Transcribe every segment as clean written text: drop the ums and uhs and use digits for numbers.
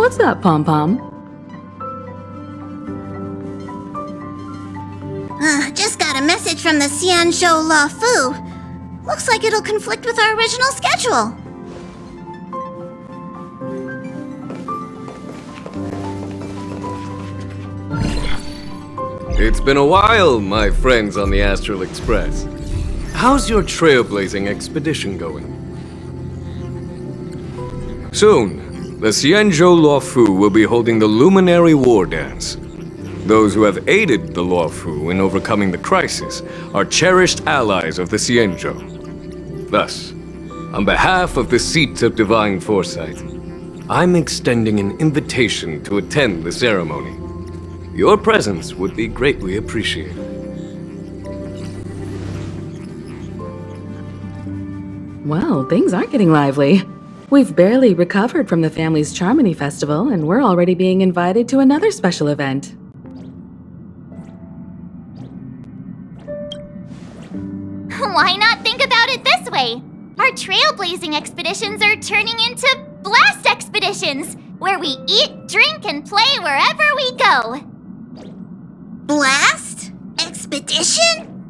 What's up, Pom-Pom? Just got a message from the Xianzhou La Fu. Looks like it'll conflict with our original schedule. It's been a while, my friends on the Astral Express. How's your trailblazing expedition going? Soon, the Xianzhou Luofu will be holding the Luminary War Dance. Those who have aided the Luofu in overcoming the crisis are cherished allies of the Xianzhou. Thus, on behalf of the Seat of Divine Foresight, I'm extending an invitation to attend the ceremony. Your presence would be greatly appreciated. Well, things aren't getting lively. We've barely recovered from the family's Charmony Festival, and we're already being invited to another special event. Why not think about it this way? Our trailblazing expeditions are turning into blast expeditions, where we eat, drink, and play wherever we go. Blast? Expedition?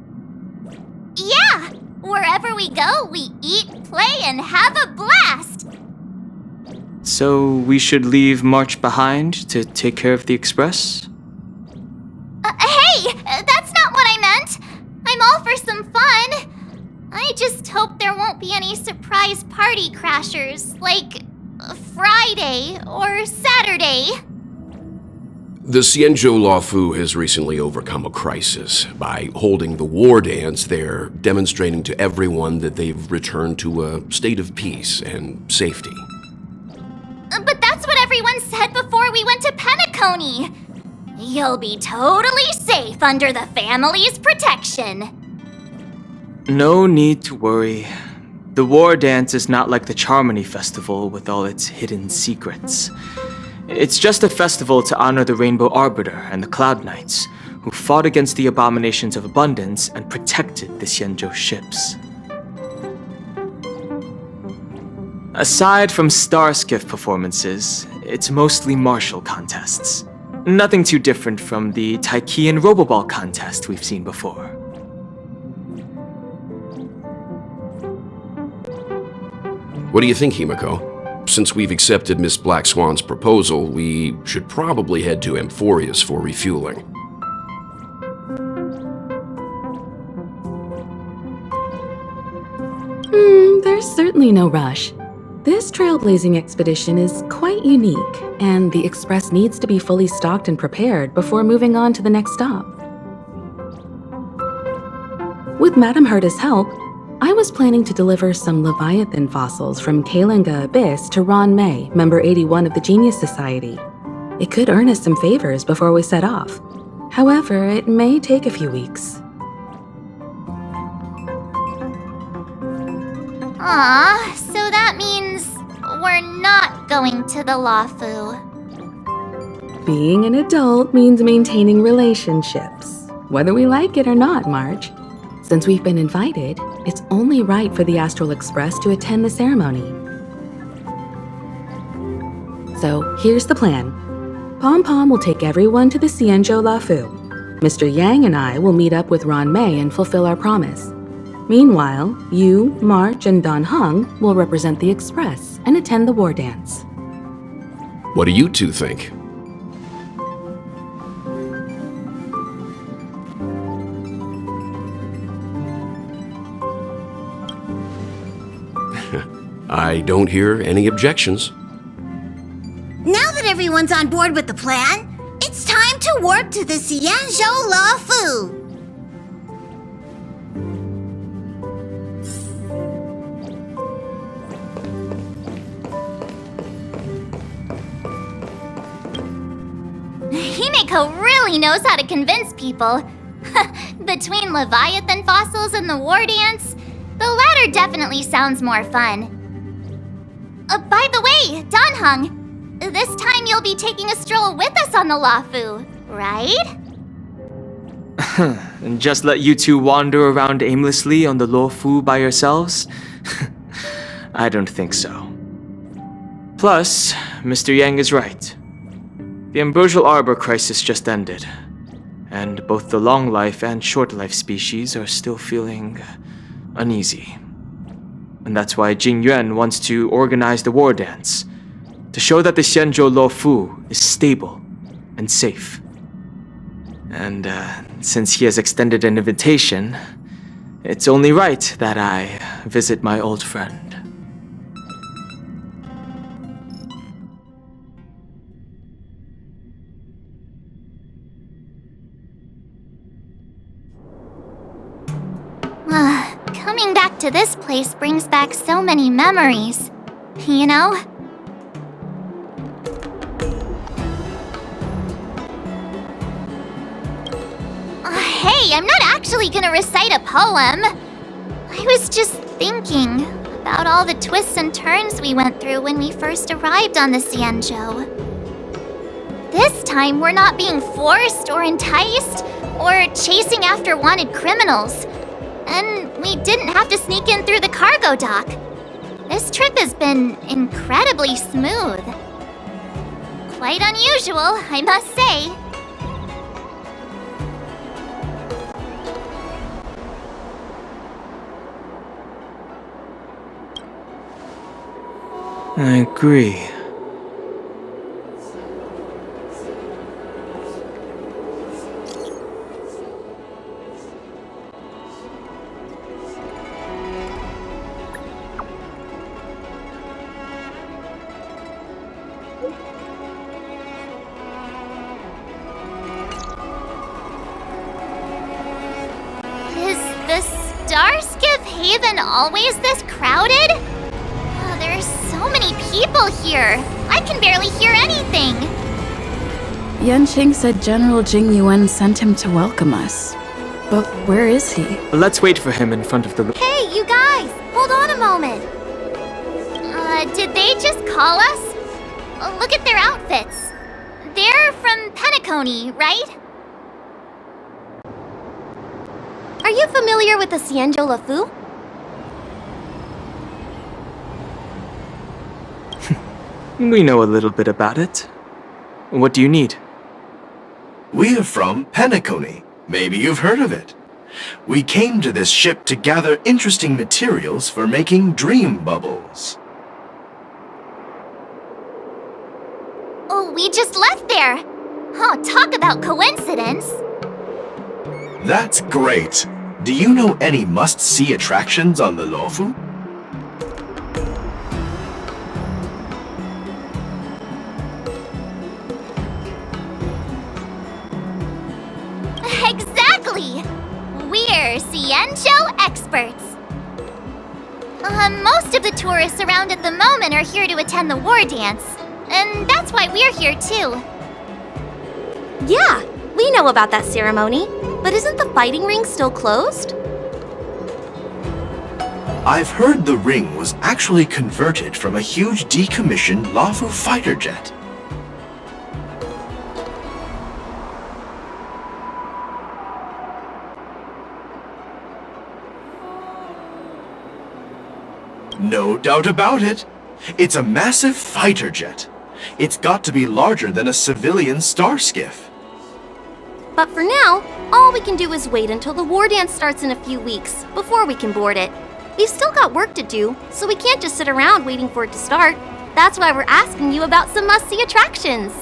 Yeah! Wherever we go, we eat, play, and have a blast! So we should leave March behind to take care of the Express? Hey! That's not what I meant! I'm all for some fun! I just hope there won't be any surprise party crashers, like Friday or Saturday. The Xianzhou Luofu has recently overcome a crisis. By holding the war dance, they're demonstrating to everyone that they've returned to a state of peace and safety. But that's what everyone said before we went to Penacony! You'll be totally safe under the family's protection. No need to worry. The war dance is not like the Charmony Festival with all its hidden secrets. It's just a festival to honor the Rainbow Arbiter and the Cloud Knights, who fought against the abominations of abundance and protected the Xianzhou ships. Aside from star skiff performances, it's mostly martial contests. Nothing too different from the Taiki and Roboball contest we've seen before. What do you think, Himiko? Since we've accepted Miss Black Swan's proposal, we should probably head to Amphorius for refueling. There's certainly no rush. This trailblazing expedition is quite unique, and the Express needs to be fully stocked and prepared before moving on to the next stop. With Madame Herta's help, I was planning to deliver some Leviathan fossils from Kalinga Abyss to Ron May, member 81 of the Genius Society. It could earn us some favors before we set off. However, it may take a few weeks. Aw, so that means we're not going to the Luofu. Being an adult means maintaining relationships, whether we like it or not, Marge. Since we've been invited, it's only right for the Astral Express to attend the ceremony. So here's the plan. Pom-Pom will take everyone to the Xianzhou Luofu. Mr. Yang and I will meet up with Ron May and fulfill our promise. Meanwhile, you, March, and Don Hung will represent the Express and attend the war dance. What do you two think? I don't hear any objections. Now that everyone's on board with the plan, it's time to warp to the Xianzhou Luofu. Himiko really knows how to convince people. Between Leviathan fossils and the war dance, the latter definitely sounds more fun. By the way, Don Hung, this time you'll be taking a stroll with us on the Luofu, right? And just let you two wander around aimlessly on the Luofu by yourselves? I don't think so. Plus, Mr. Yang is right. The ambrosial arbor crisis just ended, and both the long life and short life species are still feeling uneasy. And that's why Jing Yuan wants to organize the war dance, to show that the Xianzhou Luofu is stable and safe. And since he has extended an invitation, it's only right that I visit my old friend. Coming back to this place brings back so many memories. You know? Hey, I'm not actually gonna recite a poem. I was just thinking about all the twists and turns we went through when we first arrived on the Xianzhou. This time, we're not being forced or enticed or chasing after wanted criminals. And we didn't have to sneak in through the cargo dock. This trip has been incredibly smooth. Quite unusual, I must say. I agree. Is the Starskiff Haven always this crowded? Oh, there are so many people here. I can barely hear anything. Yanqing said General Jing Yuan sent him to welcome us. But where is he? Let's wait for him in front of the... Hey, you guys! Hold on a moment. Did they just call us? Look at their outfits. They're from Penacony, right? Are you familiar with the Xianzhou Luofu? We know a little bit about it. What do you need? We're from Penacony. Maybe you've heard of it. We came to this ship to gather interesting materials for making dream bubbles. Oh, we just left there. Oh, talk about coincidence. That's great. Do you know any must-see attractions on the Luofu? Exactly! We're Xianzhou experts. Most of the tourists around at the moment are here to attend the war dance. And that's why we're here too. Yeah, we know about that ceremony. But isn't the fighting ring still closed? I've heard the ring was actually converted from a huge decommissioned Luofu fighter jet. No doubt about it. It's a massive fighter jet. It's got to be larger than a civilian starskiff. But for now, all we can do is wait until the war dance starts in a few weeks before we can board it. We've still got work to do, so we can't just sit around waiting for it to start. That's why we're asking you about some must-see attractions.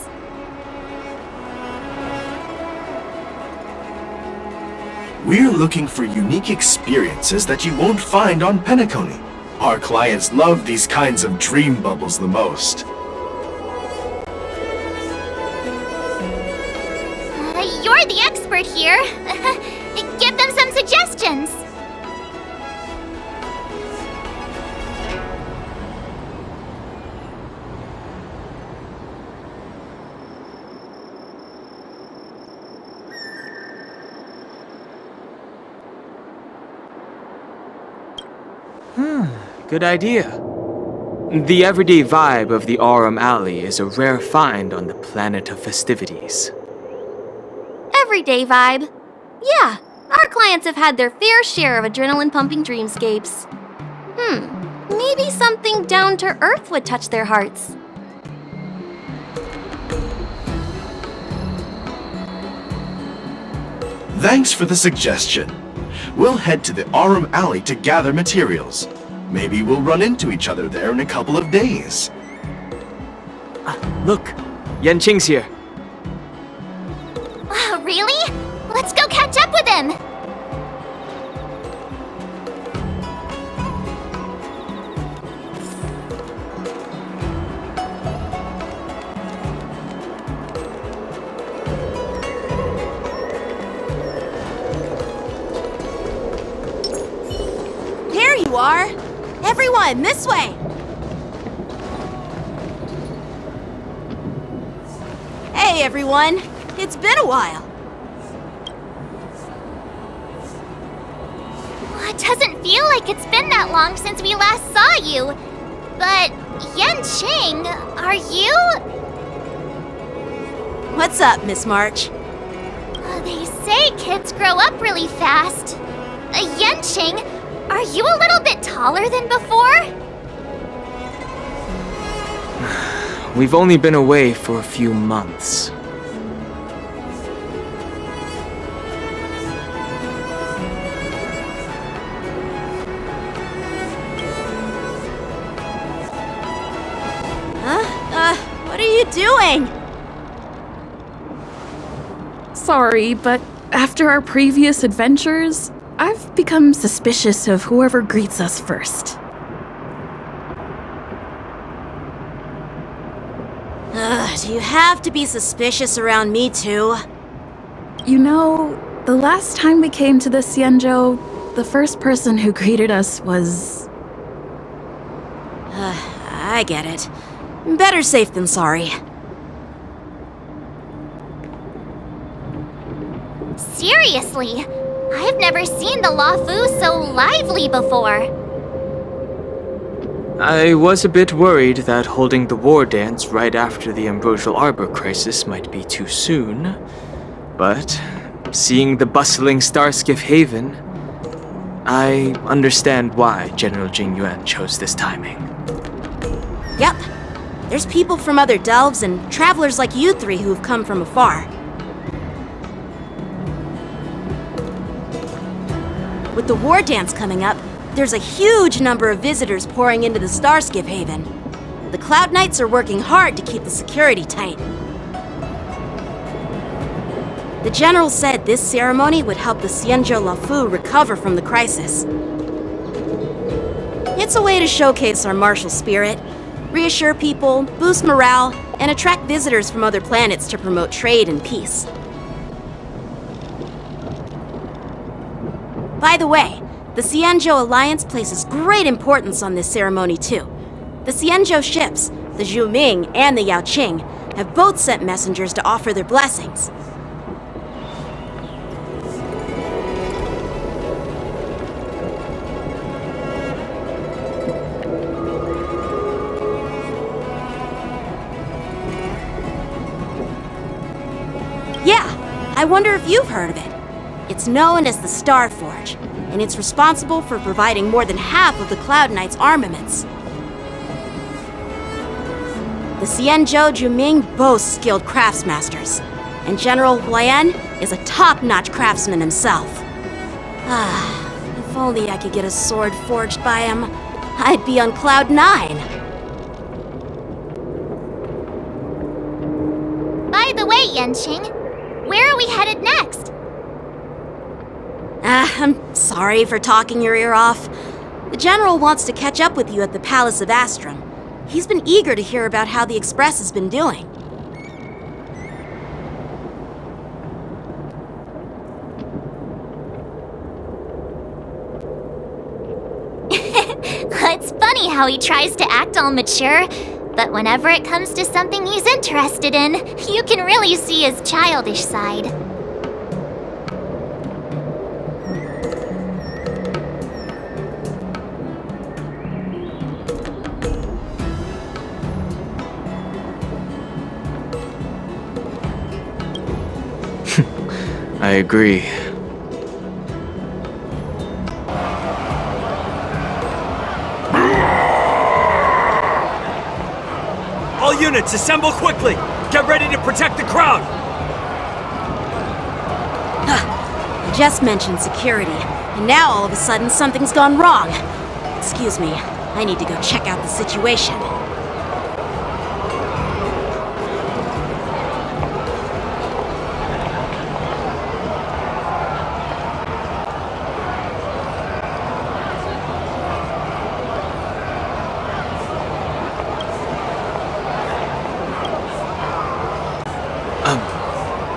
We're looking for unique experiences that you won't find on Penacony. Our clients love these kinds of dream bubbles the most. You're the expert here. Give them some suggestions. Good idea. The everyday vibe of the Aurum Alley is a rare find on the planet of festivities. Everyday vibe. Yeah, our clients have had their fair share of adrenaline-pumping dreamscapes. Maybe something down to earth would touch their hearts. Thanks for the suggestion. We'll head to the Aurum Alley to gather materials. Maybe we'll run into each other there in a couple of days. Look, Yanqing's here. Really? Let's go catch up with him! There you are! Everyone, this way! Hey everyone! It's been a while! It doesn't feel like it's been that long since we last saw you. But, Yanqing, are you? What's up, Miss March? They say kids grow up really fast. Yanqing, are you a little bit taller than before? We've only been away for a few months. What are you doing? Sorry, but after our previous adventures, I've become suspicious of whoever greets us first. Do you have to be suspicious around me too? You know, the last time we came to the Xianzhou, the first person who greeted us was... I get it. Better safe than sorry. Seriously, I've never seen the Luofu so lively before. I was a bit worried that holding the war dance right after the Ambrosial Arbor crisis might be too soon. But seeing the bustling Starskiff Haven, I understand why General Jing Yuan chose this timing. Yep. There's people from other delves and travelers like you three who've come from afar. With the war dance coming up, there's a huge number of visitors pouring into the Starskiff Haven. The Cloud Knights are working hard to keep the security tight. The General said this ceremony would help the Xianzhou Luofu recover from the crisis. It's a way to showcase our martial spirit, reassure people, boost morale, and attract visitors from other planets to promote trade and peace. By the way, the Xianzhou Alliance places great importance on this ceremony too. The Xianzhou ships, the Zhu Ming and the Yao Qing, have both sent messengers to offer their blessings. Yeah, I wonder if you've heard of it. It's known as the Star Forge, and it's responsible for providing more than half of the Cloud Knights' armaments. The Xianzhou Juming boasts skilled craftsmasters, and General Huayan is a top-notch craftsman himself. If only I could get a sword forged by him, I'd be on Cloud 9. By the way, Yanqing, where are we headed next? I'm sorry for talking your ear off. The General wants to catch up with you at the Palace of Astrum. He's been eager to hear about how the Express has been doing. It's funny how he tries to act all mature, but whenever it comes to something he's interested in, you can really see his childish side. I agree. All units, assemble quickly! Get ready to protect the crowd! Just mentioned security, and now all of a sudden something's gone wrong. Excuse me, I need to go check out the situation.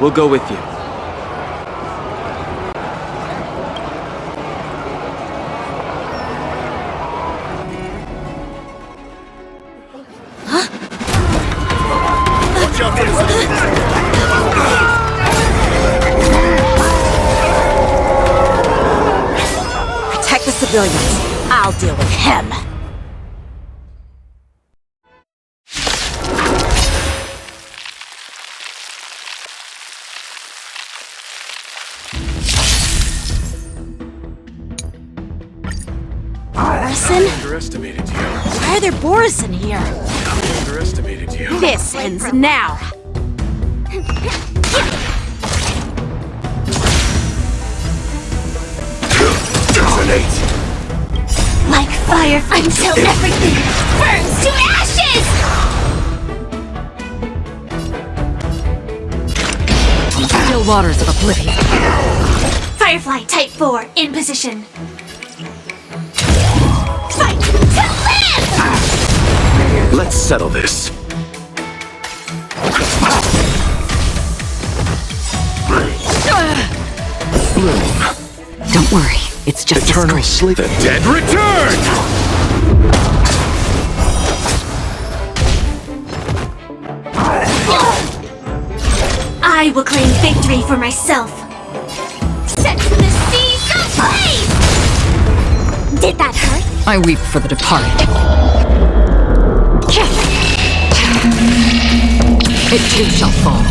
We'll go with you. Protect the civilians. I'll deal with him. Underestimated you. Why are there Boris in here? Underestimated you. This ends now. Detonate! Like fire until everything burns to ashes! Still waters of oblivion. Firefly Type 4 in position. Fight to live! Let's settle this. Bloom. Don't worry, it's just Eternal sleep. The dead return! I will claim victory for myself. Set the seas ablaze! Did that hurt? I weep for the departed. It too shall fall.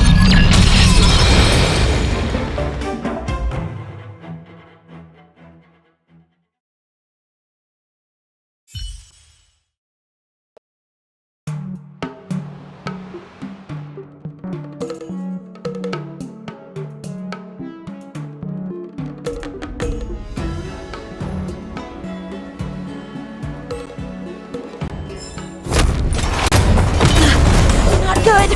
Good.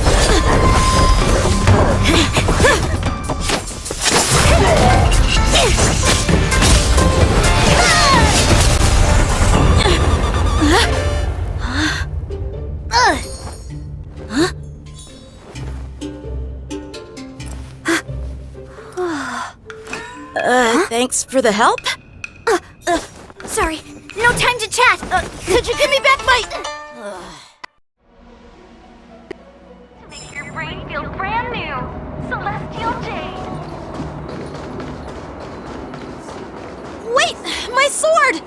Thanks for the help. Sorry, no time to chat. Could you give me back my... Make your brain feel brand new. Celestial Jade. Wait! My sword!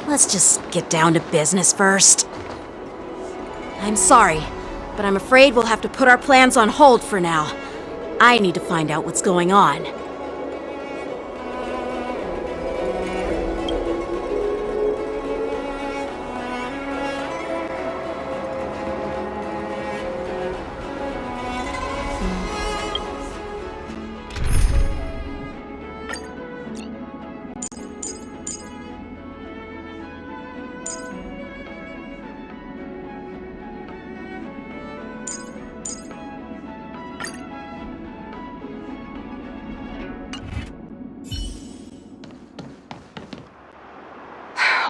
Let's just get down to business first. I'm sorry, but I'm afraid we'll have to put our plans on hold for now. I need to find out what's going on.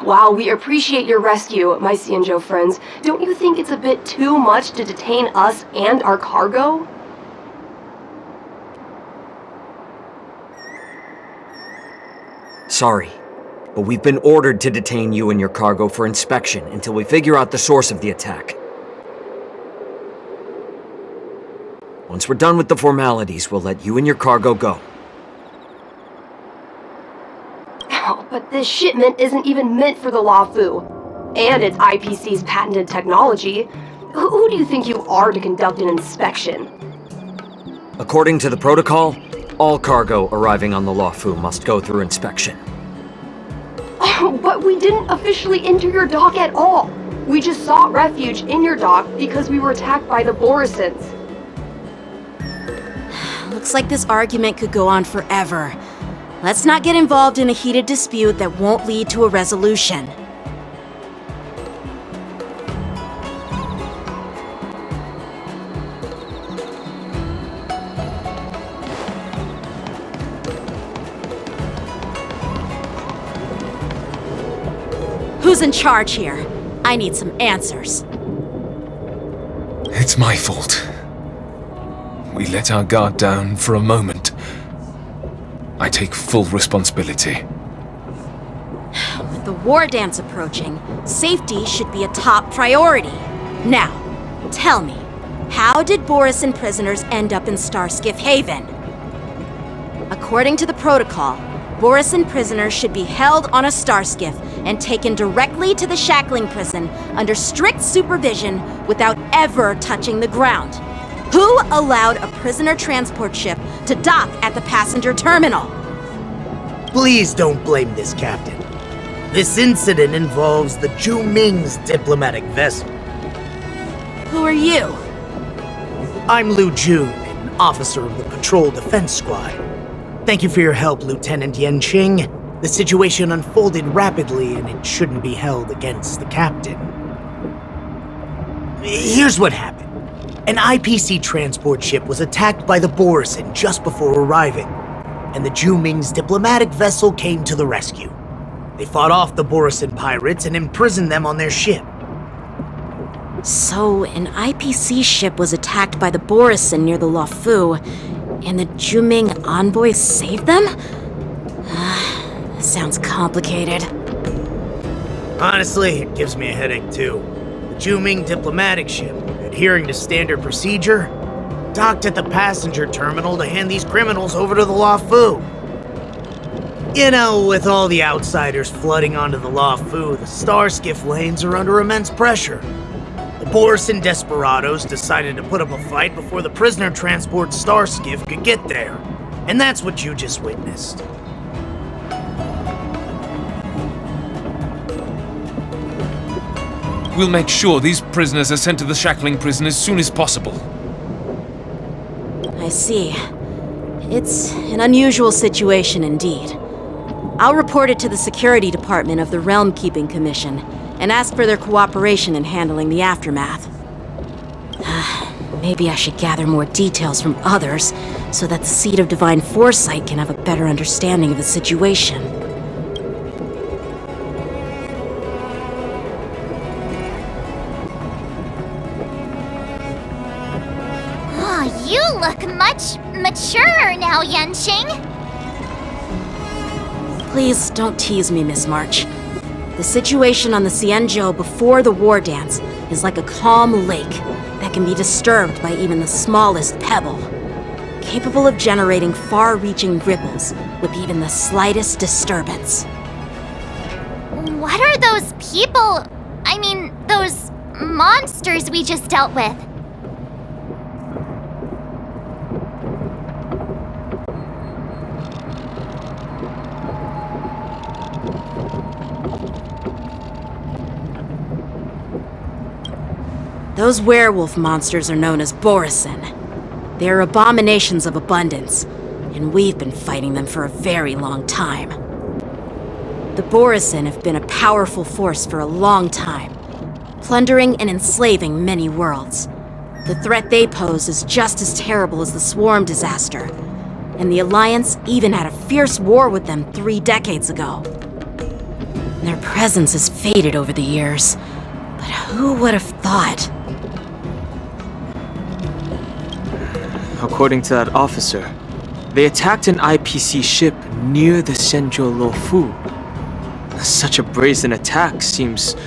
While we appreciate your rescue, my Xianzhou friends, don't you think it's a bit too much to detain us and our cargo? Sorry, but we've been ordered to detain you and your cargo for inspection until we figure out the source of the attack. Once we're done with the formalities, we'll let you and your cargo go. Oh, but this shipment isn't even meant for the Luofu, and it's IPC's patented technology. Who do you think you are to conduct an inspection? According to the protocol, all cargo arriving on the Luofu must go through inspection. Oh, but we didn't officially enter your dock at all. We just sought refuge in your dock because we were attacked by the Borisons. Looks like this argument could go on forever. Let's not get involved in a heated dispute that won't lead to a resolution. Who's in charge here? I need some answers. It's my fault. We let our guard down for a moment. I take full responsibility. With the war dance approaching, safety should be a top priority. Now, tell me, how did Borisin prisoners end up in Starskiff Haven? According to the protocol, Borisin prisoners should be held on a starskiff and taken directly to the shackling prison under strict supervision without ever touching the ground. Who allowed a prisoner transport ship to dock at the passenger terminal? Please don't blame this captain. This incident involves the Zhu Ming's diplomatic vessel. Who are you? I'm Liu Jun, an officer of the Patrol Defense Squad. Thank you for your help, Lieutenant Yanqing. The situation unfolded rapidly and it shouldn't be held against the captain. Here's what happened. An IPC transport ship was attacked by the Borisin just before arriving, and the Zhu Ming's diplomatic vessel came to the rescue. They fought off the Borisin pirates and imprisoned them on their ship. So, an IPC ship was attacked by the Borisin near the Luofu, and the Zhu Ming envoy saved them? Sounds complicated. Honestly, it gives me a headache too. The Zhu Ming diplomatic ship, adhering to standard procedure, docked at the passenger terminal to hand these criminals over to the Luofu. You know, with all the outsiders flooding onto the Luofu, the Starskiff lanes are under immense pressure. The Borisin desperados decided to put up a fight before the prisoner transport Starskiff could get there. And that's what you just witnessed. We'll make sure these prisoners are sent to the shackling prison as soon as possible. I see. It's an unusual situation indeed. I'll report it to the security department of the Realm Keeping Commission and ask for their cooperation in handling the aftermath. Maybe I should gather more details from others so that the Seed of Divine Foresight can have a better understanding of the situation. Oh, you look much maturer now, Yanqing. Please don't tease me, Miss March. The situation on the Xianzhou before the war dance is like a calm lake that can be disturbed by even the smallest pebble, capable of generating far-reaching ripples with even the slightest disturbance. What are those people? I mean, those monsters we just dealt with? Those werewolf monsters are known as Borisin. They are abominations of abundance, and we've been fighting them for a very long time. The Borisin have been a powerful force for a long time, plundering and enslaving many worlds. The threat they pose is just as terrible as the Swarm disaster, and the Alliance even had a fierce war with them 3 decades ago. Their presence has faded over the years, but who would have thought? According to that officer, they attacked an IPC ship near the Xianzhou Luofu. Such a brazen attack seems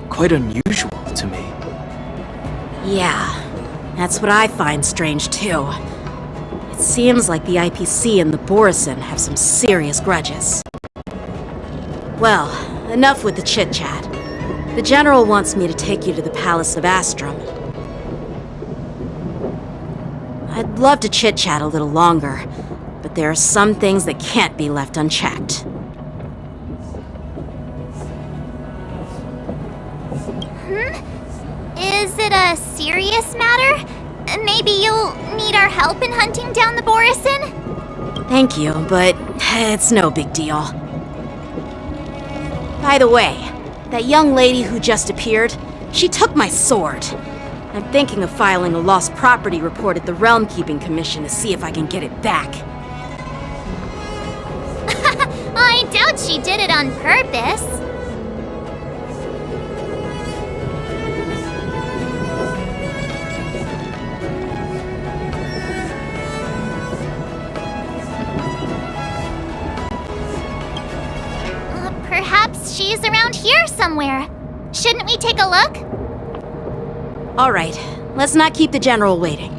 quite unusual to me. Yeah, that's what I find strange too. It seems like the IPC and the Borisin have some serious grudges. Well, enough with the chit-chat. The General wants me to take you to the Palace of Astrum. I'd love to chit-chat a little longer, but there are some things that can't be left unchecked. Is it a serious matter? Maybe you'll need our help in hunting down the Borisin? Thank you, but it's no big deal. By the way, that young lady who just appeared, she took my sword. I'm thinking of filing a lost property report at the Realm Keeping Commission to see if I can get it back. I doubt she did it on purpose. Perhaps she's around here somewhere. Shouldn't we take a look? All right, let's not keep the General waiting.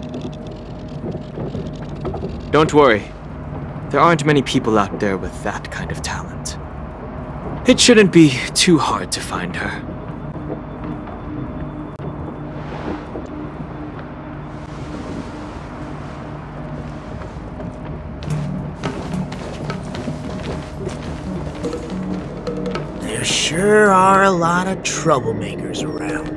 Don't worry. There aren't many people out there with that kind of talent. It shouldn't be too hard to find her. There sure are a lot of troublemakers around.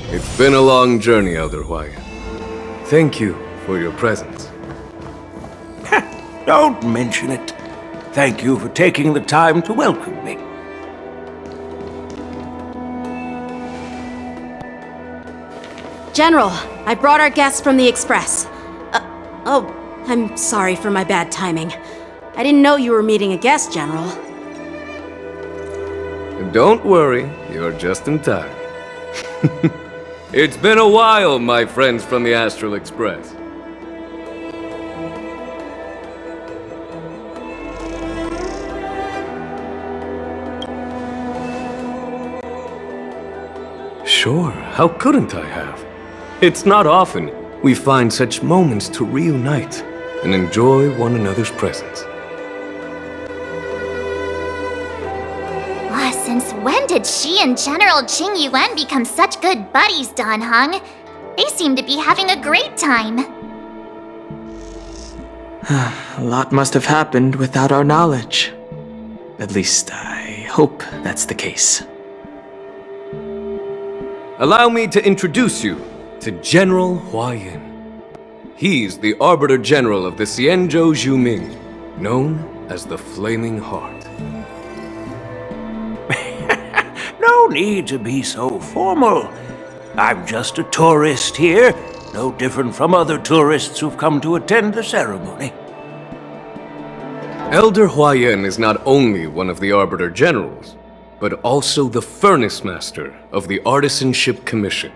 It's been a long journey, Elder Hwayan. Thank you for your presence. Don't mention it. Thank you for taking the time to welcome me. General, I brought our guests from the Express. Oh, I'm sorry for my bad timing. I didn't know you were meeting a guest, General. Don't worry, you're just in time. It's been a while, my friends from the Astral Express. Sure, how couldn't I have? It's not often we find such moments to reunite and enjoy one another's presence. Since when did she and General Qing Yuan become such good buddies, Dan Heng? They seem to be having a great time. A lot must have happened without our knowledge. At least, I hope that's the case. Allow me to introduce you to General Hwayan. He's the Arbiter General of the Xianzhou Zhuming, known as the Flaming Heart. No need to be so formal. I'm just a tourist here, no different from other tourists who've come to attend the ceremony. Elder Hwayan is not only one of the Arbiter Generals, but also the Furnace Master of the Artisanship Commission.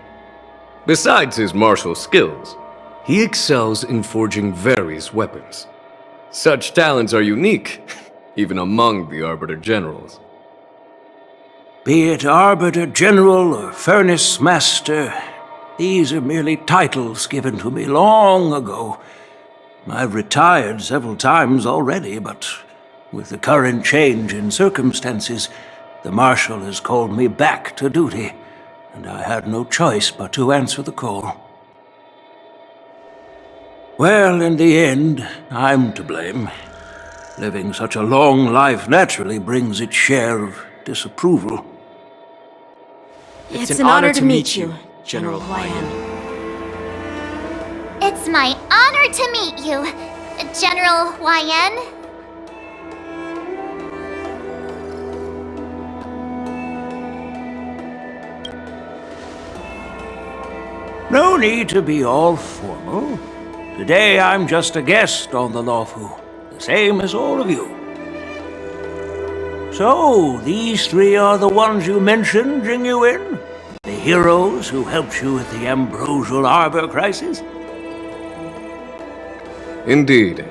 Besides his martial skills, he excels in forging various weapons. Such talents are unique, even among the Arbiter Generals. Be it Arbiter General or Furnace Master, these are merely titles given to me long ago. I've retired several times already, but with the current change in circumstances, the Marshal has called me back to duty, and I had no choice but to answer the call. Well, in the end, I'm to blame. Living such a long life naturally brings its share of disapproval. It's an honor to meet you, General Hwayan. It's my honor to meet you, General Hwayan. No need to be all formal. Today I'm just a guest on the Luofu, the same as all of you. So, these three are the ones you mentioned, Jing Yuan? The heroes who helped you with the Ambrosial Arbor crisis? Indeed.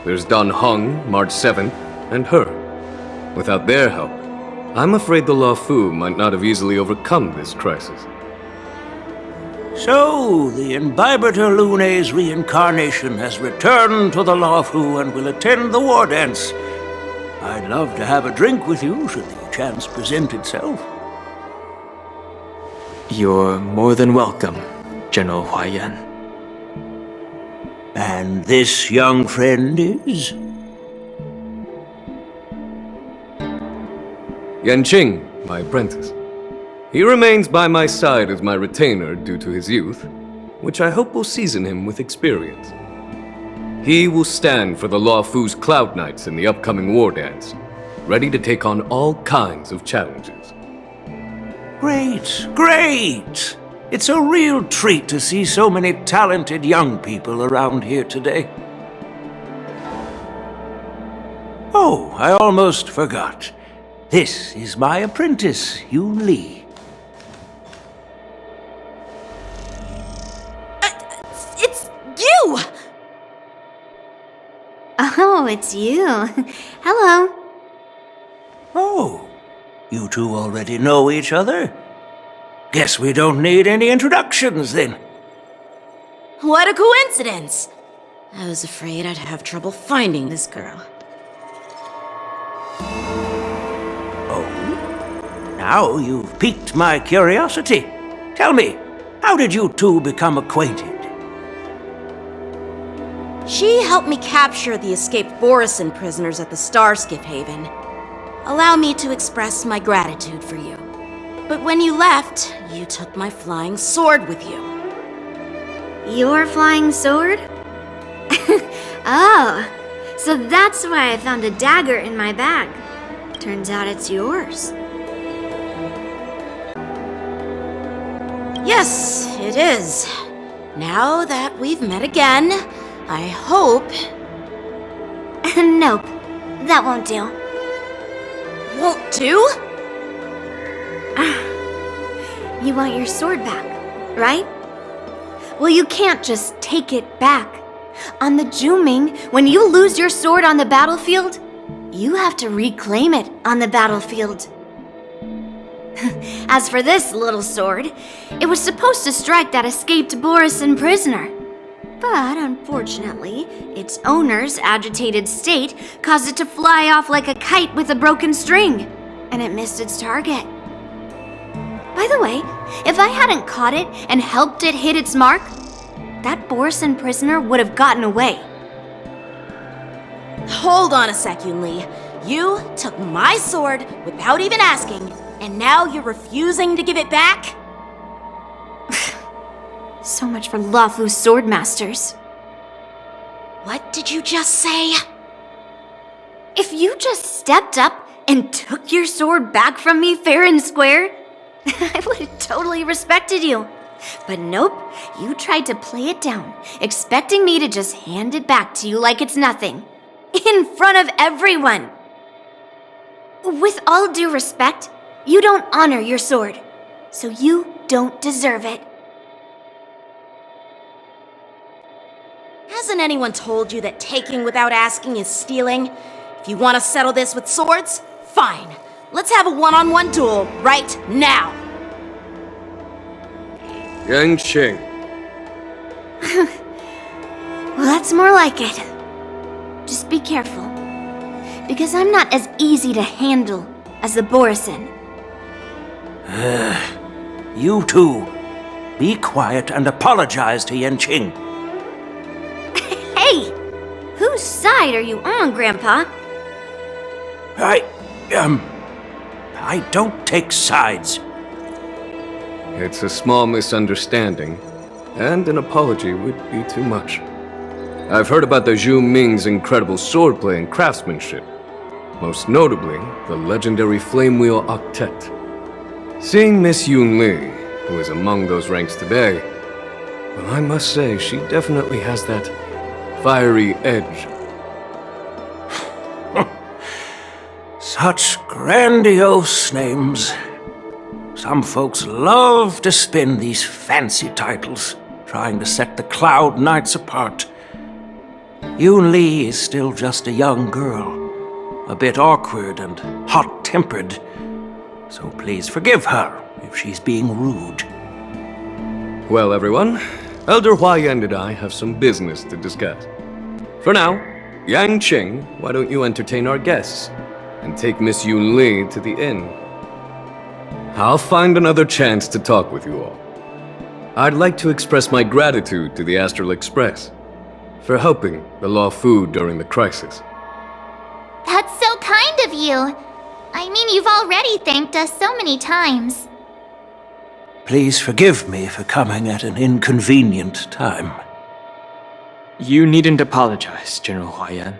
There's Dan Heng, March 7th, and her. Without their help, I'm afraid the Luofu might not have easily overcome this crisis. So, the Imbibitor Lune's reincarnation has returned to the Lawfu and will attend the war dance. I'd love to have a drink with you should the chance present itself. You're more than welcome, General Huaiyan. And this young friend is? Yanqing, my apprentice. He remains by my side as my retainer due to his youth, which I hope will season him with experience. He will stand for the Lawfu's Cloud Knights in the upcoming war dance, ready to take on all kinds of challenges. Great, great! It's a real treat to see so many talented young people around here today. Oh, I almost forgot. This is my apprentice, Yoon Lee. It's you! Oh, it's you. Hello. Oh, you two already know each other? Guess we don't need any introductions then. What a coincidence! I was afraid I'd have trouble finding this girl. Oh? Now you've piqued my curiosity. Tell me, how did you two become acquainted? She helped me capture the escaped Borisin prisoners at the Starskiff Haven. Allow me to express my gratitude for you. But when you left, you took my flying sword with you. Your flying sword? Oh, so that's why I found a dagger in my bag. Turns out it's yours. Yes, it is. Now that we've met again, I hope... Nope, that won't do. Won't do? You want your sword back, right? Well, you can't just take it back. On the Juming, when you lose your sword on the battlefield, you have to reclaim it on the battlefield. As for this little sword, it was supposed to strike that escaped Borisin prisoner. But unfortunately, its owner's agitated state caused it to fly off like a kite with a broken string, and it missed its target. By the way, if I hadn't caught it and helped it hit its mark, that Borisin prisoner would have gotten away. Hold on a sec, Yoon Lee. You took my sword without even asking, and now you're refusing to give it back? So much for Lawfu's sword masters. What did you just say? If you just stepped up and took your sword back from me fair and square, I would have totally respected you. But nope, you tried to play it down, expecting me to just hand it back to you like it's nothing. In front of everyone. With all due respect, you don't honor your sword, so you don't deserve it. Hasn't anyone told you that taking without asking is stealing? If you want to settle this with swords, fine. Let's have a one-on-one duel right now. Yanqing. Well, that's more like it. Just be careful, because I'm not as easy to handle as the Borisin. You two, be quiet and apologize to Yanqing. Hey! Whose side are you on, Grandpa? I don't take sides. It's a small misunderstanding, and an apology would be too much. I've heard about the Zhu Ming's incredible swordplay and craftsmanship, most notably the legendary Flame Wheel Octet. Seeing Miss Yoon Lee, who is among those ranks today, well, I must say she definitely has that fiery edge. Such grandiose names. Some folks love to spin these fancy titles, trying to set the Cloud Knights apart. Yoon Lee is still just a young girl, a bit awkward and hot-tempered, so please forgive her if she's being rude. Well, everyone, Elder Huayan and I have some business to discuss. For now, Yang Qing, why don't you entertain our guests and take Miss Yun Li to the inn? I'll find another chance to talk with you all. I'd like to express my gratitude to the Astral Express for helping the Law Fu during the crisis. That's so kind of you. I mean, you've already thanked us so many times. Please forgive me for coming at an inconvenient time. You needn't apologize, General Huayan.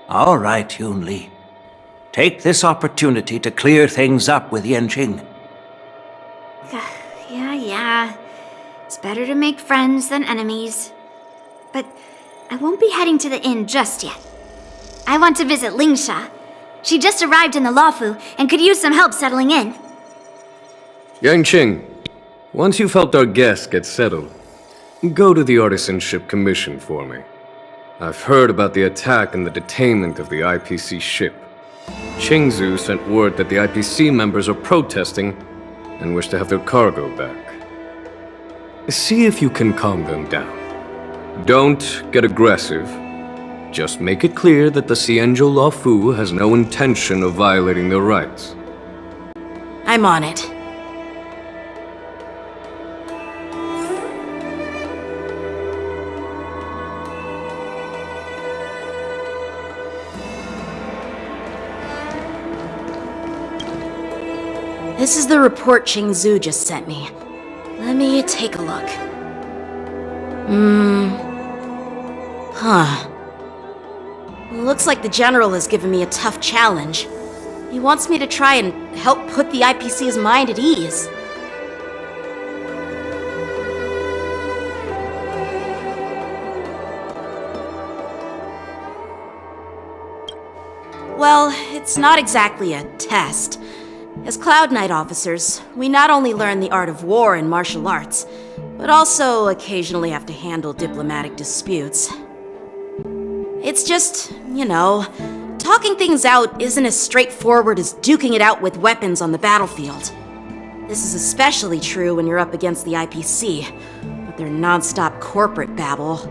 All right, Yun Li. Take this opportunity to clear things up with Yanqing. Yeah. It's better to make friends than enemies. But I won't be heading to the inn just yet. I want to visit Lingsha. She just arrived in the Luofu and could use some help settling in. Yang Qing, once you've helped our guests get settled, go to the Artisanship Commission for me. I've heard about the attack and the detainment of the IPC ship. Qingzu sent word that the IPC members are protesting and wish to have their cargo back. See if you can calm them down. Don't get aggressive. Just make it clear that the Xianzhou Luofu has no intention of violating their rights. I'm on it. This is the report Qingzu just sent me. Let me take a look. Looks like the General has given me a tough challenge. He wants me to try and help put the IPC's mind at ease. Well, it's not exactly a test. As Cloud Knight officers, we not only learn the art of war and martial arts, but also occasionally have to handle diplomatic disputes. It's just, talking things out isn't as straightforward as duking it out with weapons on the battlefield. This is especially true when you're up against the IPC, with their non-stop corporate babble.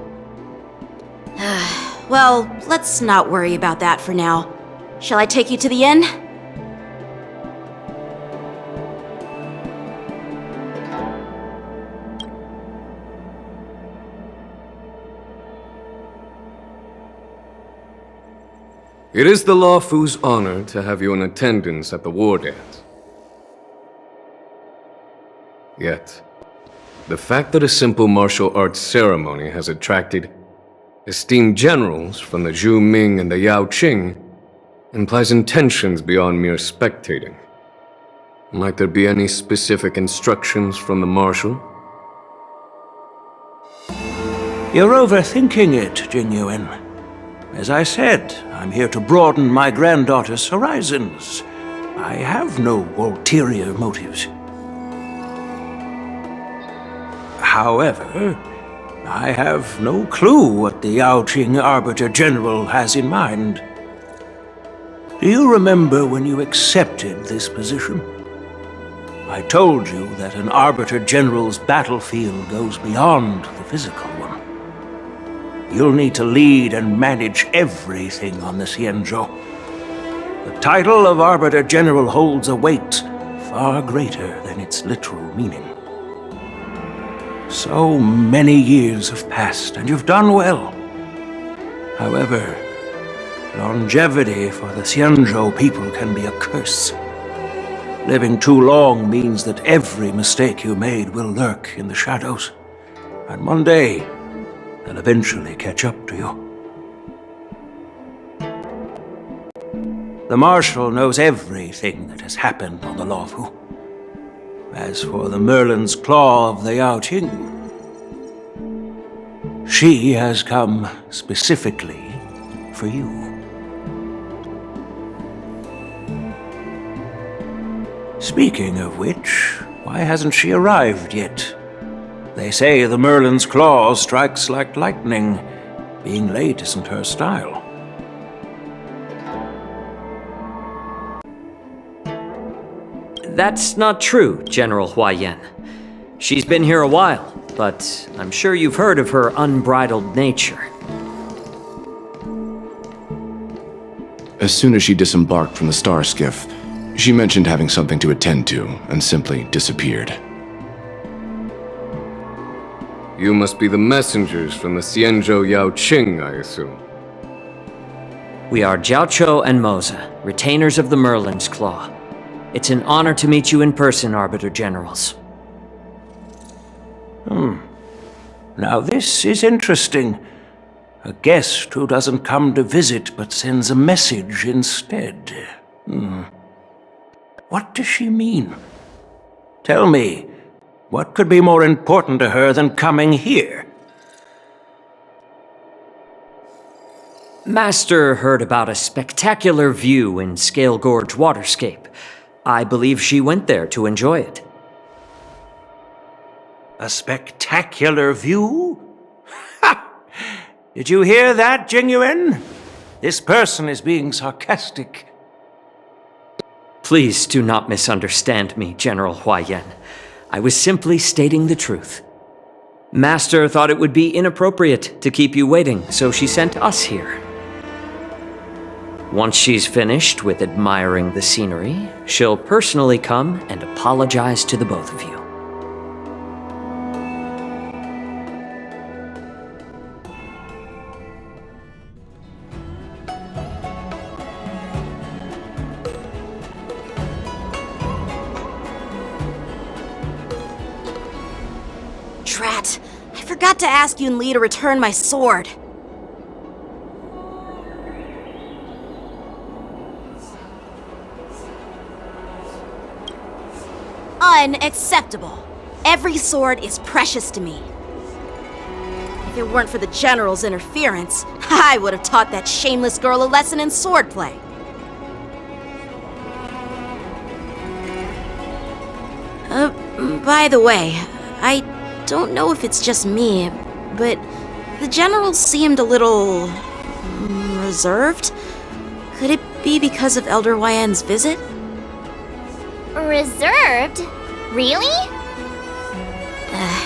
Well, let's not worry about that for now. Shall I take you to the inn? It is the Luofu's honor to have you in attendance at the war dance. Yet, the fact that a simple martial arts ceremony has attracted esteemed generals from the Zhu Ming and the Yao Qing implies intentions beyond mere spectating. Might there be any specific instructions from the Marshal? You're overthinking it, Jingyuan. As I said, I'm here to broaden my granddaughter's horizons. I have no ulterior motives. However, I have no clue what the Yaoqing Arbiter General has in mind. Do you remember when you accepted this position? I told you that an Arbiter General's battlefield goes beyond the physical one. You'll need to lead and manage everything on the Xianzhou. The title of Arbiter General holds a weight far greater than its literal meaning. So many years have passed, and you've done well. However, longevity for the Xianzhou people can be a curse. Living too long means that every mistake you made will lurk in the shadows. And one day, they'll eventually catch up to you. The Marshal knows everything that has happened on the Luofu. As for the Merlin's Claw of the Yaoqing, she has come specifically for you. Speaking of which, why hasn't she arrived yet? They say the Merlin's Claw strikes like lightning. Being late isn't her style. That's not true, General Huayan. She's been here a while, but I'm sure you've heard of her unbridled nature. As soon as she disembarked from the star skiff, she mentioned having something to attend to and simply disappeared. You must be the messengers from the Xianzhou Yao Qing, I assume. We are Jiaoqiu and Moza, retainers of the Merlin's Claw. It's an honor to meet you in person, Arbiter Generals. Now this is interesting. A guest who doesn't come to visit but sends a message instead. What does she mean? Tell me, what could be more important to her than coming here? Master heard about a spectacular view in Scale Gorge Waterscape. I believe she went there to enjoy it. A spectacular view? Ha! Did you hear that, Jingyuan? This person is being sarcastic. Please do not misunderstand me, General Huaiyan. I was simply stating the truth. Master thought it would be inappropriate to keep you waiting, so she sent us here. Once she's finished with admiring the scenery, she'll personally come and apologize to the both of you. Drat! I forgot to ask Yun Li to return my sword. Unacceptable. Every sword is precious to me. If it weren't for the General's interference, I would have taught that shameless girl a lesson in swordplay. By the way, I don't know if it's just me, but the General seemed a little reserved. Could it be because of Elder Huaiyan's visit? Reserved? Really?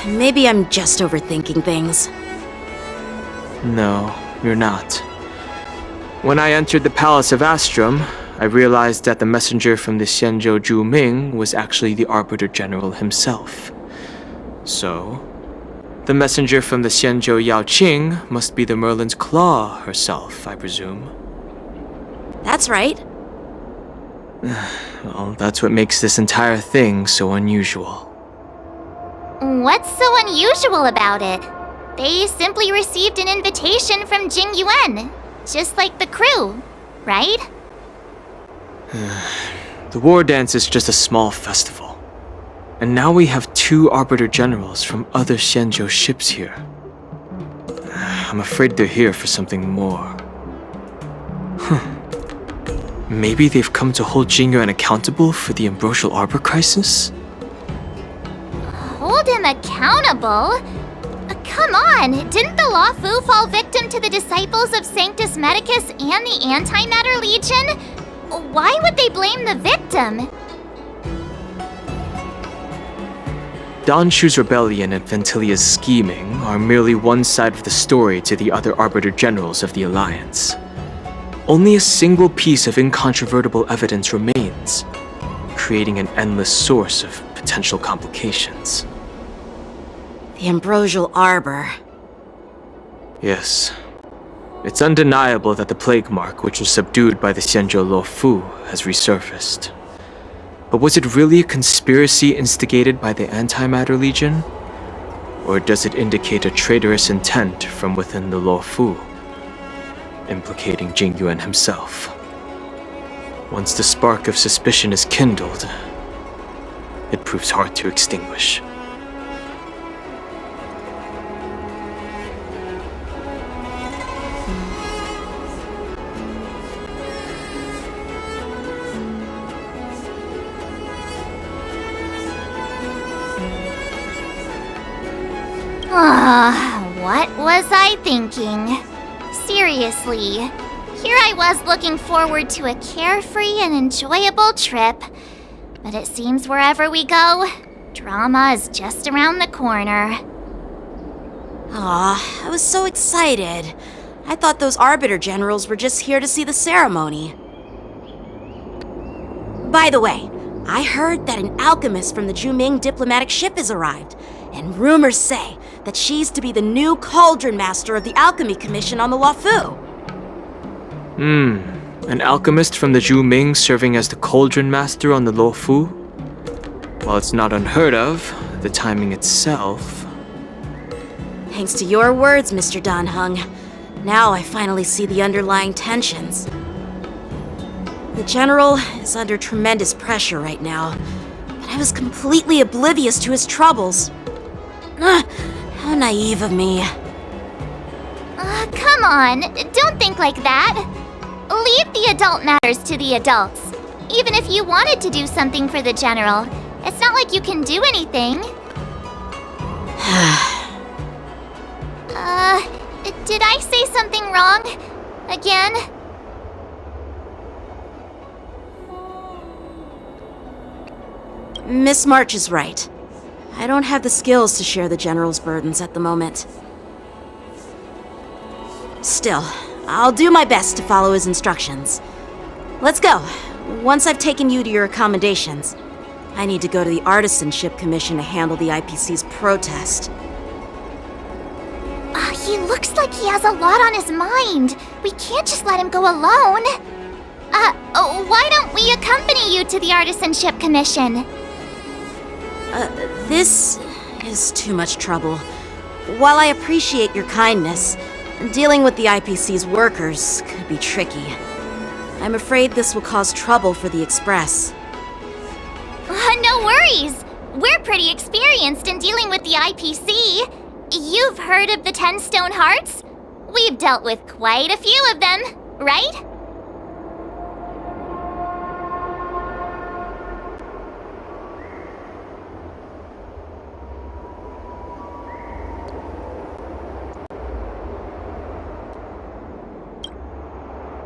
Maybe I'm just overthinking things. No, you're not. When I entered the Palace of Astrum, I realized that the messenger from the Xianzhou Zhuming was actually the Arbiter General himself. So, the messenger from the Xianzhou Yao Qing must be the Merlin's Claw herself, I presume. That's right. Well, that's what makes this entire thing so unusual. What's so unusual about it? They simply received an invitation from Jingyuan, just like the crew, right? The war dance is just a small festival. And now we have 2 Arbiter Generals from other Xianzhou ships here. I'm afraid they're here for something more. Maybe they've come to hold Jingyuan accountable for the Ambrosial Arbor crisis? Hold him accountable? Come on, didn't the Luofu fall victim to the disciples of Sanctus Medicus and the Antimatter Legion? Why would they blame the victim? Danshu's rebellion and Ventilia's scheming are merely one side of the story to the other Arbiter Generals of the Alliance. Only a single piece of incontrovertible evidence remains, creating an endless source of potential complications. The Ambrosial Arbor. Yes. It's undeniable that the plague mark, which was subdued by the Xianzhou Luofu, has resurfaced. But was it really a conspiracy instigated by the Antimatter Legion? Or does it indicate a traitorous intent from within the Luofu, implicating Jingyuan himself? Once the spark of suspicion is kindled, it proves hard to extinguish. What was I thinking? Seriously, here I was looking forward to a carefree and enjoyable trip, but it seems wherever we go, Drama is just around the corner. Aw, I was so excited. I thought those Arbiter Generals were just here to see the ceremony. By the way, I heard that an alchemist from the Juming diplomatic ship has arrived, and rumors say that she's to be the new Cauldron Master of the Alchemy Commission on the Luofu. An alchemist from the Juming serving as the Cauldron Master on the Luofu? While it's not unheard of, the timing itself... Thanks to your words, Mr. Danheng. Now I finally see the underlying tensions. The General is under tremendous pressure right now, but I was completely oblivious to his troubles. How naive of me. Come on, don't think like that. Leave the adult matters to the adults. Even if you wanted to do something for the General, it's not like you can do anything. Did I say something wrong? Again? Miss March is right. I don't have the skills to share the General's burdens at the moment. Still, I'll do my best to follow his instructions. Let's go. Once I've taken you to your accommodations, I need to go to the Artisanship Commission to handle the IPC's protest. He looks like he has a lot on his mind. We can't just let him go alone. Why don't we accompany you to the Artisanship Commission? This is too much trouble. While I appreciate your kindness, dealing with the IPC's workers could be tricky. I'm afraid this will cause trouble for the Express. No worries. We're pretty experienced in dealing with the IPC. You've heard of the 10 Stone Hearts? We've dealt with quite a few of them, right?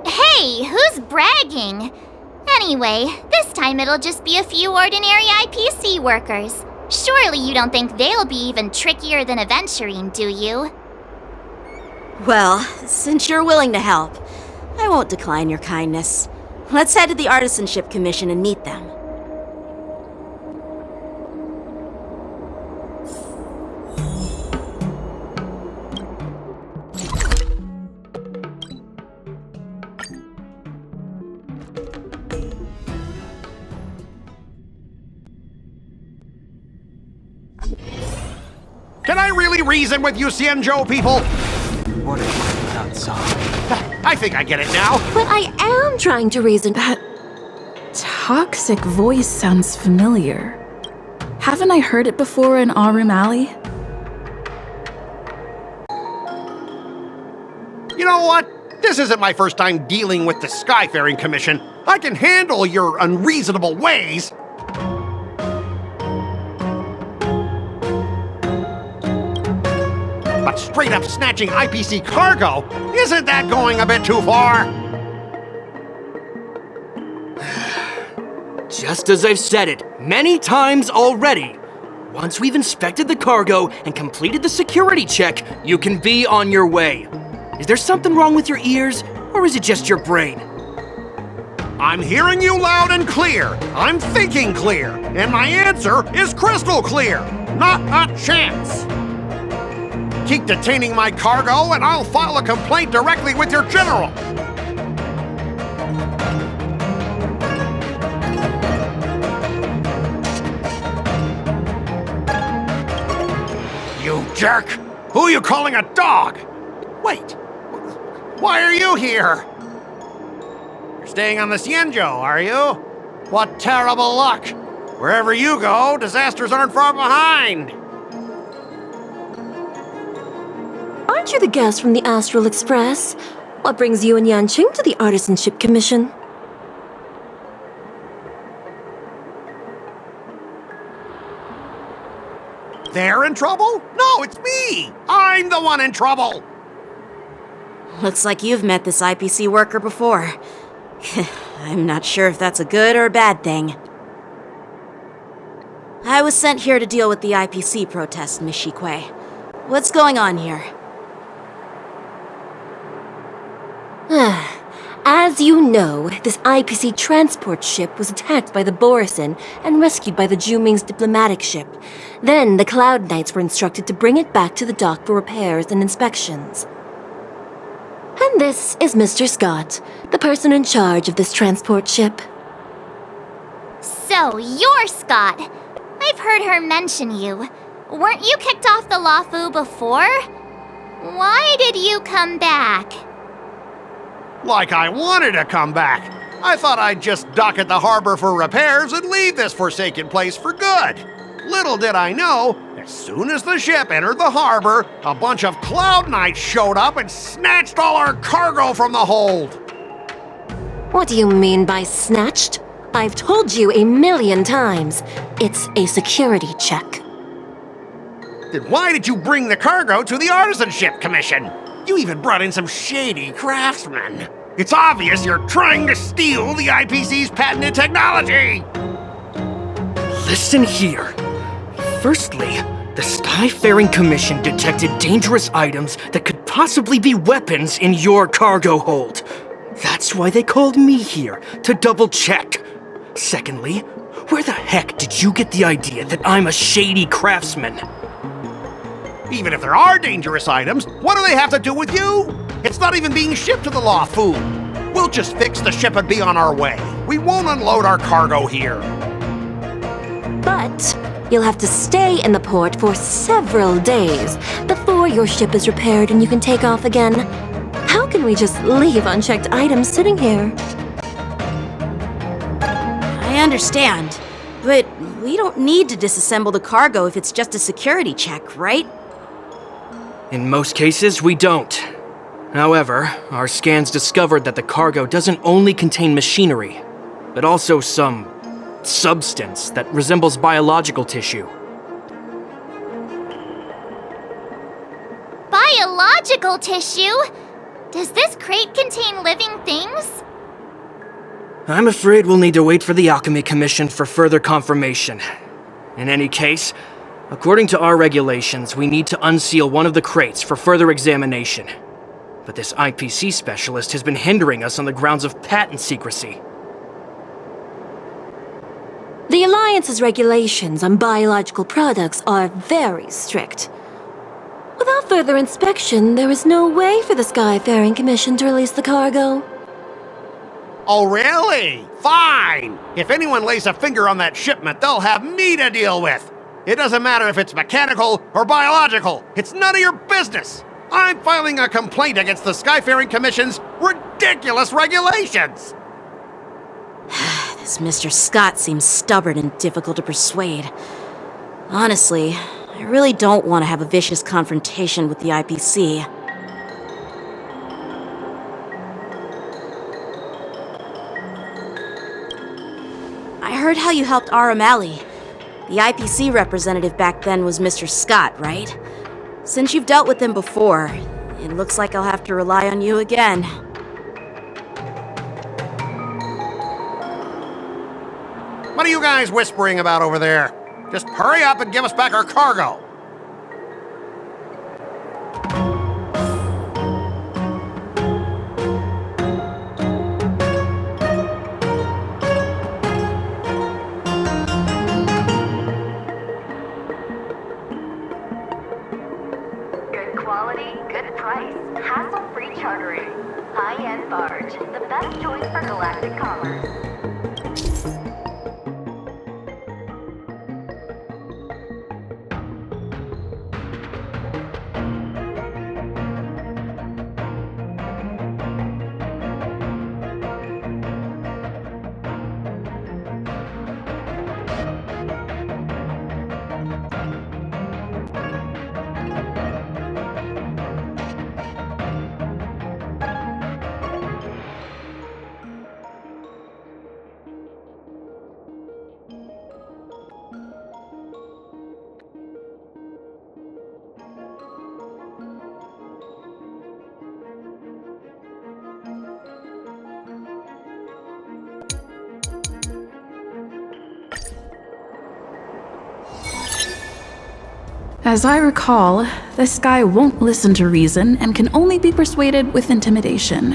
Hey, who's bragging? Anyway, this time it'll just be a few ordinary IPC workers. Surely you don't think they'll be even trickier than Aventurine, do you? Well, since you're willing to help, I won't decline your kindness. Let's head to the Artisanship Commission and meet them. Can I really reason with you Xianzhou people? What if I'm outside? I think I get it now. But I am trying to reason. That toxic voice sounds familiar. Haven't I heard it before in Arum Alley? You know what? This isn't my first time dealing with the Skyfaring Commission. I can handle your unreasonable ways. But straight up snatching IPC cargo, isn't that going a bit too far? Just as I've said it many times already, once we've inspected the cargo and completed the security check, you can be on your way. Is there something wrong with your ears, or is it just your brain? I'm hearing you loud and clear. I'm thinking clear. And my answer is crystal clear. Not a chance. Keep detaining my cargo, and I'll file a complaint directly with your general. You jerk! Who are you calling a dog? Wait, why are you here? You're staying on the Xianzhou, are you? What terrible luck! Wherever you go, disasters aren't far behind. Aren't you the guest from the Astral Express? What brings you and Yanqing to the Artisanship Commission? They're in trouble? No, it's me! I'm the one in trouble! Looks like you've met this IPC worker before. I'm not sure if that's a good or a bad thing. I was sent here to deal with the IPC protest, Miss Shikwe. What's going on here? As you know, this IPC transport ship was attacked by the Borison and rescued by the Juming's diplomatic ship. Then the Cloud Knights were instructed to bring it back to the dock for repairs and inspections. And this is Mr. Scott, the person in charge of this transport ship. So, you're Scott. I've heard her mention you. Weren't you kicked off the Lafu before? Why did you come back? Like I wanted to come back. I thought I'd just dock at the harbor for repairs and leave this forsaken place for good. Little did I know, as soon as the ship entered the harbor, a bunch of Cloud Knights showed up and snatched all our cargo from the hold. What do you mean by snatched? I've told you 1,000,000 times. It's a security check. Then why did you bring the cargo to the Artisanship Commission? You even brought in some shady craftsmen. It's obvious you're trying to steal the IPC's patented technology! Listen here. Firstly, the Skyfaring Commission detected dangerous items that could possibly be weapons in your cargo hold. That's why they called me here, to double check. Secondly, where the heck did you get the idea that I'm a shady craftsman? Even if there are dangerous items, what do they have to do with you? It's not even being shipped to the Lafu. We'll just fix the ship and be on our way. We won't unload our cargo here. But you'll have to stay in the port for several days before your ship is repaired and you can take off again. How can we just leave unchecked items sitting here? I understand, but we don't need to disassemble the cargo if it's just a security check, right? In most cases, we don't. However, our scans discovered that the cargo doesn't only contain machinery, but also some substance that resembles biological tissue. Biological tissue? Does this crate contain living things? I'm afraid we'll need to wait for the Alchemy Commission for further confirmation. In any case, according to our regulations, we need to unseal one of the crates for further examination. But this IPC specialist has been hindering us on the grounds of patent secrecy. The Alliance's regulations on biological products are very strict. Without further inspection, there is no way for the Skyfaring Commission to release the cargo. Oh, really? Fine! If anyone lays a finger on that shipment, they'll have me to deal with. It doesn't matter if it's mechanical or biological. It's none of your business. I'm filing a complaint against the Skyfaring Commission's ridiculous regulations. This Mr. Scott seems stubborn and difficult to persuade. Honestly, I really don't want to have a vicious confrontation with the IPC. I heard how you helped Aramali. The IPC representative back then was Mr. Scott, right? Since you've dealt with him before, it looks like I'll have to rely on you again. What are you guys whispering about over there? Just hurry up and give us back our cargo. Hassle-free chartering. High-end barge. The best choice for galactic commerce. As I recall, this guy won't listen to reason and can only be persuaded with intimidation.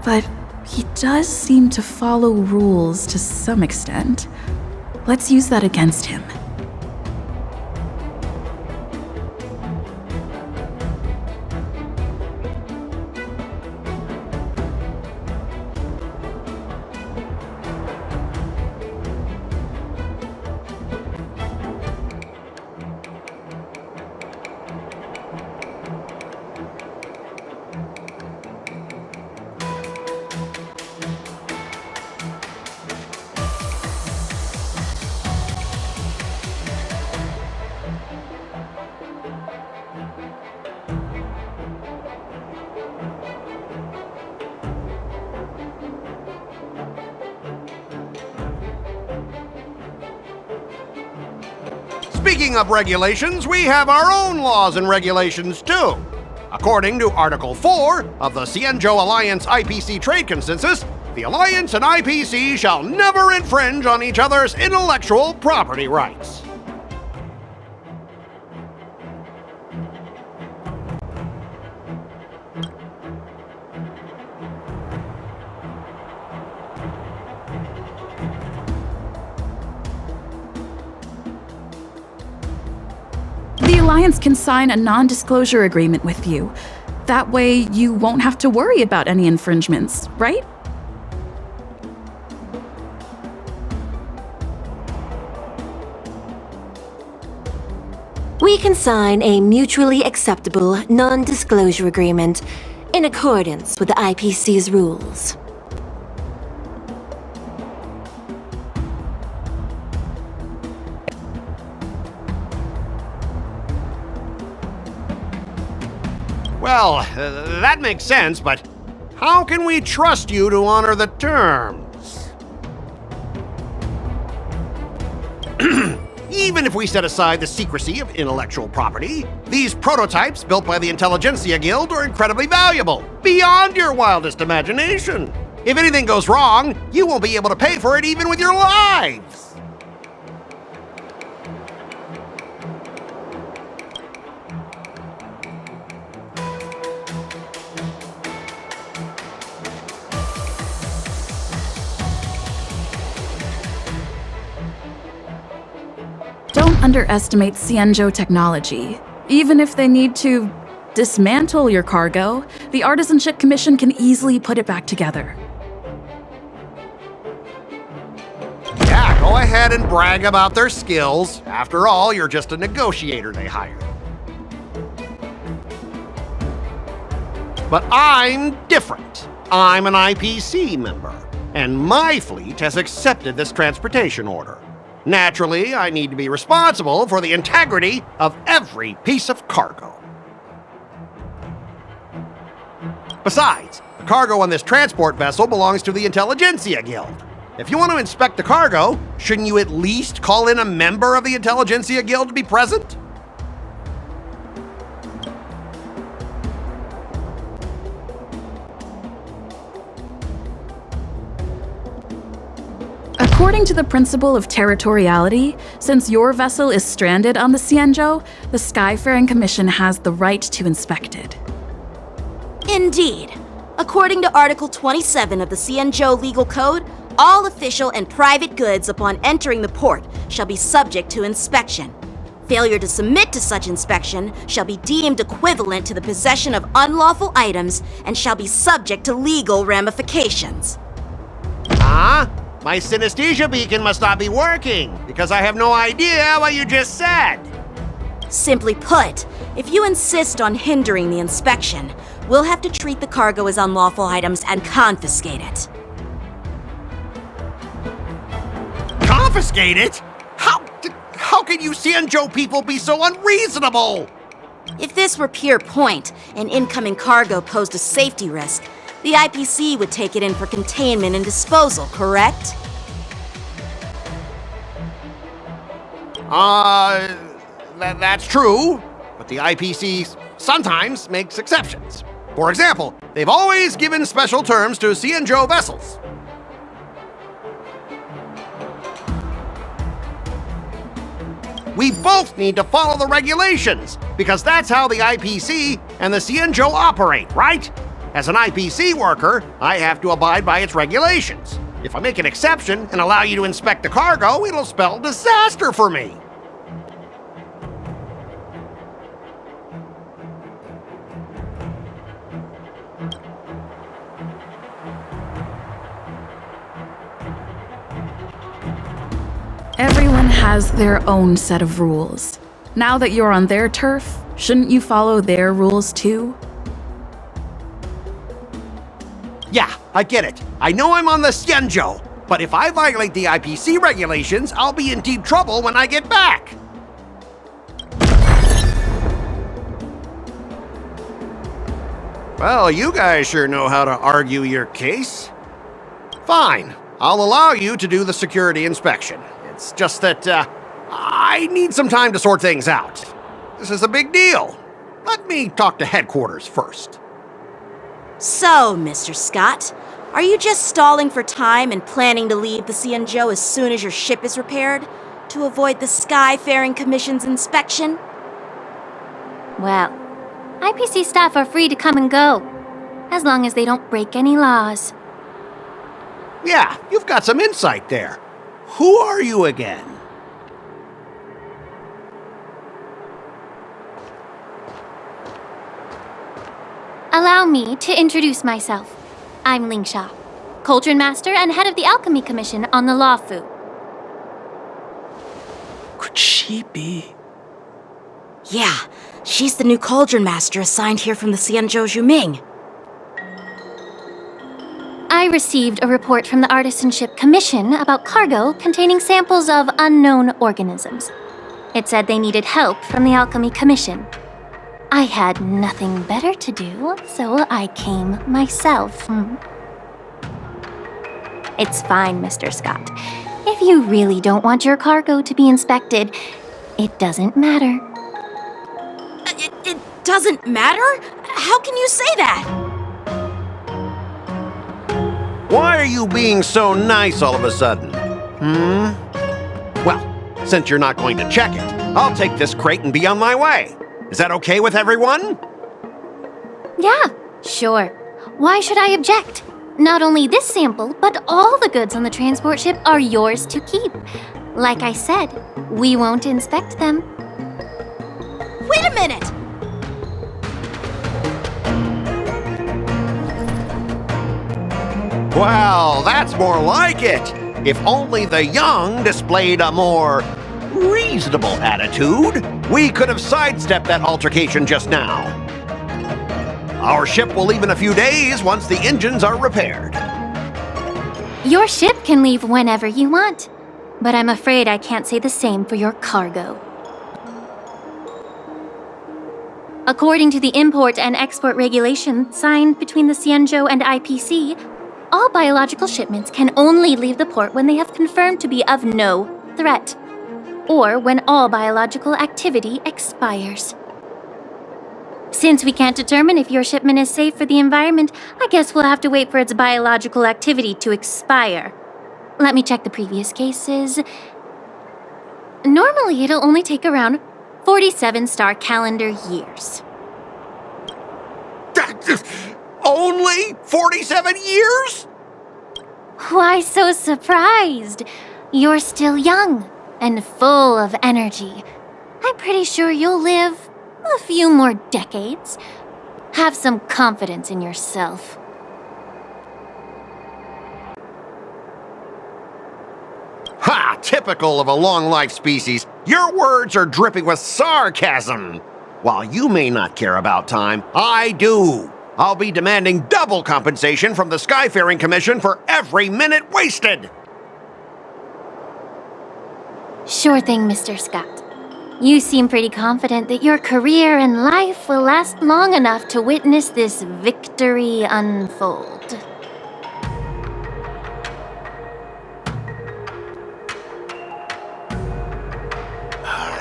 But he does seem to follow rules to some extent. Let's use that against him. Speaking of regulations, we have our own laws and regulations too. According to Article 4 of the Cienjo Alliance IPC Trade Consensus, the Alliance and IPC shall never infringe on each other's intellectual property rights. The Alliance can sign a non-disclosure agreement with you. That way, you won't have to worry about any infringements, right? We can sign a mutually acceptable non-disclosure agreement in accordance with the IPC's rules. Well, that makes sense, but how can we trust you to honor the terms? Even if we set aside the secrecy of intellectual property, these prototypes built by the Intelligentsia Guild are incredibly valuable, beyond your wildest imagination. If anything goes wrong, you won't be able to pay for it even with your lives. Don't underestimate Cienjo technology. Even if they need to dismantle your cargo, the Artisanship Commission can easily put it back together. Yeah, go ahead and brag about their skills. After all, you're just a negotiator they hired. But I'm different. I'm an IPC member, and my fleet has accepted this transportation order. Naturally, I need to be responsible for the integrity of every piece of cargo. Besides, the cargo on this transport vessel belongs to the Intelligentsia Guild. If you want to inspect the cargo, shouldn't you at least call in a member of the Intelligentsia Guild to be present? According to the principle of territoriality, since your vessel is stranded on the Cienjo, the Skyfaring Commission has the right to inspect it. Indeed. According to Article 27 of the Cienjo Legal Code, all official and private goods upon entering the port shall be subject to inspection. Failure to submit to such inspection shall be deemed equivalent to the possession of unlawful items and shall be subject to legal ramifications. Huh? My synesthesia beacon must not be working, because I have no idea what you just said. Simply put, if you insist on hindering the inspection, we'll have to treat the cargo as unlawful items and confiscate it. Confiscate it? How can you Cienjo people be so unreasonable? If this were pure point and incoming cargo posed a safety risk, the IPC would take it in for containment and disposal, correct? That's true, but the IPC sometimes makes exceptions. For example, they've always given special terms to Cienjo vessels. We both need to follow the regulations, because that's how the IPC and the Cienjo operate, right? As an IPC worker, I have to abide by its regulations. If I make an exception and allow you to inspect the cargo, it'll spell disaster for me. Everyone has their own set of rules. Now that you're on their turf, shouldn't you follow their rules too? Yeah, I get it. I know I'm on the Cienjo, but if I violate the IPC regulations, I'll be in deep trouble when I get back. Well, you guys sure know how to argue your case. Fine, I'll allow you to do the security inspection. It's just that, I need some time to sort things out. This is a big deal. Let me talk to headquarters first. So, Mr. Scott, are you just stalling for time and planning to leave the Cienjo as soon as your ship is repaired? To avoid the Skyfaring Commission's inspection? Well, IPC staff are free to come and go, as long as they don't break any laws. Yeah, you've got some insight there. Who are you again? Allow me to introduce myself. I'm Lingsha, Cauldron Master and head of the Alchemy Commission on the Lawfu. Could she be? Yeah, she's the new Cauldron Master assigned here from the Cienjo Juming. I received a report from the Artisanship Commission about cargo containing samples of unknown organisms. It said they needed help from the Alchemy Commission. I had nothing better to do, so I came myself. It's fine, Mr. Scott. If you really don't want your cargo to be inspected, it doesn't matter. It doesn't matter? How can you say that? Why are you being so nice all of a sudden? Well, since you're not going to check it, I'll take this crate and be on my way. Is that okay with everyone? Yeah, sure. Why should I object? Not only this sample, but all the goods on the transport ship are yours to keep. Like I said, we won't inspect them. Wait a minute! Well, that's more like it. If only the young displayed a more reasonable attitude, we could have sidestepped that altercation just now. Our ship will leave in a few days once the engines are repaired. Your ship can leave whenever you want, but I'm afraid I can't say the same for your cargo. According to the import and export regulation signed between the Cienjo and IPC, all biological shipments can only leave the port when they have confirmed to be of no threat, or when all biological activity expires. Since we can't determine if your shipment is safe for the environment, I guess we'll have to wait for its biological activity to expire. Let me check the previous cases. Normally, it'll only take around 47 star calendar years. Only 47 years? Why so surprised? You're still young and full of energy. I'm pretty sure you'll live a few more decades. Have some confidence in yourself. Ha! Typical of a long-life species. Your words are dripping with sarcasm. While you may not care about time, I do. I'll be demanding double compensation from the Skyfaring Commission for every minute wasted. Sure thing, Mr. Scott. You seem pretty confident that your career and life will last long enough to witness this victory unfold.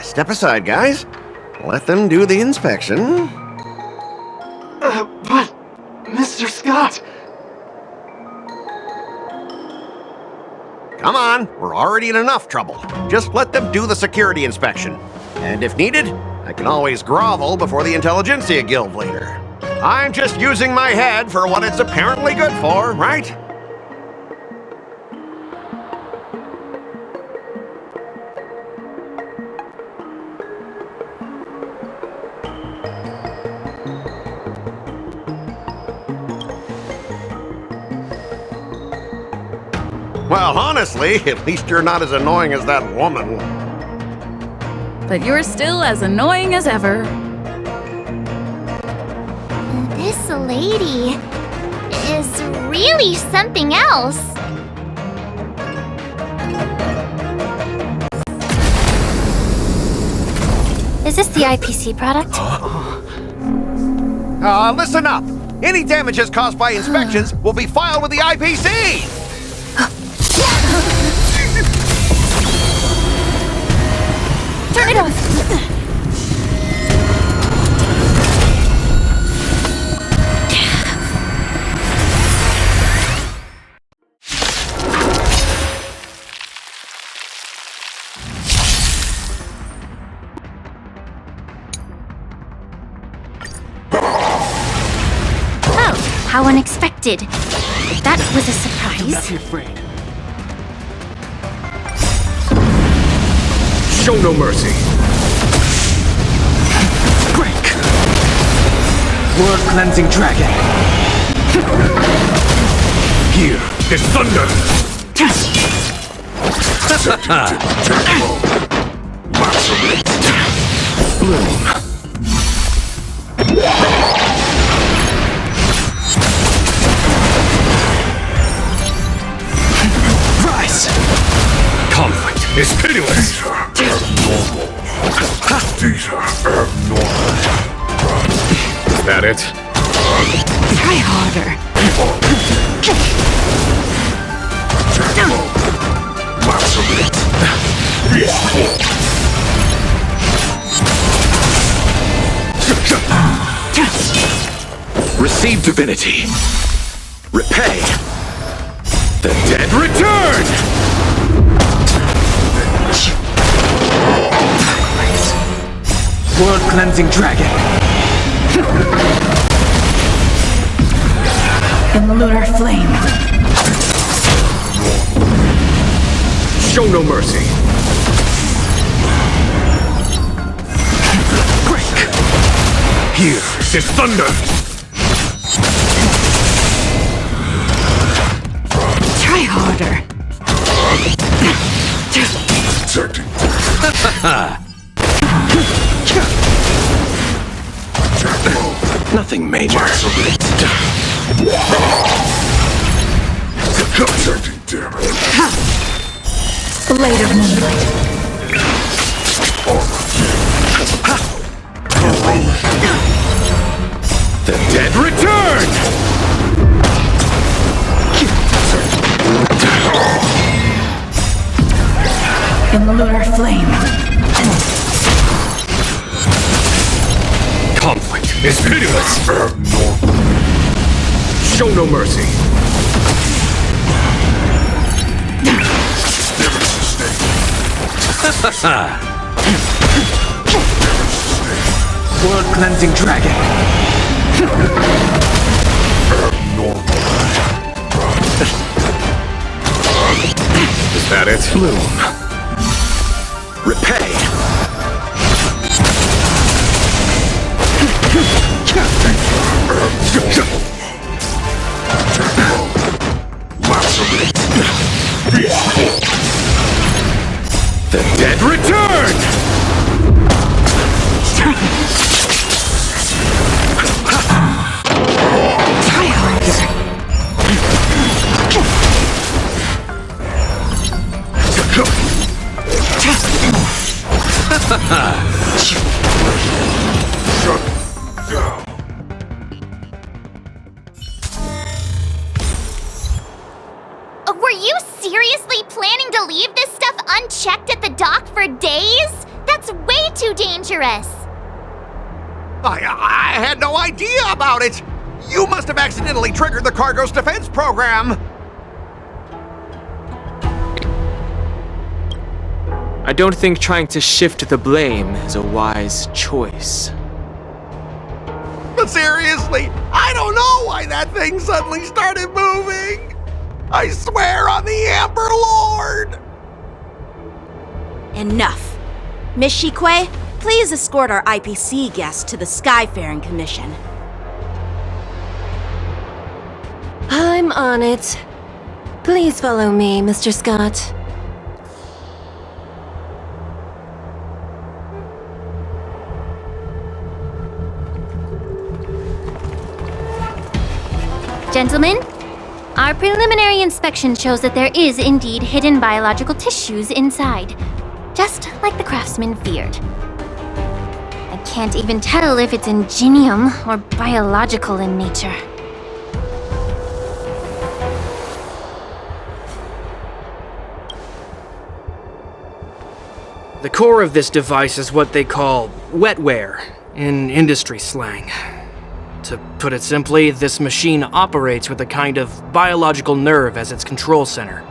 Step aside, guys. Let them do the inspection. But, Mr. Scott... Come on, we're already in enough trouble. Just let them do the security inspection. And if needed, I can always grovel before the Intelligentsia Guild later. I'm just using my head for what it's apparently good for, right? Well, honestly, at least you're not as annoying as that woman. But you're still as annoying as ever. This lady is really something else. Is this the IPC product? Listen up. Any damages caused by inspections will be filed with the IPC! Turn it off! Oh, how unexpected. That was a surprise. Be afraid. Show no mercy. Break! World-cleansing dragon. Here is thunder. Bloom. Rise! Conflict is pitiless. These are abnormal. Is that it? Try harder. Receive divinity. Repay. The dead return! World-cleansing dragon. In the lunar flame. Show no mercy. Break! Here is thunder. Try harder. Nothing major. Blade of moonlight. The dead return! In the lunar flame. Conflict is pitiless. Show no mercy. World-cleansing dragon. Is that it? Bloom. Repay. The dead return! Try harder. Were you seriously planning to leave this stuff unchecked at the dock for days? That's way too dangerous. I had no idea about it! You must have accidentally triggered the cargo's defense program! I don't think trying to shift the blame is a wise choice. But seriously, I don't know why that thing suddenly started moving. I swear on the Amber Lord! Enough. Miss Shikwe, please escort our IPC guest to the Skyfaring Commission. I'm on it. Please follow me, Mr. Scott. Gentlemen, our preliminary inspection shows that there is indeed hidden biological tissues inside, just like the craftsman feared. I can't even tell if it's ingenium or biological in nature. The core of this device is what they call wetware in industry slang. To put it simply, this machine operates with a kind of biological nerve as its control center.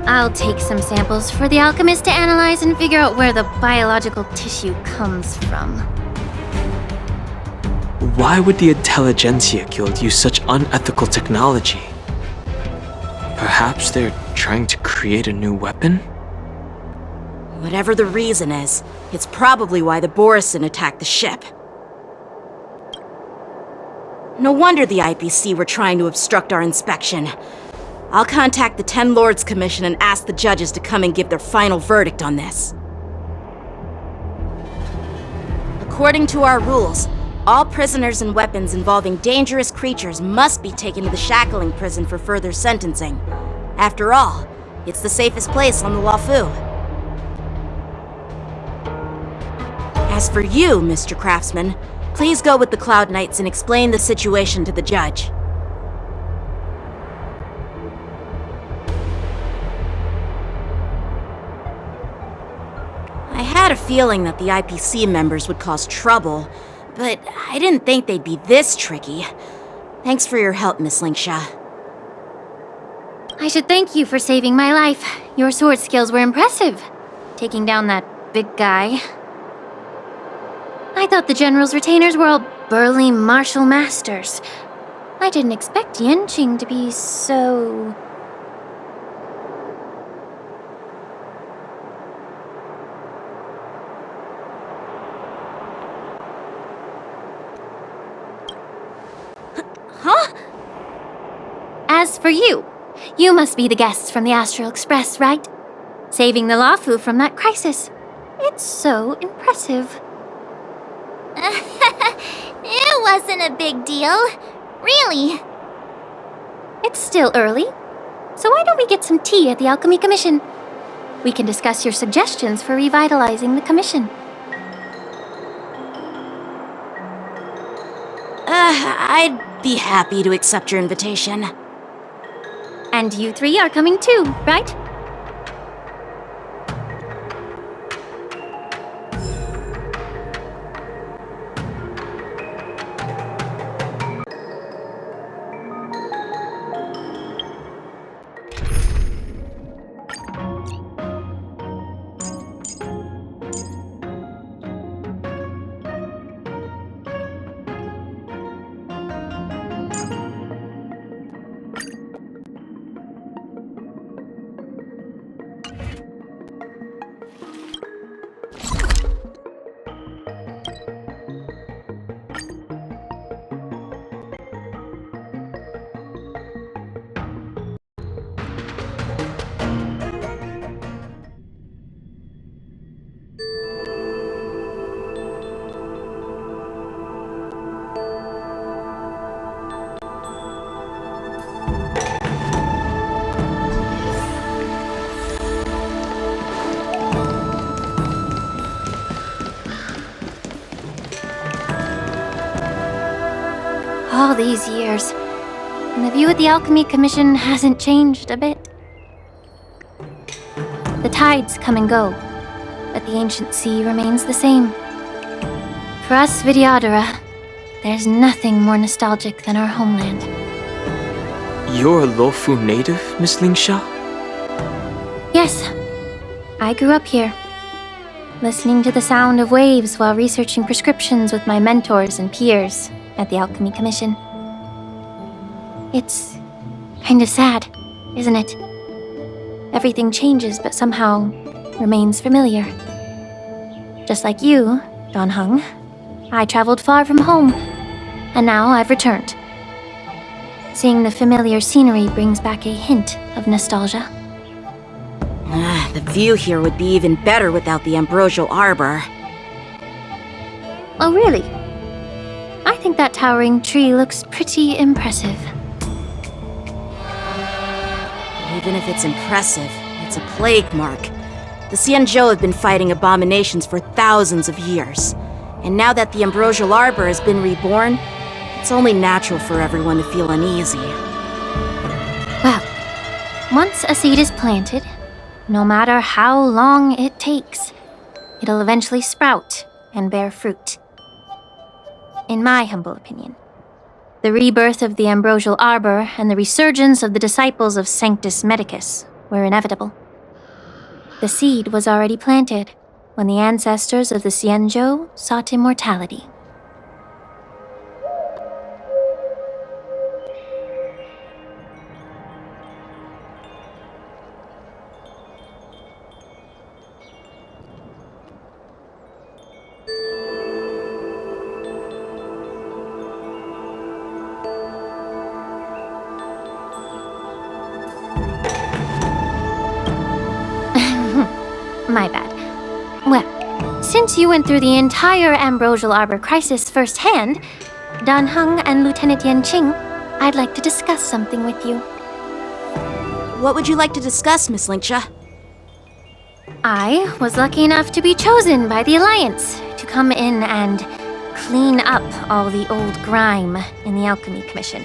I'll take some samples for the alchemist to analyze and figure out where the biological tissue comes from. Why would the Intelligentsia Guild use such unethical technology? Perhaps they're trying to create a new weapon? Whatever the reason is, it's probably why the Borisin attacked the ship. No wonder the IPC were trying to obstruct our inspection. I'll contact the Ten Lords Commission and ask the judges to come and give their final verdict on this. According to our rules, all prisoners and weapons involving dangerous creatures must be taken to the shackling prison for further sentencing. After all, it's the safest place on the Luofu. As for you, Mr. Craftsman, please go with the Cloud Knights and explain the situation to the judge. I had a feeling that the IPC members would cause trouble, but I didn't think they'd be this tricky. Thanks for your help, Miss Linksha. I should thank you for saving my life. Your sword skills were impressive, taking down that big guy. I thought the General's retainers were all burly martial masters. I didn't expect Yenqing to be so... Huh? As for you, you must be the guests from the Astral Express, right? Saving the Luofu from that crisis. It's so impressive. It wasn't a big deal. Really. It's still early, so why don't we get some tea at the Alchemy Commission? We can discuss your suggestions for revitalizing the commission. I'd be happy to accept your invitation. And you three are coming too, right? All these years, and the view at the Alchemy Commission hasn't changed a bit. The tides come and go, but the ancient sea remains the same. For us Vidyadhara, there's nothing more nostalgic than our homeland. You're a Luofu native, Miss Lingsha? Yes, I grew up here, listening to the sound of waves while researching prescriptions with my mentors and peers at the Alchemy Commission. It's kind of sad, isn't it? Everything changes but somehow remains familiar. Just like you, Don Hung, I traveled far from home, and now I've returned. Seeing the familiar scenery brings back a hint of nostalgia. The view here would be even better without the ambrosial arbor. Oh, really? I think that towering tree looks pretty impressive. Even if it's impressive, it's a plague mark. The Xianzhou have been fighting abominations for thousands of years. And now that the ambrosial arbor has been reborn, it's only natural for everyone to feel uneasy. Well, once a seed is planted, no matter how long it takes, it'll eventually sprout and bear fruit. In my humble opinion, the rebirth of the ambrosial arbor and the resurgence of the disciples of Sanctus Medicus were inevitable. The seed was already planted when the ancestors of the Xianzhou sought immortality. My bad. Well, since you went through the entire Ambrosial Arbor crisis firsthand, Dan Heng and Lieutenant Yan Qing, I'd like to discuss something with you. What would you like to discuss, Miss Lingsha? I was lucky enough to be chosen by the Alliance to come in and clean up all the old grime in the Alchemy Commission.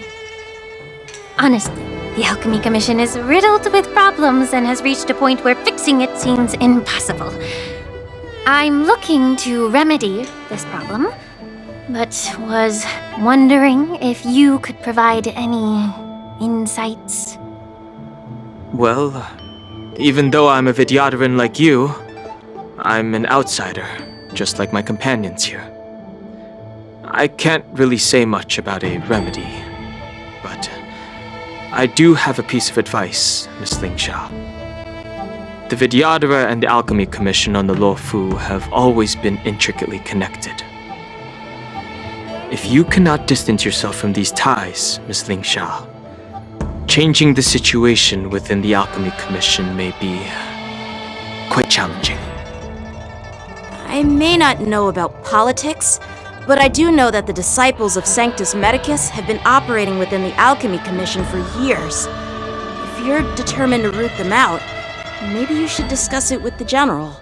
Honestly, the Alchemy Commission is riddled with problems and has reached a point where fixing it seems impossible. I'm looking to remedy this problem, but was wondering if you could provide any insights. Well, even though I'm a Vidyadharan like you, I'm an outsider, just like my companions here. I can't really say much about a remedy, but I do have a piece of advice, Miss Lingsha. The Vidyadhara and the Alchemy Commission on the Luofu have always been intricately connected. If you cannot distance yourself from these ties, Miss Lingsha, changing the situation within the Alchemy Commission may be quite challenging. I may not know about politics, but I do know that the disciples of Sanctus Medicus have been operating within the Alchemy Commission for years. If you're determined to root them out, maybe you should discuss it with the General.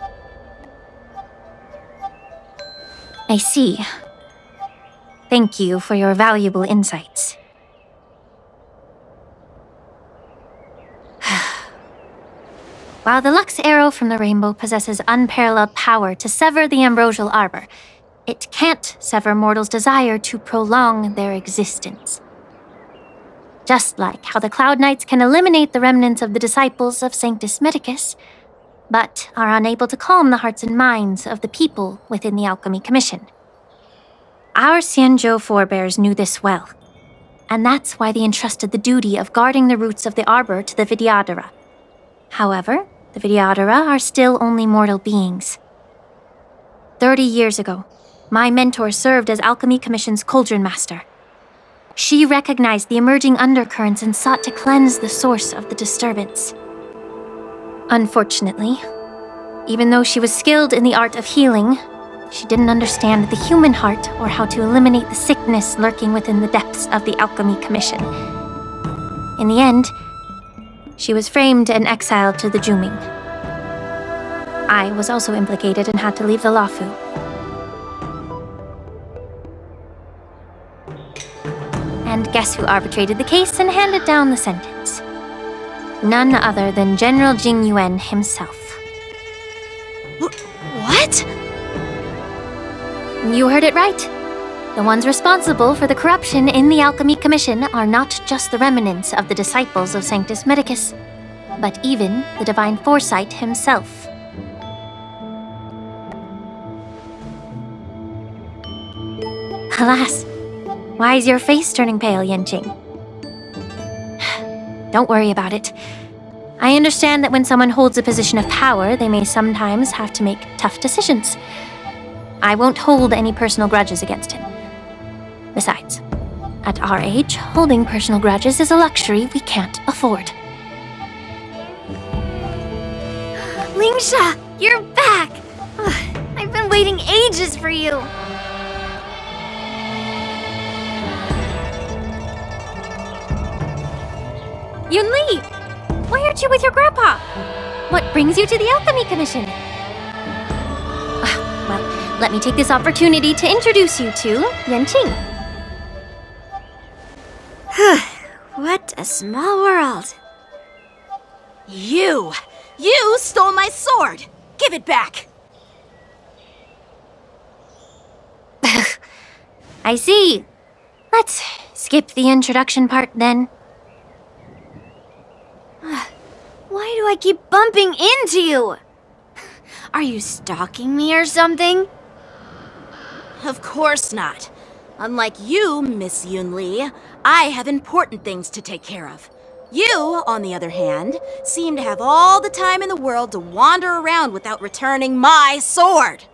I see. Thank you for your valuable insights. While the Lux Arrow from the Rainbow possesses unparalleled power to sever the Ambrosial Arbor, it can't sever mortals' desire to prolong their existence. Just like how the Cloud Knights can eliminate the remnants of the disciples of Sanctus Medicus, but are unable to calm the hearts and minds of the people within the Alchemy Commission. Our Xianzhou forebears knew this well, and that's why they entrusted the duty of guarding the roots of the arbor to the Vidyadhara. However, the Vidyadhara are still only mortal beings. 30 years ago, my mentor served as Alchemy Commission's Cauldron Master. She recognized the emerging undercurrents and sought to cleanse the source of the disturbance. Unfortunately, even though she was skilled in the art of healing, she didn't understand the human heart or how to eliminate the sickness lurking within the depths of the Alchemy Commission. In the end, she was framed and exiled to the Juming. I was also implicated and had to leave the Luofu. And guess who arbitrated the case and handed down the sentence? None other than General Jing Yuan himself. What? You heard it right. The The ones responsible for the corruption in the Alchemy Commission are not just the remnants of the disciples of Sanctus Medicus, but even the Divine Foresight himself. Alas, why is your face turning pale, Yanqing? Don't worry about it. I understand that when someone holds a position of power, they may sometimes have to make tough decisions. I won't hold any personal grudges against him. Besides, at our age, holding personal grudges is a luxury we can't afford. Lingsha, you're back! I've been waiting ages for you. Yunli! Why aren't you with your grandpa? What brings you to the Alchemy Commission? Well, let me take this opportunity to introduce you to Yanqing. What a small world. You stole my sword! Give it back! I see. Let's skip the introduction part then. Why do I keep bumping into you? Are you stalking me or something? Of course not. Unlike you, Miss Yunli, I have important things to take care of. You, on the other hand, seem to have all the time in the world to wander around without returning my sword.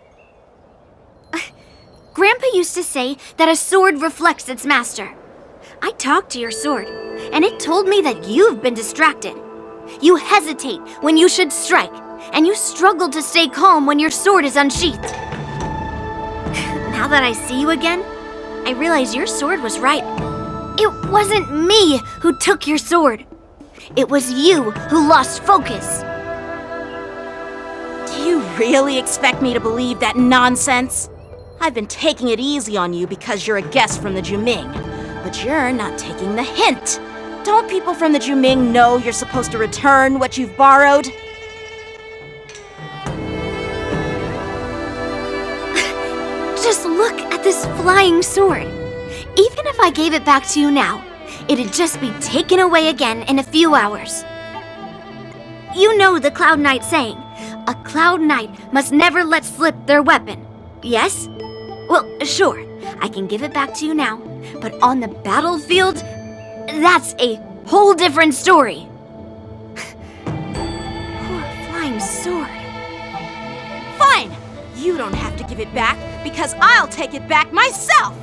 Grandpa used to say that a sword reflects its master. I talked to your sword, and it told me that you've been distracted. You hesitate when you should strike, and you struggle to stay calm when your sword is unsheathed. Now that I see you again, I realize your sword was right. It wasn't me who took your sword. It was you who lost focus. Do you really expect me to believe that nonsense? I've been taking it easy on you because you're a guest from the Juming, but you're not taking the hint. Don't people from the Juming know you're supposed to return what you've borrowed? Just look at this flying sword. Even if I gave it back to you now, it'd just be taken away again in a few hours. You know the Cloud Knight saying, a Cloud Knight must never let slip their weapon. Yes? Well, sure, I can give it back to you now, but on the battlefield, that's a whole different story. Poor flying sword. Fine! You don't have to give it back, because I'll take it back myself!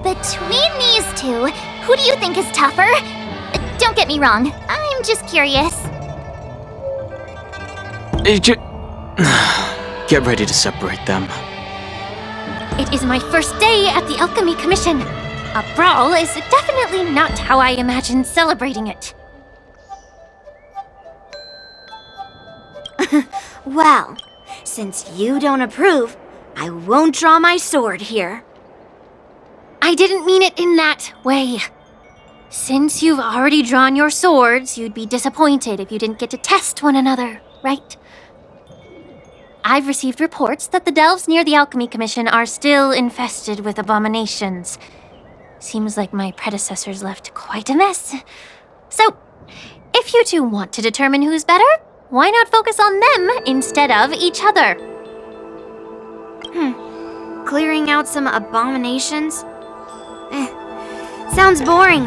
Between these two, who do you think is tougher? Don't get me wrong, I'm just curious. Get ready to separate them. It is my first day at the Alchemy Commission. A brawl is definitely not how I imagined celebrating it. Well, since you don't approve, I won't draw my sword here. I didn't mean it in that way. Since you've already drawn your swords, you'd be disappointed if you didn't get to test one another, right? I've received reports that the delves near the Alchemy Commission are still infested with abominations. Seems like my predecessors left quite a mess. So, if you two want to determine who's better, why not focus on them instead of each other? Clearing out some abominations? Sounds boring.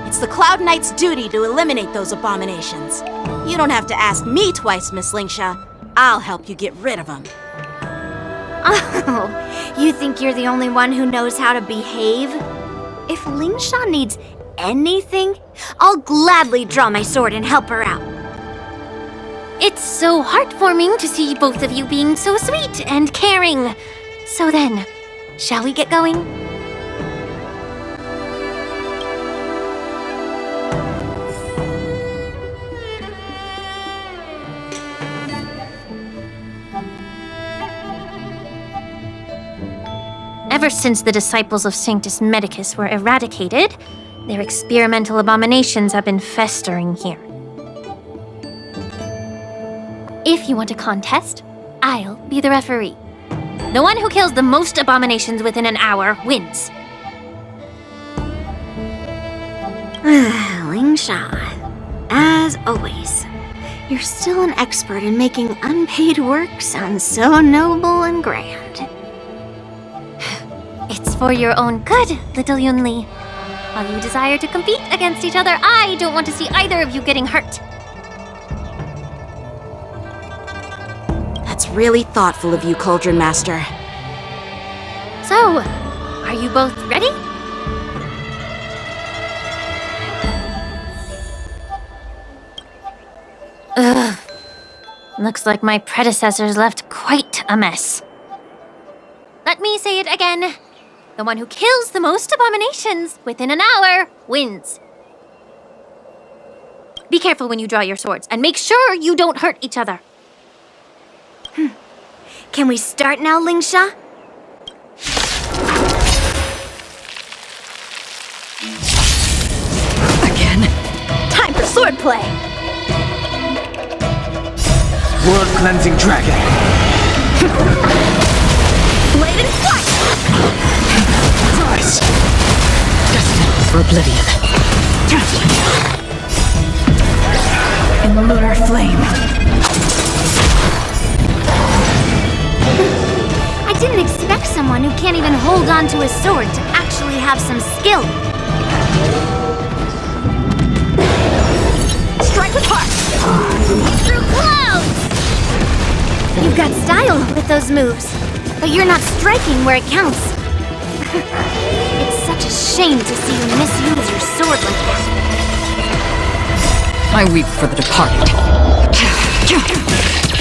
It's the Cloud Knight's duty to eliminate those abominations. You don't have to ask me twice, Miss Lingsha. I'll help you get rid of them. Oh, you think you're the only one who knows how to behave? If Lingsha needs anything, I'll gladly draw my sword and help her out. It's so heartwarming to see both of you being so sweet and caring. So then, shall we get going? Ever since the disciples of Sanctus Medicus were eradicated, their experimental abominations have been festering here. If you want a contest, I'll be the referee. The one who kills the most abominations within an hour wins. Lingsha, as always, you're still an expert in making unpaid work sound so noble and grand. It's for your own good, little Yunli. While you desire to compete against each other, I don't want to see either of you getting hurt. That's really thoughtful of you, Cauldron Master. So, are you both ready? Ugh. Looks like my predecessors left quite a mess. Let me say it again. The one who kills the most abominations within an hour wins. Be careful when you draw your swords, and make sure you don't hurt each other. Can we start now, Lingsha? Again? Time for swordplay! World Cleansing Dragon. Blade and flight! Rise! Destined for oblivion. In the lunar flame. I didn't expect someone who can't even hold on to a sword to actually have some skill. Strike with heart! Through clouds! You've got style with those moves, but you're not striking where it counts. It's such a shame to see you misuse your sword like that. I weep for the departed.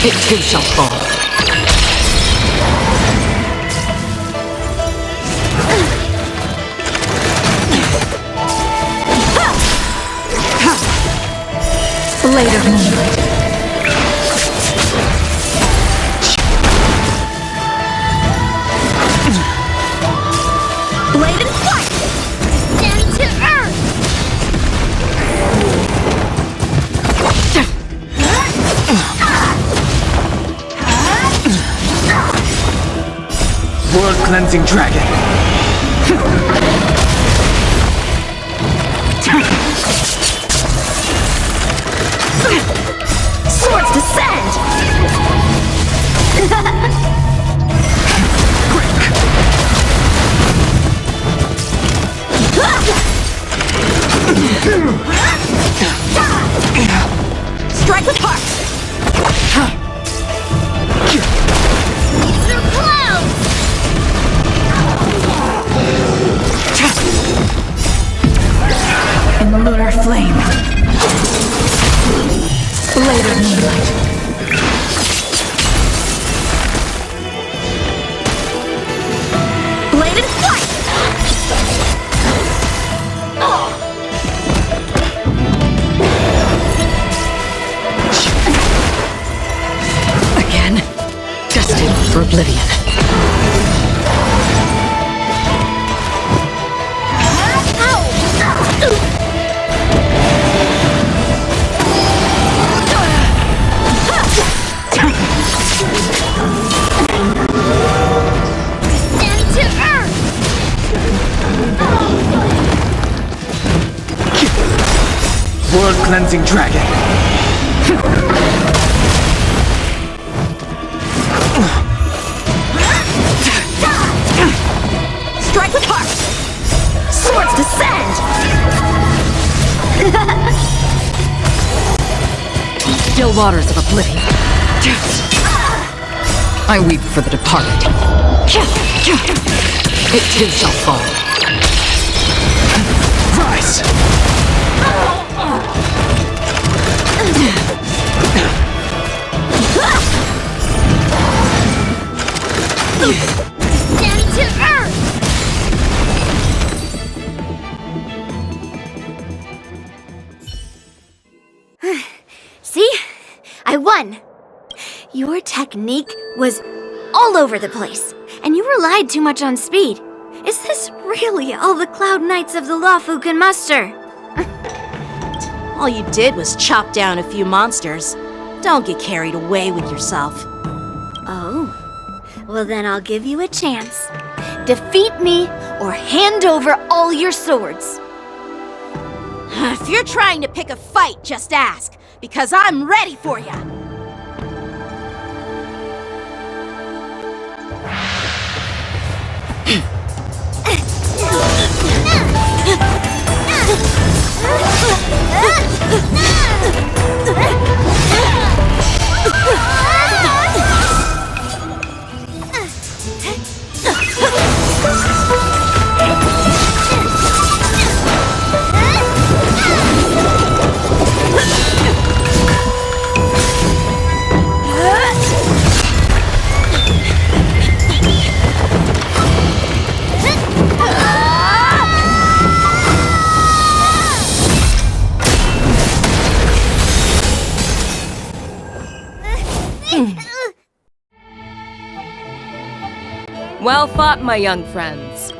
It too shall fall. Blade of moonlight. Blade and flight! Descend to earth! World Cleansing Dragon. Swords descend! Strike with heart! Through clouds! In the lunar flame. Blade of moonlight. Blade and flight! Again, destined for oblivion. Descend to earth! World Cleansing Dragon. Strike with heart! Swords descend! Still waters of oblivion. I weep for the departed. It too shall fall. Rise! Descend to earth! See? I won! Your technique was all over the place, and you relied too much on speed. Is this really all the Cloud Knights of the Luofu can muster? All you did was chop down a few monsters. Don't get carried away with yourself. Oh, well then I'll give you a chance. Defeat me or hand over all your swords. If you're trying to pick a fight, just ask, because I'm ready for ya. Well fought, my young friends.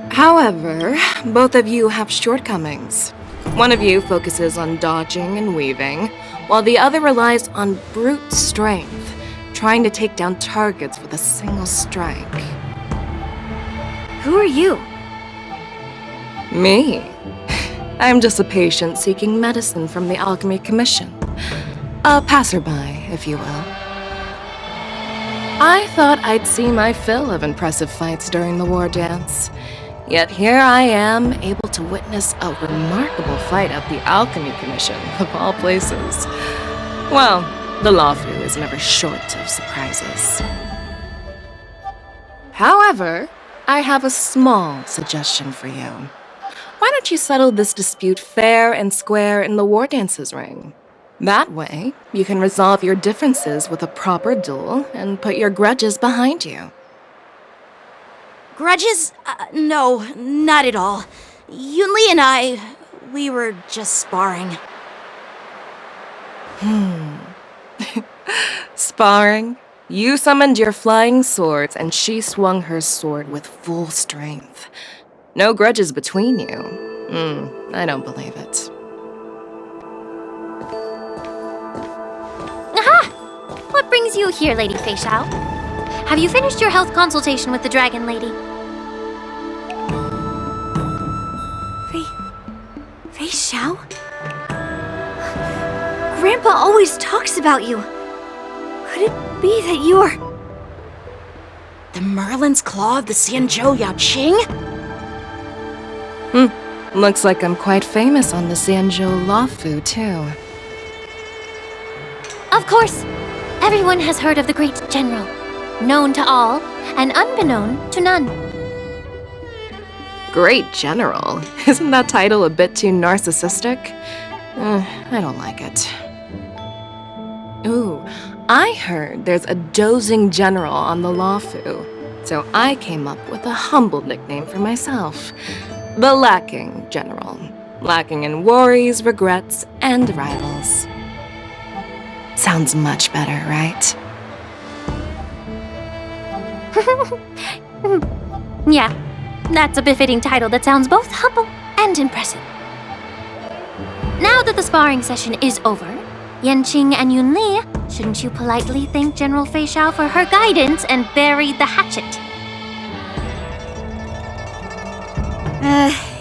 However, both of you have shortcomings. One of you focuses on dodging and weaving, while the other relies on brute strength, trying to take down targets with a single strike. Who are you? Me? I'm just a patient seeking medicine from the Alchemy Commission. A passerby, if you will. I thought I'd see my fill of impressive fights during the war dance. Yet here I am, able to witness a remarkable fight at the Alchemy Commission, of all places. Well, the Lawfu is never short of surprises. However, I have a small suggestion for you. Why don't you settle this dispute fair and square in the war dance's ring? That way, you can resolve your differences with a proper duel and put your grudges behind you. Grudges? No, not at all. Yunli and we were just sparring. Sparring? You summoned your flying swords and she swung her sword with full strength. No grudges between you. I don't believe it. Aha! What brings you here, Lady Fei Xiao? Have you finished your health consultation with the Dragon Lady? Fei Xiao? Grandpa always talks about you. Could it be that you're... The Merlin's Claw of the Xianzhou Yaoqing? Looks like I'm quite famous on the Xianzhou Lawfu, too. Of course! Everyone has heard of the great general. Known to all, and unbeknown to none. Great General? Isn't that title a bit too narcissistic? I don't like it. Ooh, I heard there's a dozing general on the Lawfu, so I came up with a humble nickname for myself. The Lacking General. Lacking in worries, regrets, and rivals. Sounds much better, right? Yeah, that's a befitting title that sounds both humble and impressive. Now that the sparring session is over, Yanqing and Yunli, shouldn't you politely thank General Fei Xiao for her guidance and bury the hatchet?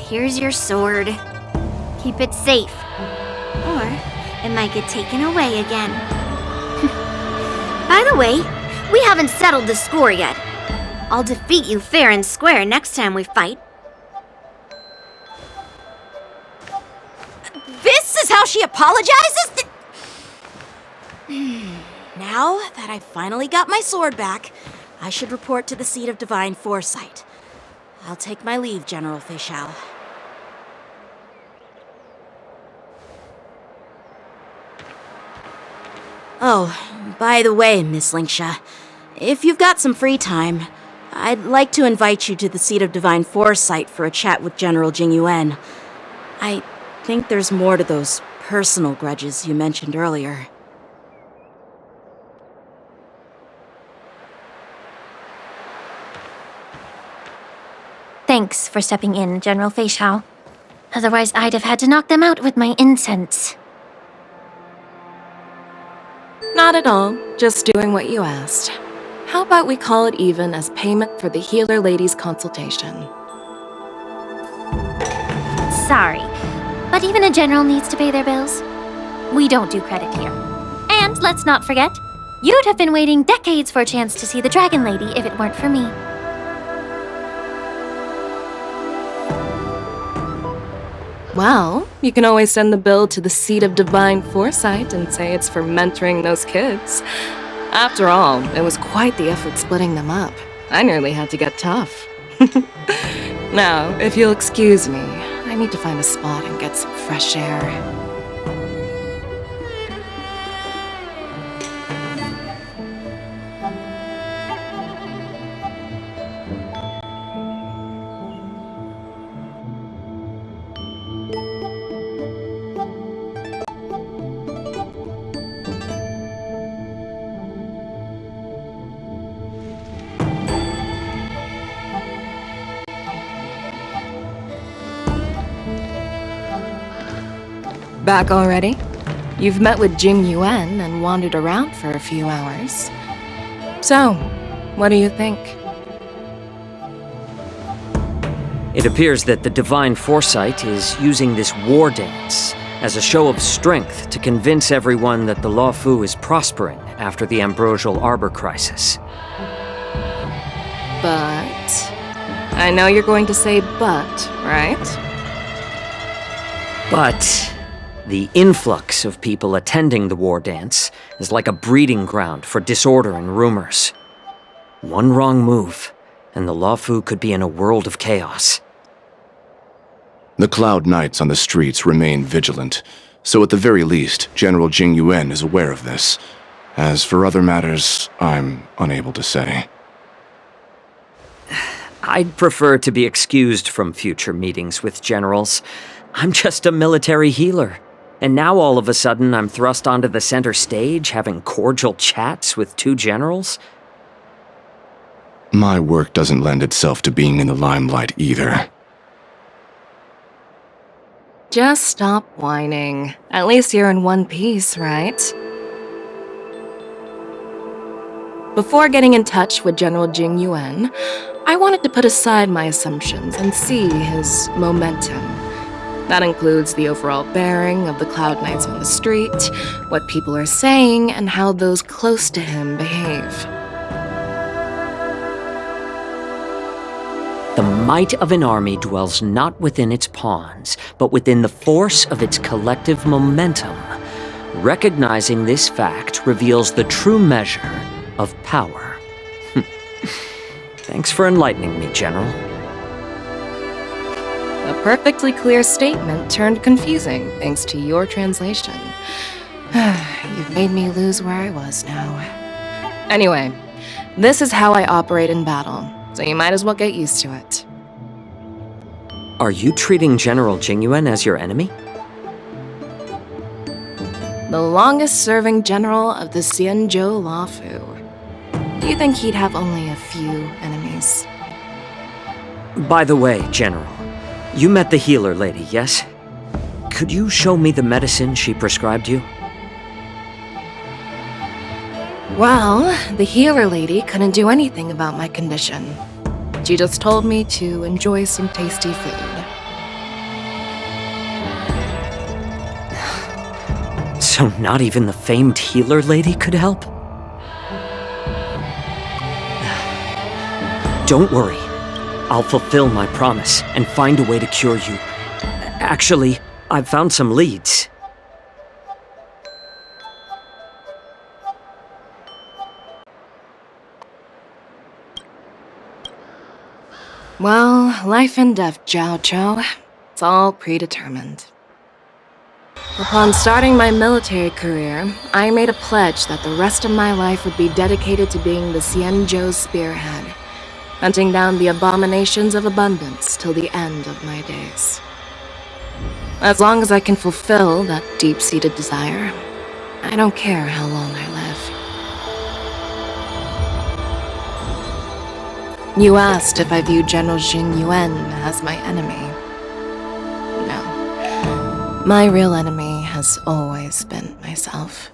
Here's your sword. Keep it safe. Or it might get taken away again. By the way, we haven't settled the score yet. I'll defeat you fair and square next time we fight. This is how she apologizes? Now that I finally got my sword back, I should report to the seat of divine foresight. I'll take my leave, General Fei Xiao. Oh, by the way, Miss Lingsha, if you've got some free time, I'd like to invite you to the seat of divine foresight for a chat with General Jingyuan. I think there's more to those personal grudges you mentioned earlier. Thanks for stepping in, General Fei Xiao. Otherwise, I'd have had to knock them out with my incense. Not at all, just doing what you asked. How about we call it even as payment for the healer lady's consultation? Sorry, but even a general needs to pay their bills. We don't do credit here. And let's not forget, you'd have been waiting decades for a chance to see the Dragon Lady if it weren't for me. Well, you can always send the bill to the Seat of Divine Foresight and say it's for mentoring those kids. After all, it was quite the effort splitting them up. I nearly had to get tough. Now, if you'll excuse me, I need to find a spot and get some fresh air. Back already? You've met with Jing Yuan and wandered around for a few hours. So, what do you think? It appears that the Divine Foresight is using this war dance as a show of strength to convince everyone that the Luofu is prospering after the Ambrosial Arbor crisis. But... I know you're going to say but, right? But the influx of people attending the war dance is like a breeding ground for disorder and rumors. One wrong move, and the Luofu could be in a world of chaos. The Cloud Knights on the streets remain vigilant, so at the very least, General Jing Yuan is aware of this. As for other matters, I'm unable to say. I'd prefer to be excused from future meetings with generals. I'm just a military healer. And now all of a sudden I'm thrust onto the center stage having cordial chats with two generals? My work doesn't lend itself to being in the limelight either. Just stop whining. At least you're in one piece, right? Before getting in touch with General Jing Yuan, I wanted to put aside my assumptions and see his momentum. That includes the overall bearing of the Cloud Knights on the street, what people are saying, and how those close to him behave. The might of an army dwells not within its pawns, but within the force of its collective momentum. Recognizing this fact reveals the true measure of power. Thanks for enlightening me, General. A perfectly clear statement turned confusing thanks to your translation. You've made me lose where I was now. Anyway, this is how I operate in battle, so you might as well get used to it. Are you treating General Jing Yuan as your enemy? The longest-serving general of the Xianzhou Luofu. Do you think he'd have only a few enemies? By the way, General, you met the healer lady, yes? Could you show me the medicine she prescribed you? Well, the healer lady couldn't do anything about my condition. She just told me to enjoy some tasty food. So not even the famed healer lady could help? Don't worry. I'll fulfill my promise and find a way to cure you. Actually, I've found some leads. Well, life and death, Zhao Chou. It's all predetermined. Upon starting my military career, I made a pledge that the rest of my life would be dedicated to being the Xianzhou's spearhead, hunting down the abominations of abundance till the end of my days. As long as I can fulfill that deep-seated desire, I don't care how long I live. You asked if I view General Jing Yuan as my enemy. No. My real enemy has always been myself.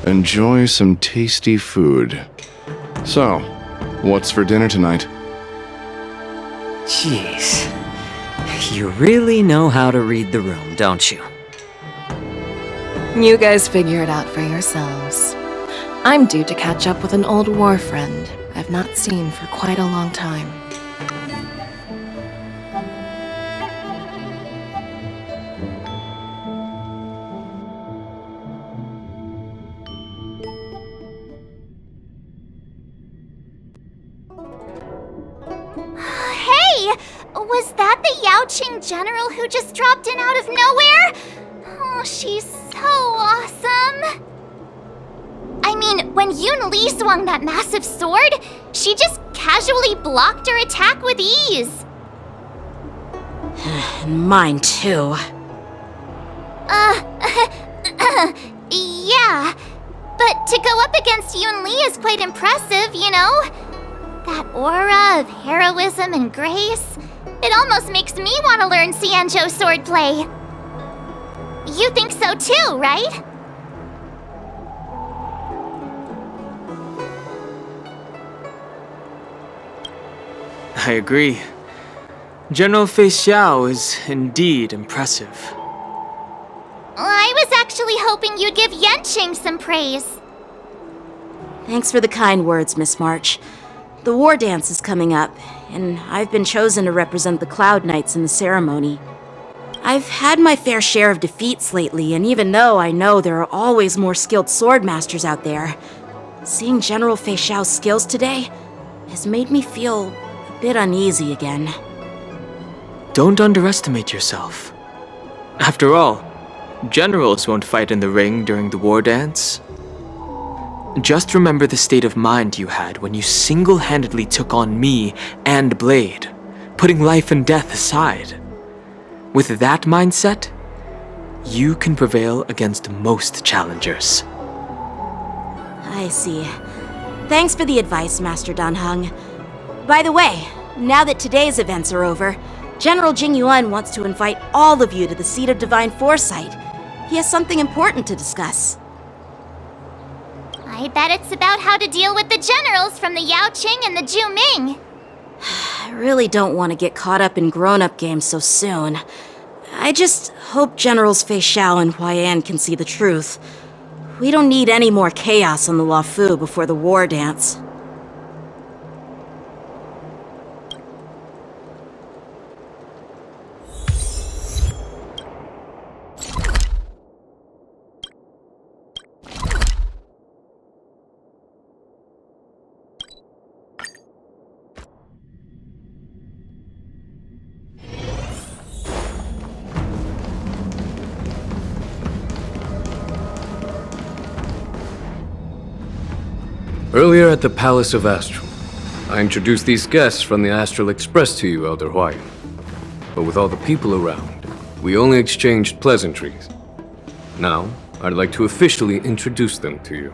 Enjoy some tasty food. So, what's for dinner tonight? Jeez. You really know how to read the room, don't you? You guys figure it out for yourselves. I'm due to catch up with an old war friend I've not seen for quite a long time. Hey! Was that the Yaoqing general who just dropped in out of nowhere? Oh, she's so awesome! I mean, when Yun Li swung that massive sword, she just casually blocked her attack with ease. Mine too. Yeah. But to go up against Yun Li is quite impressive, you know? That aura of heroism and grace, it almost makes me want to learn Xianzhou swordplay. You think so too, right? I agree. General Fei Xiao is indeed impressive. I was actually hoping you'd give Yanqing some praise. Thanks for the kind words, Miss March. The war dance is coming up, and I've been chosen to represent the Cloud Knights in the ceremony. I've had my fair share of defeats lately, and even though I know there are always more skilled sword masters out there, seeing General Fei Xiao's skills today has made me feel a bit uneasy again. Don't underestimate yourself. After all, generals won't fight in the ring during the war dance. Just remember the state of mind you had when you single-handedly took on me and Blade, putting life and death aside. With that mindset, you can prevail against most challengers. I see. Thanks for the advice, Master Danheng. By the way, now that today's events are over, General Jingyuan wants to invite all of you to the Seat of Divine Foresight. He has something important to discuss. I bet it's about how to deal with the generals from the Yaoqing and the Zhuming. I really don't want to get caught up in grown-up games so soon. I just hope Generals Fei Xiao and Huaiyan can see the truth. We don't need any more chaos on the Luofu before the war dance. Earlier at the Palace of Astral, I introduced these guests from the Astral Express to you, Elder Huayan. But with all the people around, we only exchanged pleasantries. Now, I'd like to officially introduce them to you.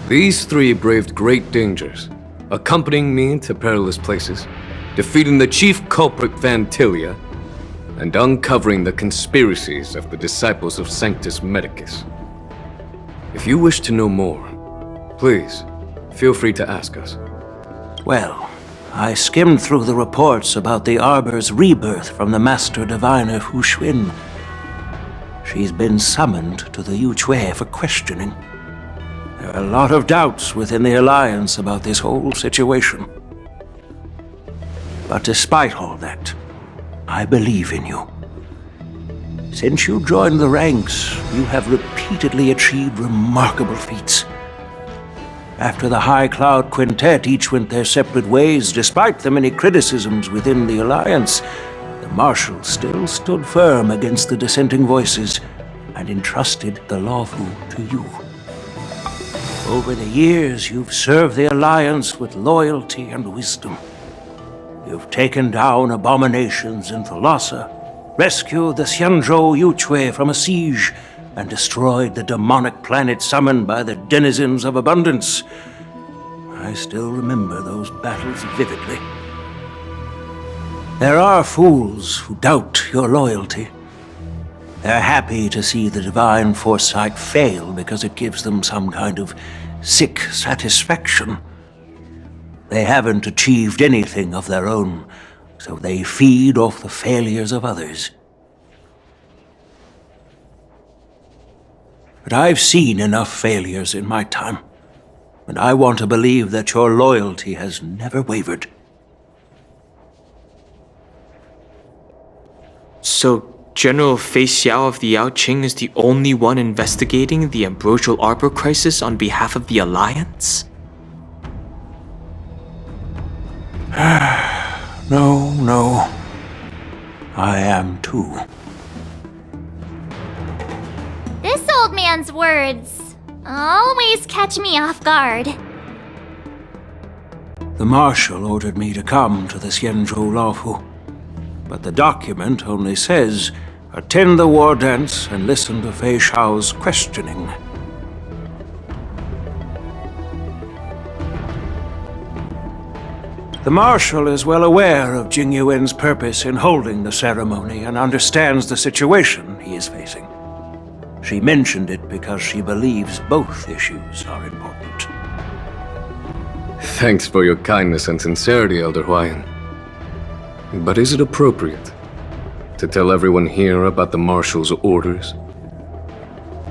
These three braved great dangers, accompanying me to perilous places, defeating the chief culprit Vantilia, and uncovering the conspiracies of the disciples of Sanctus Medicus. If you wish to know more, please, feel free to ask us. Well, I skimmed through the reports about the Arbor's rebirth from the Master Diviner Hu Xuan. She's been summoned to the Yuchui for questioning. There are a lot of doubts within the Alliance about this whole situation. But despite all that, I believe in you. Since you joined the ranks, you have repeatedly achieved remarkable feats. After the High Cloud Quintet each went their separate ways, despite the many criticisms within the Alliance, the Marshal still stood firm against the dissenting voices and entrusted the Luofu to you. Over the years, you've served the Alliance with loyalty and wisdom. You've taken down abominations in Thalassa, rescued the Xianzhou Yuchui from a siege, and destroyed the demonic planet summoned by the denizens of abundance. I still remember those battles vividly. There are fools who doubt your loyalty. They're happy to see the divine foresight fail because it gives them some kind of sick satisfaction. They haven't achieved anything of their own, so they feed off the failures of others. But I've seen enough failures in my time, and I want to believe that your loyalty has never wavered. So, General Fei Xiao of the Yaoqing is the only one investigating the Ambrosial Arbor crisis on behalf of the Alliance? No. I am too. This old man's words always catch me off guard. The Marshal ordered me to come to the Xianzhou Laofu, but the document only says, attend the war dance and listen to Fei Xiao's questioning. The Marshal is well aware of Jing Yuan's purpose in holding the ceremony and understands the situation he is facing. She mentioned it because she believes both issues are important. Thanks for your kindness and sincerity, Elder Huayan. But is it appropriate to tell everyone here about the Marshal's orders?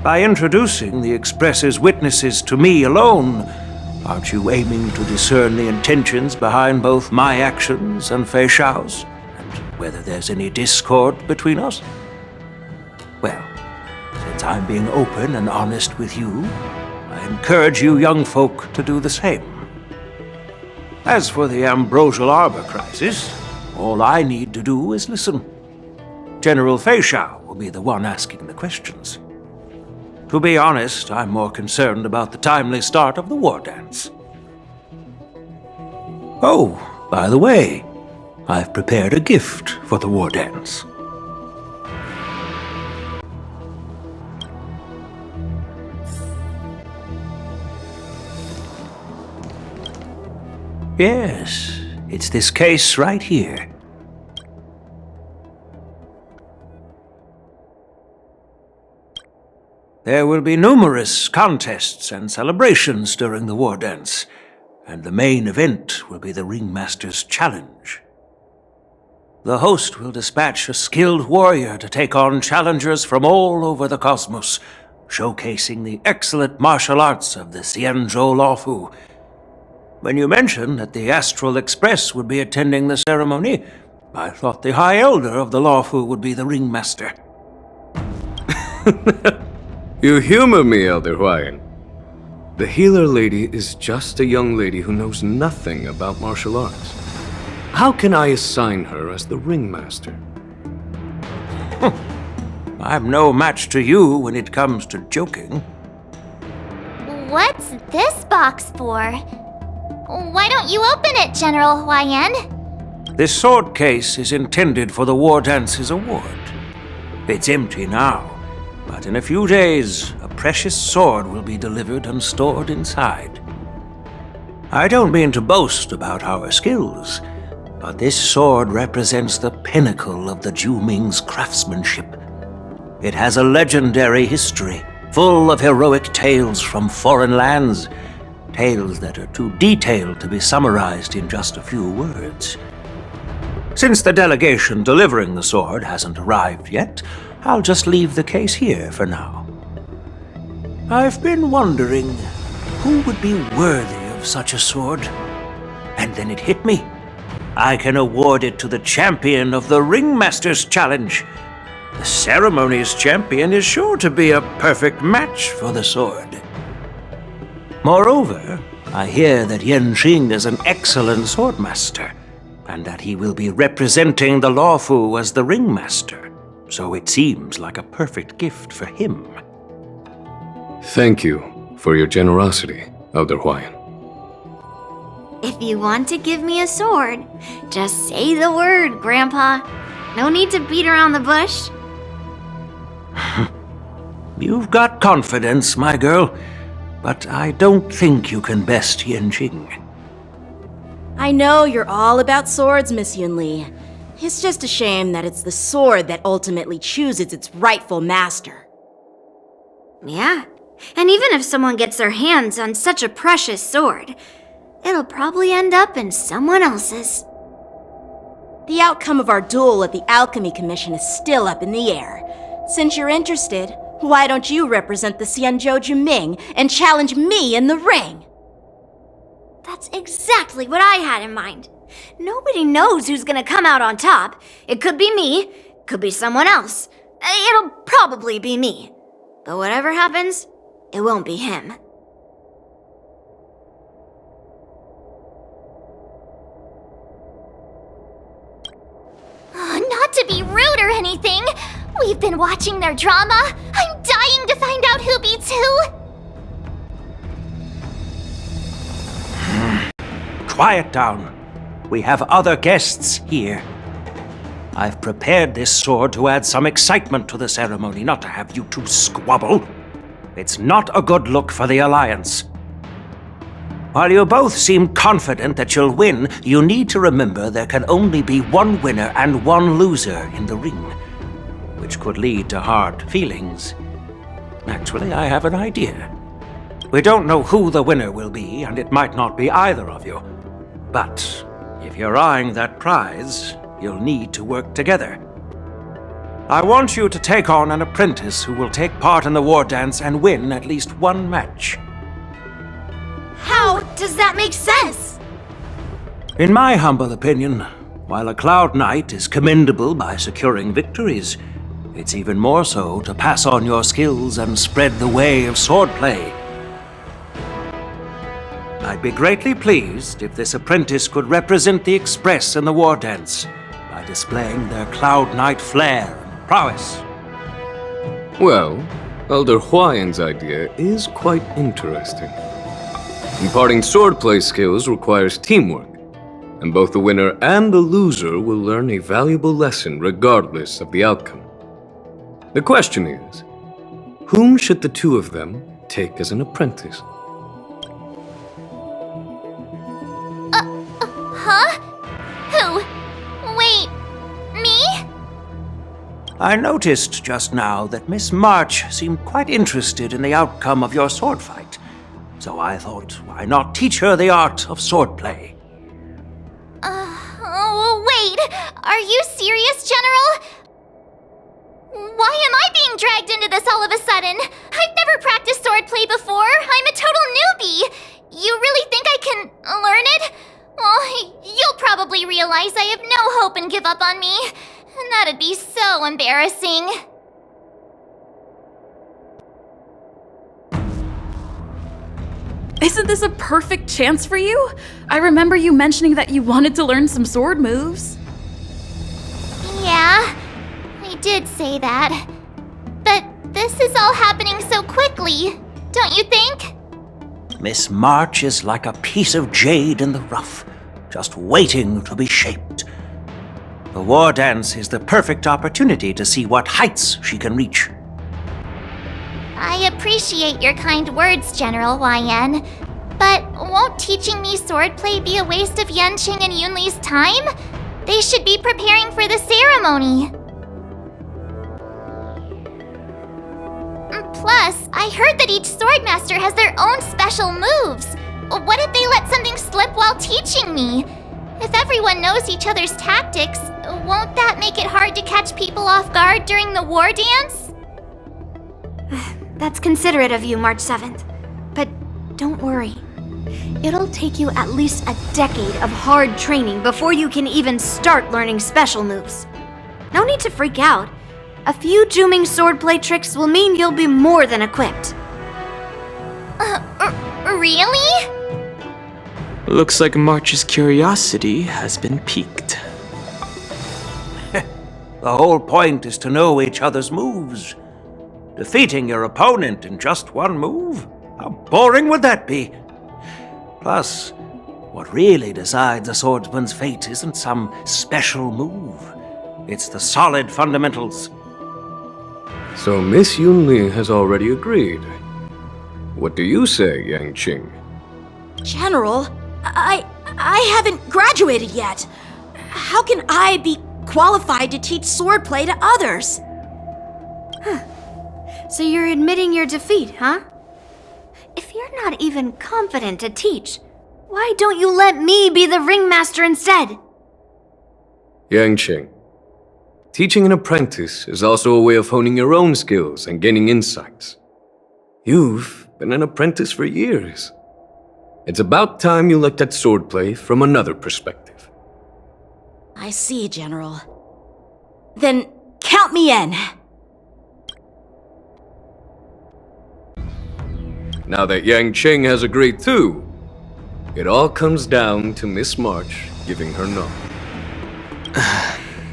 By introducing the Express's witnesses to me alone, aren't you aiming to discern the intentions behind both my actions and Fei Xiao's, and whether there's any discord between us? Well, since I'm being open and honest with you, I encourage you young folk to do the same. As for the Ambrosial Arbor crisis, all I need to do is listen. General Fei Xiao will be the one asking the questions. To be honest, I'm more concerned about the timely start of the war dance. Oh, by the way, I've prepared a gift for the war dance. Yes, it's this case right here. There will be numerous contests and celebrations during the war dance, and the main event will be the Ringmaster's Challenge. The host will dispatch a skilled warrior to take on challengers from all over the cosmos, showcasing the excellent martial arts of the Xianzhou Laofu. When you mentioned that the Astral Express would be attending the ceremony, I thought the High Elder of the Laofu would be the Ringmaster. You humor me, Elder Huayan. The healer lady is just a young lady who knows nothing about martial arts. How can I assign her as the ringmaster? I'm no match to you when it comes to joking. What's this box for? Why don't you open it, General Huayan? This sword case is intended for the War Dance's award. It's empty now, but in a few days, a precious sword will be delivered and stored inside. I don't mean to boast about our skills, but this sword represents the pinnacle of the Zhuming's craftsmanship. It has a legendary history, full of heroic tales from foreign lands, tales that are too detailed to be summarized in just a few words. Since the delegation delivering the sword hasn't arrived yet, I'll just leave the case here for now. I've been wondering who would be worthy of such a sword. And then it hit me. I can award it to the champion of the Ringmaster's Challenge. The ceremony's champion is sure to be a perfect match for the sword. Moreover, I hear that Yanqing is an excellent swordmaster, and that he will be representing the Laofu as the Ringmaster. So it seems like a perfect gift for him. Thank you for your generosity, Elder Huayan. If you want to give me a sword, just say the word, Grandpa. No need to beat around the bush. You've got confidence, my girl, but I don't think you can best Yanqing. I know you're all about swords, Miss Yunli. It's just a shame that it's the sword that ultimately chooses its rightful master. Yeah, and even if someone gets their hands on such a precious sword, it'll probably end up in someone else's. The outcome of our duel at the Alchemy Commission is still up in the air. Since you're interested, why don't you represent the Xianzhou Juming and challenge me in the ring? That's exactly what I had in mind. Nobody knows who's gonna come out on top. It could be me, could be someone else. It'll probably be me. But whatever happens, it won't be him. Not to be rude or anything, we've been watching their drama. I'm dying to find out who beats who. Quiet down. We have other guests here. I've prepared this sword to add some excitement to the ceremony, not to have you two squabble. It's not a good look for the Alliance. While you both seem confident that you'll win, you need to remember there can only be one winner and one loser in the ring, which could lead to hard feelings. Actually, I have an idea. We don't know who the winner will be, and it might not be either of you. But if you're eyeing that prize, you'll need to work together. I want you to take on an apprentice who will take part in the war dance and win at least one match. How does that make sense? In my humble opinion, while a Cloud Knight is commendable by securing victories, it's even more so to pass on your skills and spread the way of swordplay. I'd be greatly pleased if this apprentice could represent the Express in the war dance by displaying their Cloud Knight flair and prowess. Well, Elder Huayan's idea is quite interesting. Imparting swordplay skills requires teamwork, and both the winner and the loser will learn a valuable lesson regardless of the outcome. The question is, whom should the two of them take as an apprentice? Huh? Who? Wait, me? I noticed just now that Miss March seemed quite interested in the outcome of your sword fight. So I thought, why not teach her the art of swordplay? Wait, are you serious, General? Why am I being dragged into this all of a sudden? I've never practiced swordplay before. I'm a total newbie. You really think I can learn it? Well, you'll probably realize I have no hope and give up on me. And that'd be so embarrassing. Isn't this a perfect chance for you? I remember you mentioning that you wanted to learn some sword moves. Yeah, I did say that. But this is all happening so quickly, don't you think? Miss March is like a piece of jade in the rough, just waiting to be shaped. The war dance is the perfect opportunity to see what heights she can reach. I appreciate your kind words, General Huayan. But won't teaching me swordplay be a waste of Yanqing and Yunli's time? They should be preparing for the ceremony. Plus, I heard that each swordmaster has their own special moves. What if they let something slip while teaching me? If everyone knows each other's tactics, won't that make it hard to catch people off guard during the war dance? That's considerate of you, March 7th. But don't worry. It'll take you at least a decade of hard training before you can even start learning special moves. No need to freak out. A few Juming swordplay tricks will mean you'll be more than equipped. Really? Looks like March's curiosity has been piqued. The whole point is to know each other's moves. Defeating your opponent in just one move? How boring would that be? Plus, what really decides a swordsman's fate isn't some special move. It's the solid fundamentals. So Miss Yunli has already agreed. What do you say, Yanqing? General, I haven't graduated yet. How can I be qualified to teach swordplay to others? So you're admitting your defeat, huh? If you're not even competent to teach, why don't you let me be the ringmaster instead? Yang, teaching an apprentice is also a way of honing your own skills and gaining insights. You've been an apprentice for years. It's about time you looked at swordplay from another perspective. I see, General. Then count me in. Now that Yang Cheng has agreed too, it all comes down to Miss March giving her nod.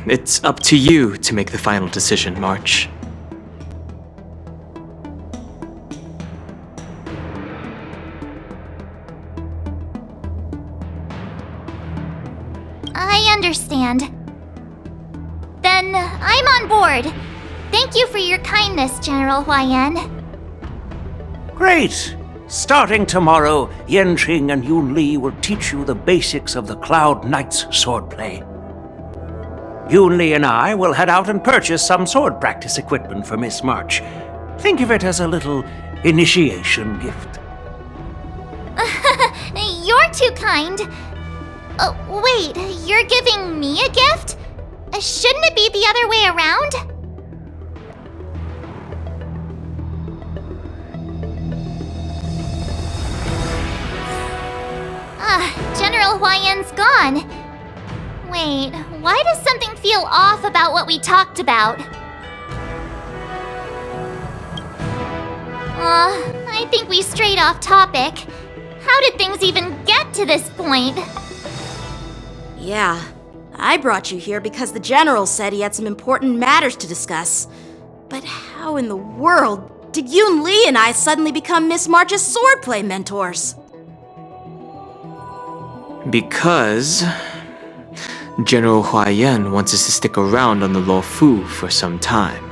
It's up to you to make the final decision, March. I understand. Then I'm on board. Thank you for your kindness, General Huayan. Great! Starting tomorrow, Yenqing and Yun Li will teach you the basics of the Cloud Knight's swordplay. Yun Li and I will head out and purchase some sword practice equipment for Miss March. Think of it as a little initiation gift. You're too kind. Wait, you're giving me a gift? Shouldn't it be the other way around? General Huayan's gone. Wait, why does something feel off about what we talked about? I think we strayed off topic. How did things even get to this point? Yeah, I brought you here because the General said he had some important matters to discuss. But how in the world did Yun Li and I suddenly become Miss March's swordplay mentors? Because General Huayan wants us to stick around on the Luofu for some time.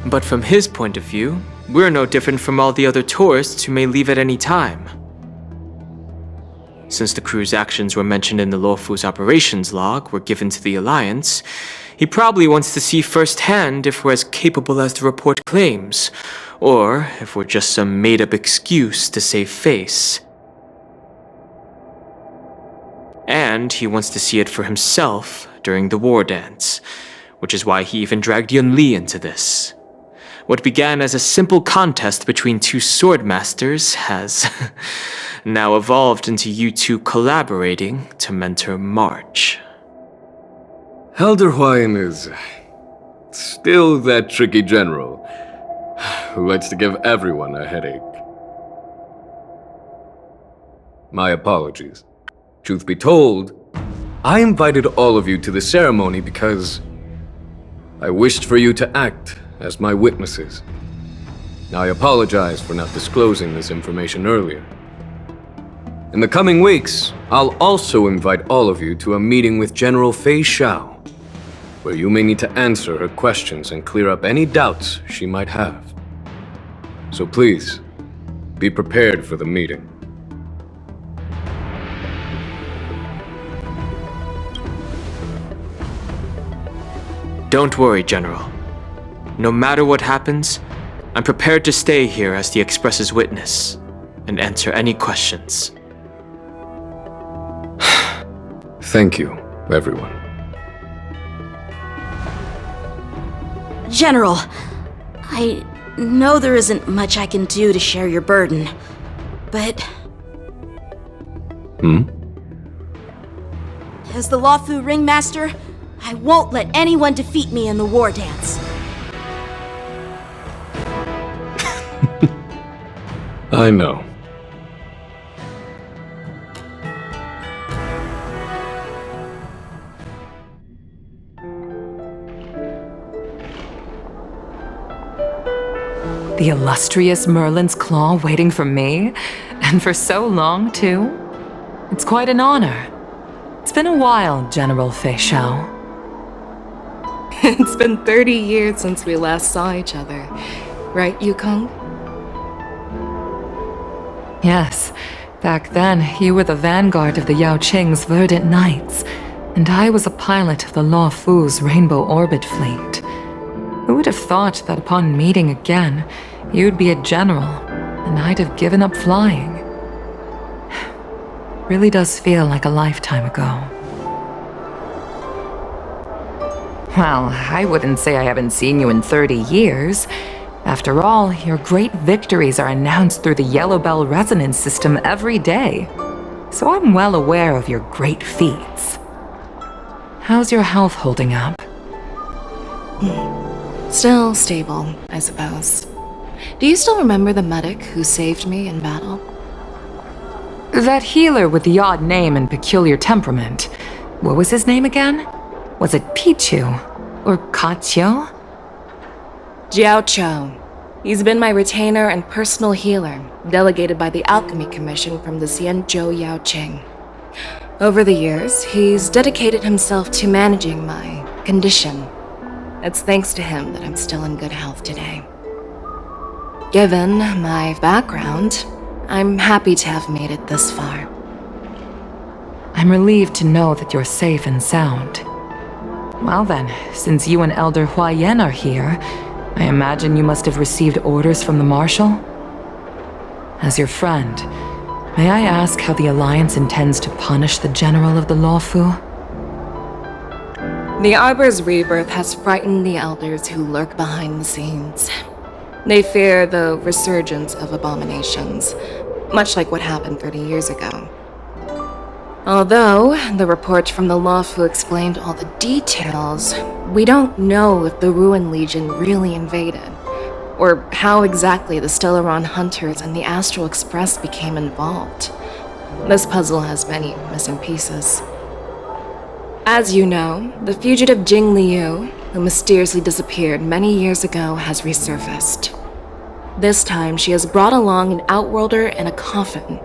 But from his point of view, we're no different from all the other tourists who may leave at any time. Since the crew's actions were mentioned in the Luofu's operations log were given to the Alliance, he probably wants to see firsthand if we're as capable as the report claims, or if we're just some made-up excuse to save face. And he wants to see it for himself during the war dance, which is why he even dragged Yun Li into this. What began as a simple contest between two sword masters has now evolved into you two collaborating to mentor March. Elder Huayan is still that tricky general who likes to give everyone a headache. My apologies. Truth be told, I invited all of you to the ceremony because I wished for you to act as my witnesses. I apologize for not disclosing this information earlier. In the coming weeks, I'll also invite all of you to a meeting with General Fei Xiao, where you may need to answer her questions and clear up any doubts she might have. So please, be prepared for the meeting. Don't worry, General. No matter what happens, I'm prepared to stay here as the Express's witness and answer any questions. Thank you, everyone. General, I know there isn't much I can do to share your burden, but... As the Luofu ringmaster, I won't let anyone defeat me in the war dance. I know. The illustrious Merlin's claw waiting for me? And for so long, too? It's quite an honor. It's been a while, General Fei Xiao. It's been 30 years since we last saw each other. Right, Yukong? Yes, back then you were the vanguard of the Yao Qing's Verdant Knights, and I was a pilot of the Law Fu's Rainbow Orbit fleet. Who would have thought that upon meeting again, you'd be a general, and I'd have given up flying? Really does feel like a lifetime ago. Well, I wouldn't say I haven't seen you in 30 years. After all, your great victories are announced through the Yellow Bell resonance system every day. So I'm well aware of your great feats. How's your health holding up? Still stable, I suppose. Do you still remember the medic who saved me in battle? That healer with the odd name and peculiar temperament. What was his name again? Was it Pichu? Or Kachio? Jiao Cho. He's been my retainer and personal healer, delegated by the Alchemy Commission from the Xianzhou Yao Qing. Over the years, he's dedicated himself to managing my condition. It's thanks to him that I'm still in good health today. Given my background, I'm happy to have made it this far. I'm relieved to know that you're safe and sound. Well then, since you and Elder Huayan are here, I imagine you must have received orders from the Marshal? As your friend, may I ask how the Alliance intends to punish the General of the Lawfu? The Arbor's rebirth has frightened the elders who lurk behind the scenes. They fear the resurgence of abominations, much like what happened 30 years ago. Although the report from the Lawfu explained all the details, we don't know if the Ruin Legion really invaded, or how exactly the Stellaron Hunters and the Astral Express became involved. This puzzle has many missing pieces. As you know, the fugitive Jing Liu, who mysteriously disappeared many years ago, has resurfaced. This time, she has brought along an Outworlder and a coffin,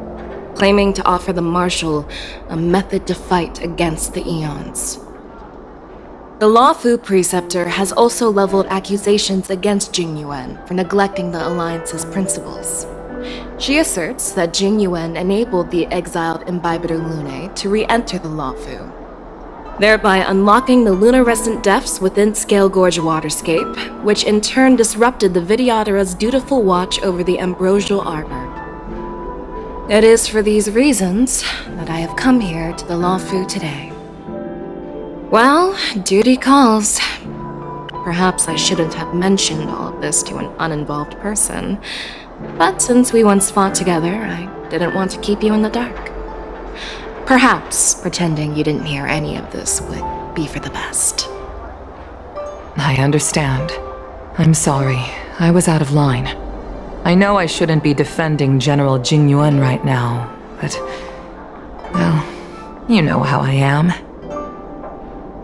claiming to offer the Marshal a method to fight against the Eons. The Lawfu Preceptor has also leveled accusations against Jing Yuan for neglecting the Alliance's principles. She asserts that Jing Yuan enabled the exiled Imbibitor Lunae to re-enter the Lawfu, thereby unlocking the lunarescent depths within Scale Gorge Waterscape, which in turn disrupted the Vidyadhara's dutiful watch over the Ambrosial Arbor. It is for these reasons that I have come here to the Lawfu today. Well, duty calls. Perhaps I shouldn't have mentioned all of this to an uninvolved person, but since we once fought together, I didn't want to keep you in the dark. Perhaps pretending you didn't hear any of this would be for the best. I understand. I'm sorry. I was out of line. I know I shouldn't be defending General Jing Yuan right now, but... well, you know how I am.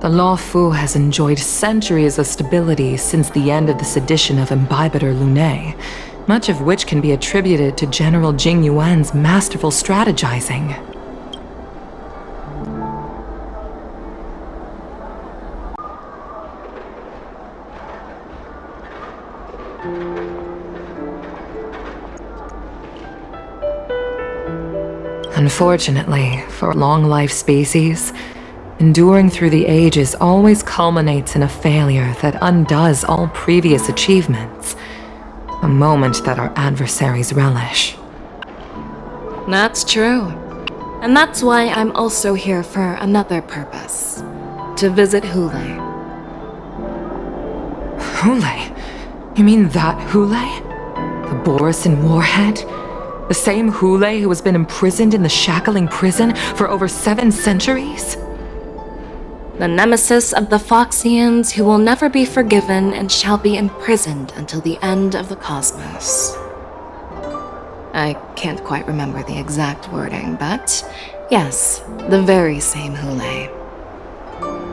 The Lawfu has enjoyed centuries of stability since the end of the sedition of Imbibitor Lunae, much of which can be attributed to General Jing Yuan's masterful strategizing. Unfortunately, for long-life species, enduring through the ages always culminates in a failure that undoes all previous achievements. A moment that our adversaries relish. That's true. And that's why I'm also here for another purpose. To visit Hule. Hule? You mean that Hule? The Borisin warhead? The same Hule who has been imprisoned in the Shackling prison for over 7 centuries? The nemesis of the Foxians who will never be forgiven and shall be imprisoned until the end of the cosmos. I can't quite remember the exact wording, but yes, the very same Hule.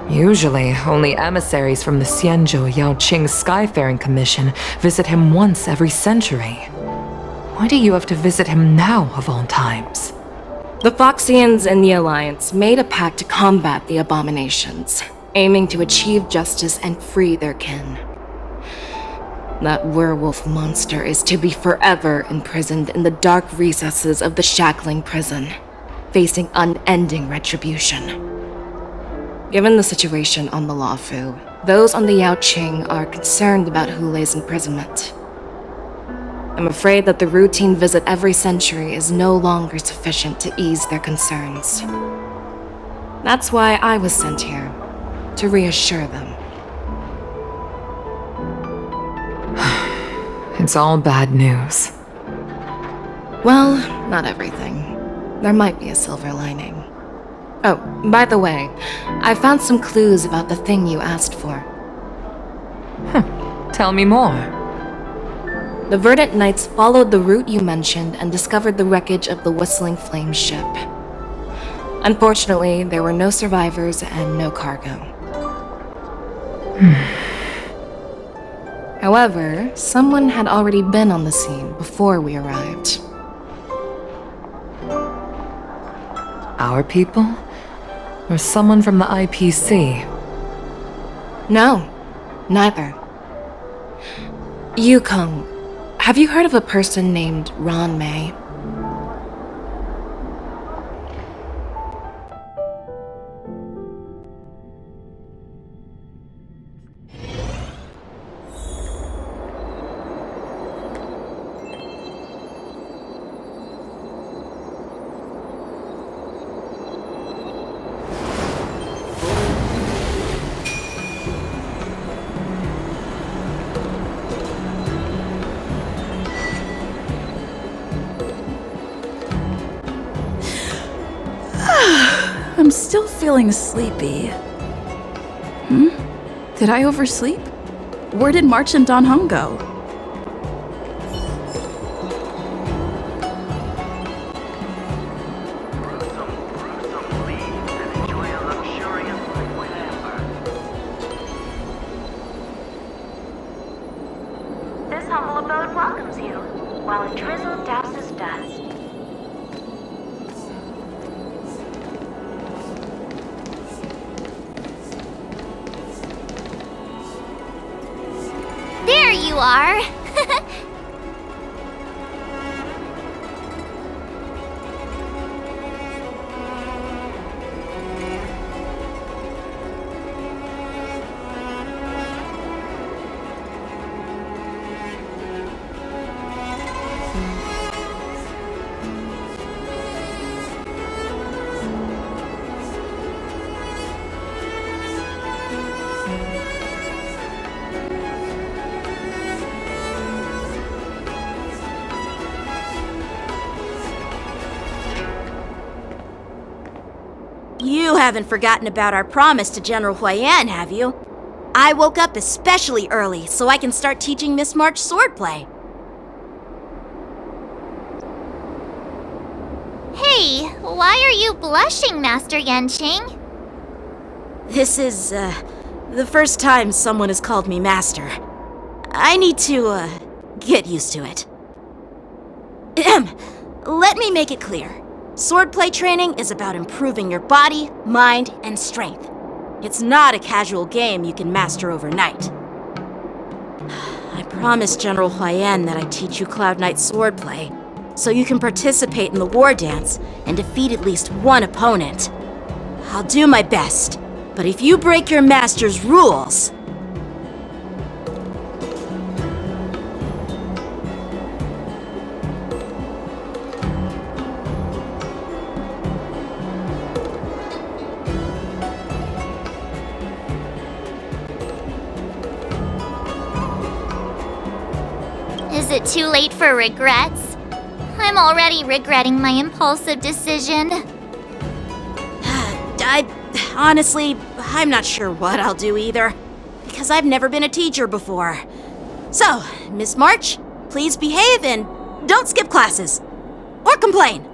Usually, only emissaries from the Xianzhou Yao Qing Skyfaring Commission visit him once every century. Why do you have to visit him now, of all times? The Foxians and the Alliance made a pact to combat the abominations, aiming to achieve justice and free their kin. That werewolf monster is to be forever imprisoned in the dark recesses of the shackling prison, facing unending retribution. Given the situation on the Luofu, those on the Yaoqing are concerned about Hulei's imprisonment. I'm afraid that the routine visit every century is no longer sufficient to ease their concerns. That's why I was sent here, to reassure them. It's all bad news. Well, not everything. There might be a silver lining. Oh, by the way, I found some clues about the thing you asked for. Tell me more. The Verdant Knights followed the route you mentioned and discovered the wreckage of the Whistling Flame ship. Unfortunately, there were no survivors and no cargo. However, someone had already been on the scene before we arrived. Our people? Or someone from the IPC? No, neither. Yukong, have you heard of a person named Ron May? I'm still feeling sleepy. Did I oversleep? Where did March and Don Hong go? This humble abode welcomes you, while a drizzle douses dust. There you are! You haven't forgotten about our promise to General Huayan, have you? I woke up especially early so I can start teaching Miss March swordplay. Hey, why are you blushing, Master Yanqing? This is, the first time someone has called me Master. I need to, get used to it. Let me make it clear. Swordplay training is about improving your body, mind, and strength. It's not a casual game you can master overnight. I promised General Huayan that I'd teach you Cloud Knight swordplay, so you can participate in the war dance and defeat at least one opponent. I'll do my best, but if you break your master's rules... Is it too late for regrets? I'm already regretting my impulsive decision. Honestly, I'm not sure what I'll do either, because I've never been a teacher before. So, Miss March, please behave and don't skip classes. Or complain.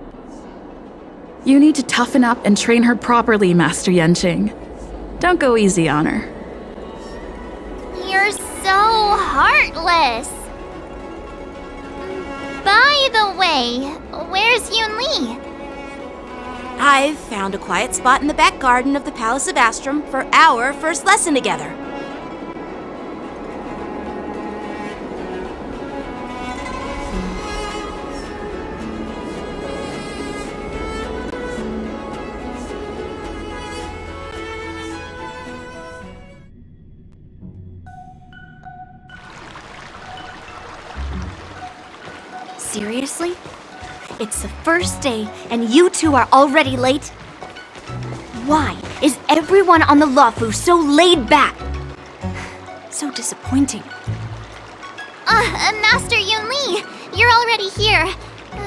You need to toughen up and train her properly, Master Yanqing. Don't go easy on her. You're so heartless. By the way, where's Yun Li? I've found a quiet spot in the back garden of the Palace of Astrum for our first lesson together. Seriously? It's the first day and you two are already late? Why is everyone on the Luofu so laid back? So disappointing. Master Yunli, you're already here.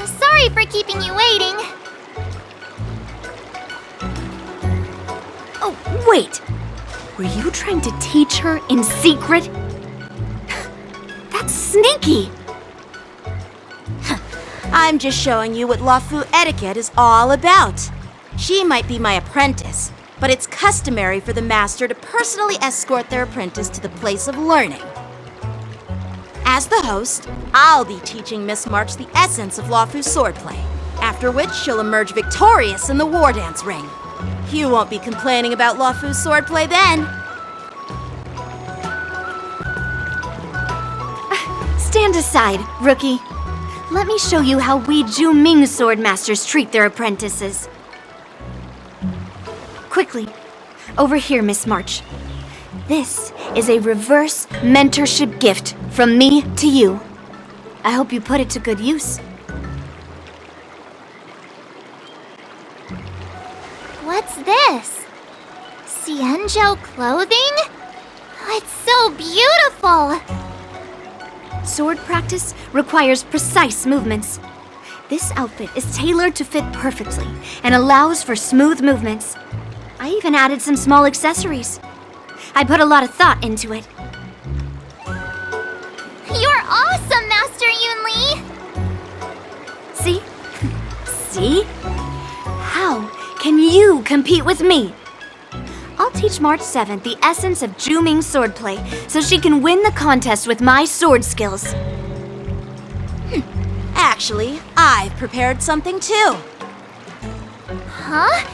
Sorry for keeping you waiting. Oh, wait! Were you trying to teach her in secret? That's sneaky! I'm just showing you what Luofu etiquette is all about. She might be my apprentice, but it's customary for the master to personally escort their apprentice to the place of learning. As the host, I'll be teaching Miss March the essence of Luofu swordplay, after which she'll emerge victorious in the war dance ring. You won't be complaining about Luofu swordplay then. Stand aside, rookie. Let me show you how we Ju-Ming swordmasters treat their apprentices. Quickly, over here, Miss March. This is a reverse mentorship gift from me to you. I hope you put it to good use. What's this? Xianzhou clothing? It's so beautiful! Sword practice requires precise movements. This outfit is tailored to fit perfectly and allows for smooth movements. I even added some small accessories. I put a lot of thought into it. You're awesome, Master Yunli! See? See? How can you compete with me? I'll teach March 7th the essence of Ju-Ming swordplay so she can win the contest with my sword skills. Actually, I've prepared something too. Huh?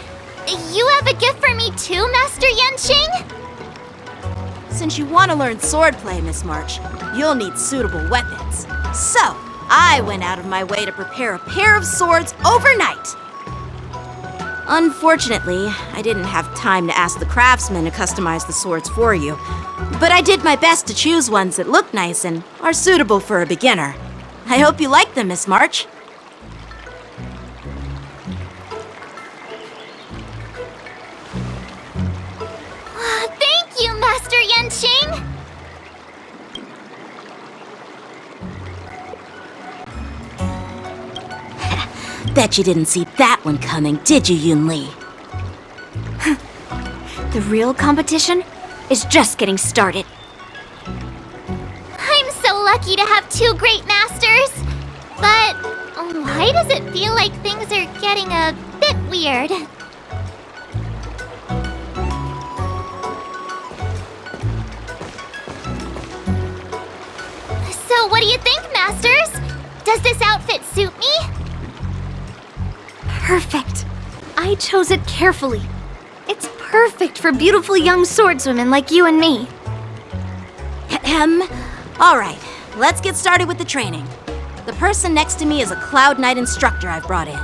You have a gift for me too, Master Yanqing? Since you want to learn swordplay, Miss March, you'll need suitable weapons. So, I went out of my way to prepare a pair of swords overnight. Unfortunately, I didn't have time to ask the craftsman to customize the swords for you, but I did my best to choose ones that look nice and are suitable for a beginner. I hope you like them, Miss March. Thank you, Master Yanqing! Bet you didn't see that one coming, did you, Yunli? The real competition is just getting started. I'm so lucky to have two great masters! But why does it feel like things are getting a bit weird? So what do you think, Masters? Does this outfit suit me? Perfect. I chose it carefully. It's perfect for beautiful young swordswomen like you and me. All right, let's get started with the training. The person next to me is a Cloud Knight instructor I've brought in.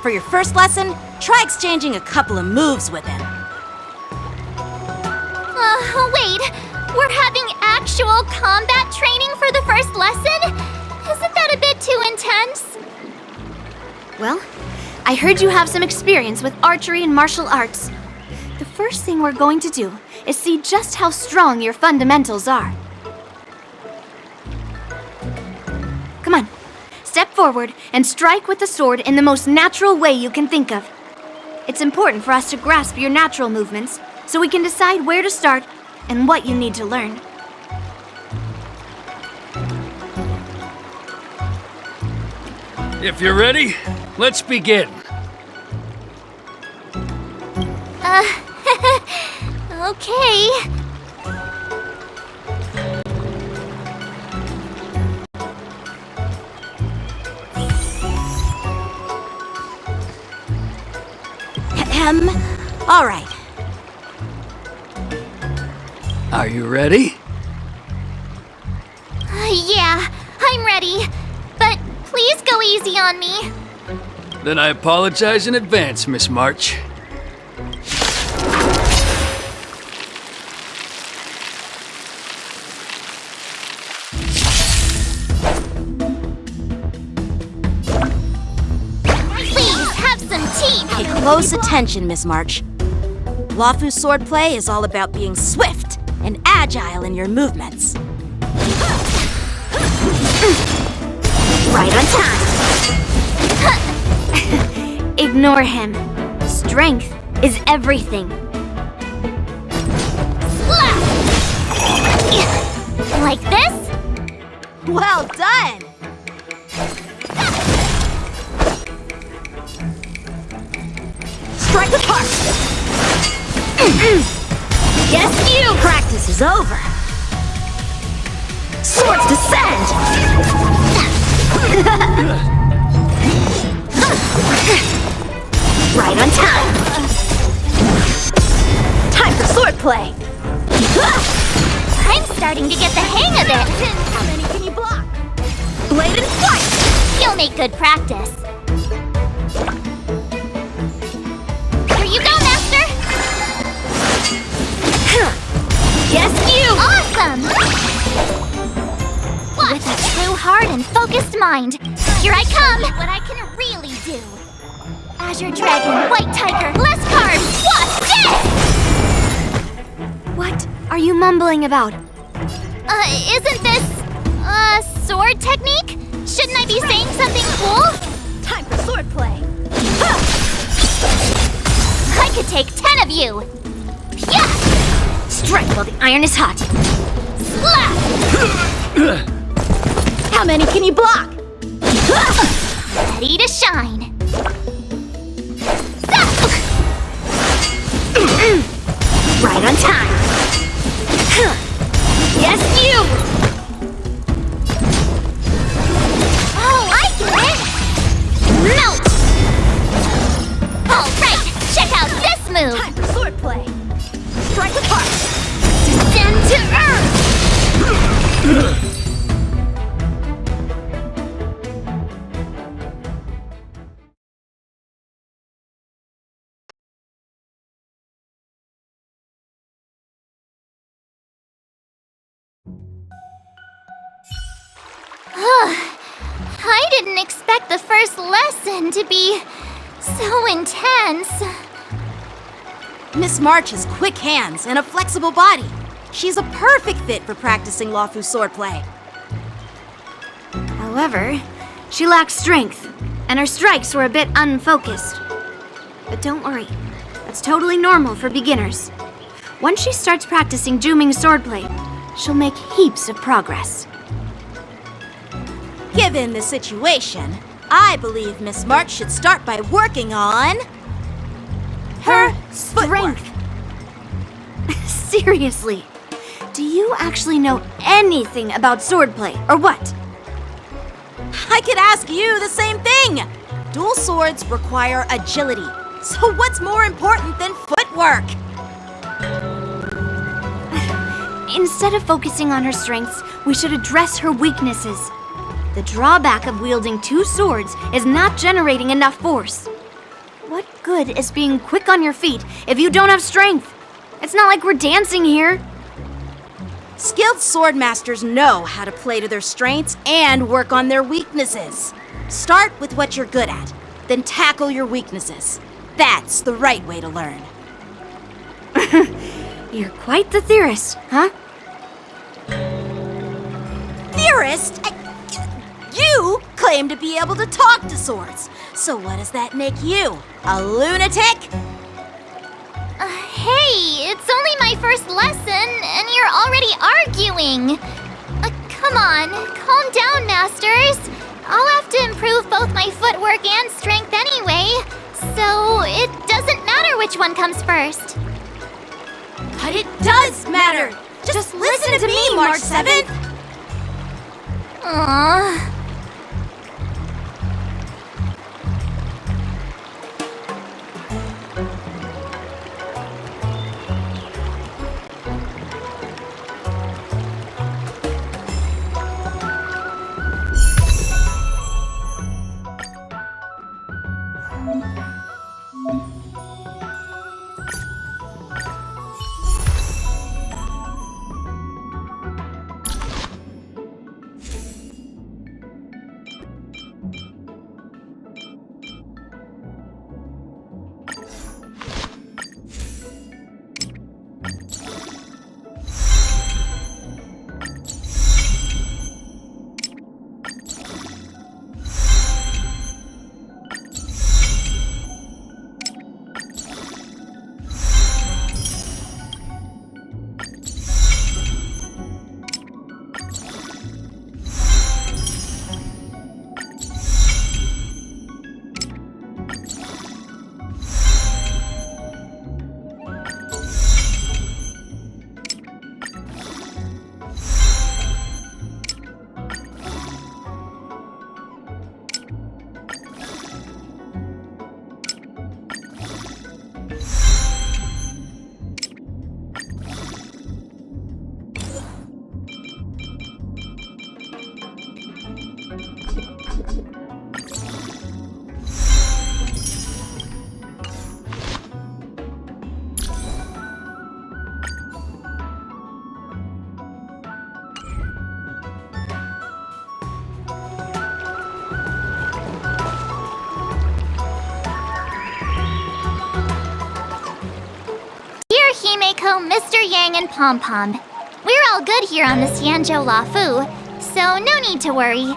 For your first lesson, try exchanging a couple of moves with him. Wait, we're having actual combat training for the first lesson? Isn't that a bit too intense? Well, I heard you have some experience with archery and martial arts. The first thing we're going to do is see just how strong your fundamentals are. Come on, step forward and strike with the sword in the most natural way you can think of. It's important for us to grasp your natural movements so we can decide where to start and what you need to learn. If you're ready, let's begin. Okay. All right. Are you ready? Yeah, I'm ready. But please go easy on me. Then I apologize in advance, Miss March. Close attention, Miss March. Lawfu swordplay is all about being swift and agile in your movements. Right on time. Ignore him. Strength is everything. Like this? Well done! Strike apart! Yes, you! Practice is over. Swords descend! Right on time. Time for swordplay. I'm starting to get the hang of it. How many can you block? Blade and fight! You'll make good practice. Here you go, Master! Yes, you! Awesome! With a true heart and focused mind, here I come! What I can really do. Azure Dragon, White Tiger, less carbs, watch this! What are you mumbling about? Isn't this, sword technique? Shouldn't I be saying something cool? Time for swordplay. I could take 10 of you! Yeah! Strike while the iron is hot. Slap! How many can you block? Ready to shine. Right on time. Yes, you! Oh, I get it! Melt! Alright, check out this move! Time for swordplay. Strike apart. Descend to earth! I didn't expect the first lesson to be so intense. Miss March has quick hands and a flexible body. She's a perfect fit for practicing Lawfu swordplay. However, she lacks strength, and her strikes were a bit unfocused. But don't worry, that's totally normal for beginners. Once she starts practicing Juming swordplay, she'll make heaps of progress. Given the situation, I believe Miss March should start by working on her strength. Seriously, do you actually know anything about swordplay, or what? I could ask you the same thing! Dual swords require agility, so what's more important than footwork? Instead of focusing on her strengths, we should address her weaknesses. The drawback of wielding two swords is not generating enough force. What good is being quick on your feet if you don't have strength? It's not like we're dancing here. Skilled sword masters know how to play to their strengths and work on their weaknesses. Start with what you're good at, then tackle your weaknesses. That's the right way to learn. You're quite the theorist, huh? Theorist? You claim to be able to talk to swords. So what does that make you? A lunatic? Hey, it's only my first lesson, and you're already arguing. Come on, calm down, masters. I'll have to improve both my footwork and strength anyway, so it doesn't matter which one comes first. But it does matter! Just listen to me, March 7th! Aww. Mr. Yang, and Pom Pom. We're all good here on the Xianzhou Luofu, so no need to worry.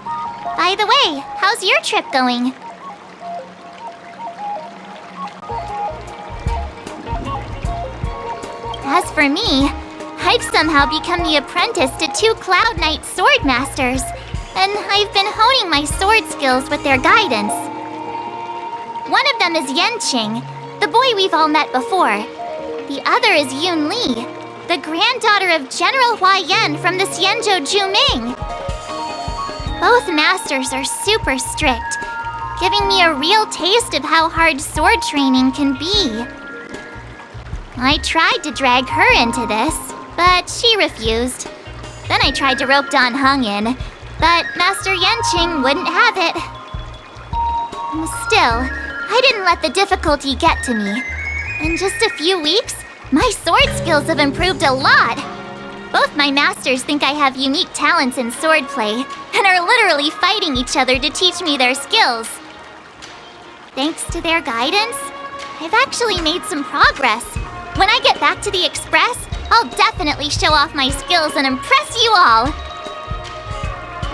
By the way, how's your trip going? As for me, I've somehow become the apprentice to 2 Cloud Knight sword masters, and I've been honing my sword skills with their guidance. One of them is Yanqing, the boy we've all met before. The other is Yun Li, the granddaughter of General Hua Yan from the Xianzhou Juming. Both masters are super strict, giving me a real taste of how hard sword training can be. I tried to drag her into this, but she refused. Then I tried to rope Dan Heng in, but Master Yanqing wouldn't have it. Still, I didn't let the difficulty get to me. In just a few weeks, my sword skills have improved a lot. Both my masters think I have unique talents in swordplay, and are literally fighting each other to teach me their skills. Thanks to their guidance, I've actually made some progress. When I get back to the Express, I'll definitely show off my skills and impress you all.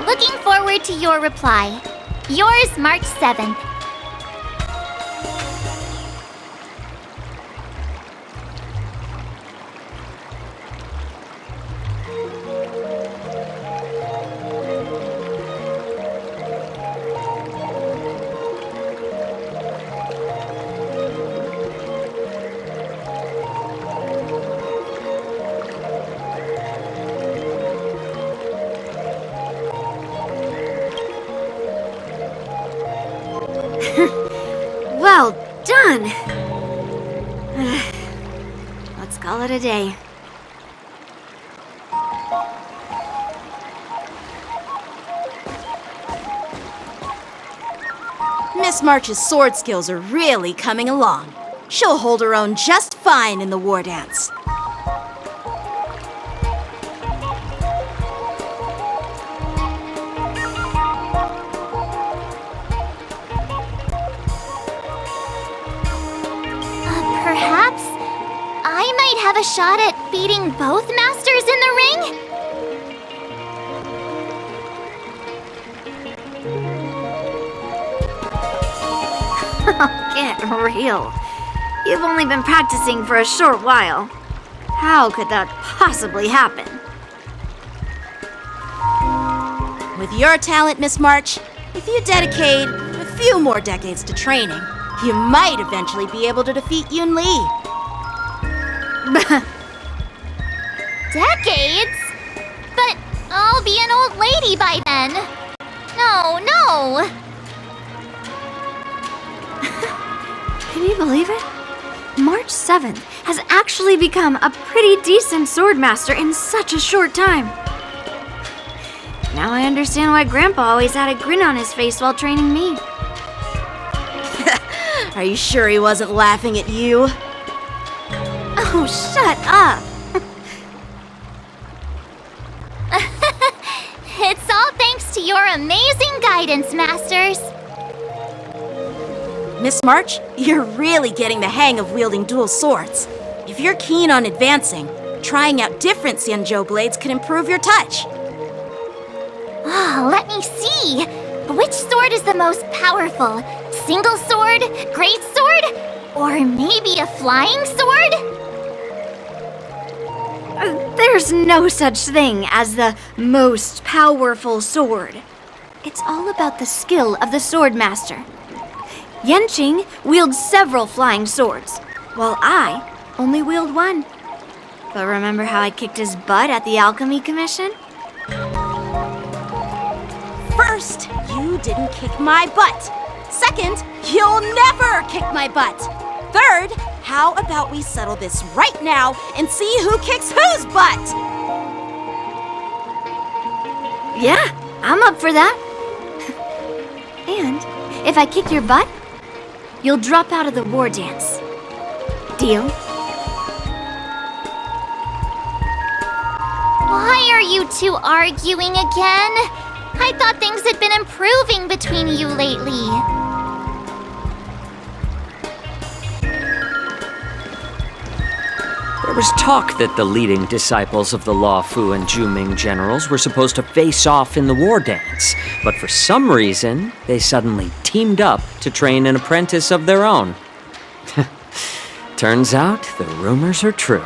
Looking forward to your reply. Yours, March 7th. Well done! Let's call it a day. Miss March's sword skills are really coming along. She'll hold her own just fine in the war dance. Perhaps I might have a shot at beating both masters in the ring? Get real. You've only been practicing for a short while. How could that possibly happen? With your talent, Miss March, if you dedicate a few more decades to training, you might eventually be able to defeat Yun Li. Decades? But I'll be an old lady by then. No. Can you believe it? March 7th has actually become a pretty decent swordmaster in such a short time. Now I understand why Grandpa always had a grin on his face while training me. Are you sure he wasn't laughing at you? Oh, shut up! It's all thanks to your amazing guidance, masters. Miss March, you're really getting the hang of wielding dual swords. If you're keen on advancing, trying out different Xianzhou blades can improve your touch. Let me see. Which sword is the most powerful? Single sword? Great sword? Or maybe a flying sword? There's no such thing as the most powerful sword. It's all about the skill of the swordmaster. Yanqing wields several flying swords, while I only wield one. But remember how I kicked his butt at the Alchemy Commission? First, you didn't kick my butt. Second, you'll never kick my butt. Third, how about we settle this right now and see who kicks whose butt? Yeah, I'm up for that. And if I kick your butt, you'll drop out of the war dance. Deal? Why are you two arguing again? I thought things had been improving between you lately. was talk that the leading disciples of the Luofu and Juming generals were supposed to face off in the war dance, but for some reason, they suddenly teamed up to train an apprentice of their own. Turns out, the rumors are true.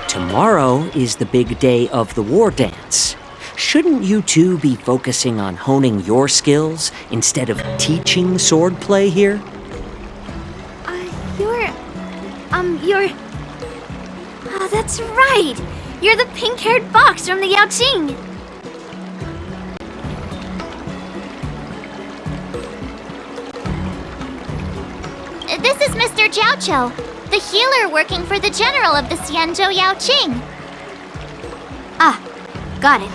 Tomorrow is the big day of the war dance. Shouldn't you two be focusing on honing your skills instead of teaching swordplay here? You're... Oh, that's right! You're the pink-haired fox from the Yaoqing! This is Mr. Jiaoqiu, the healer working for the general of the Xianzhou Yaoqing. Ah, got it.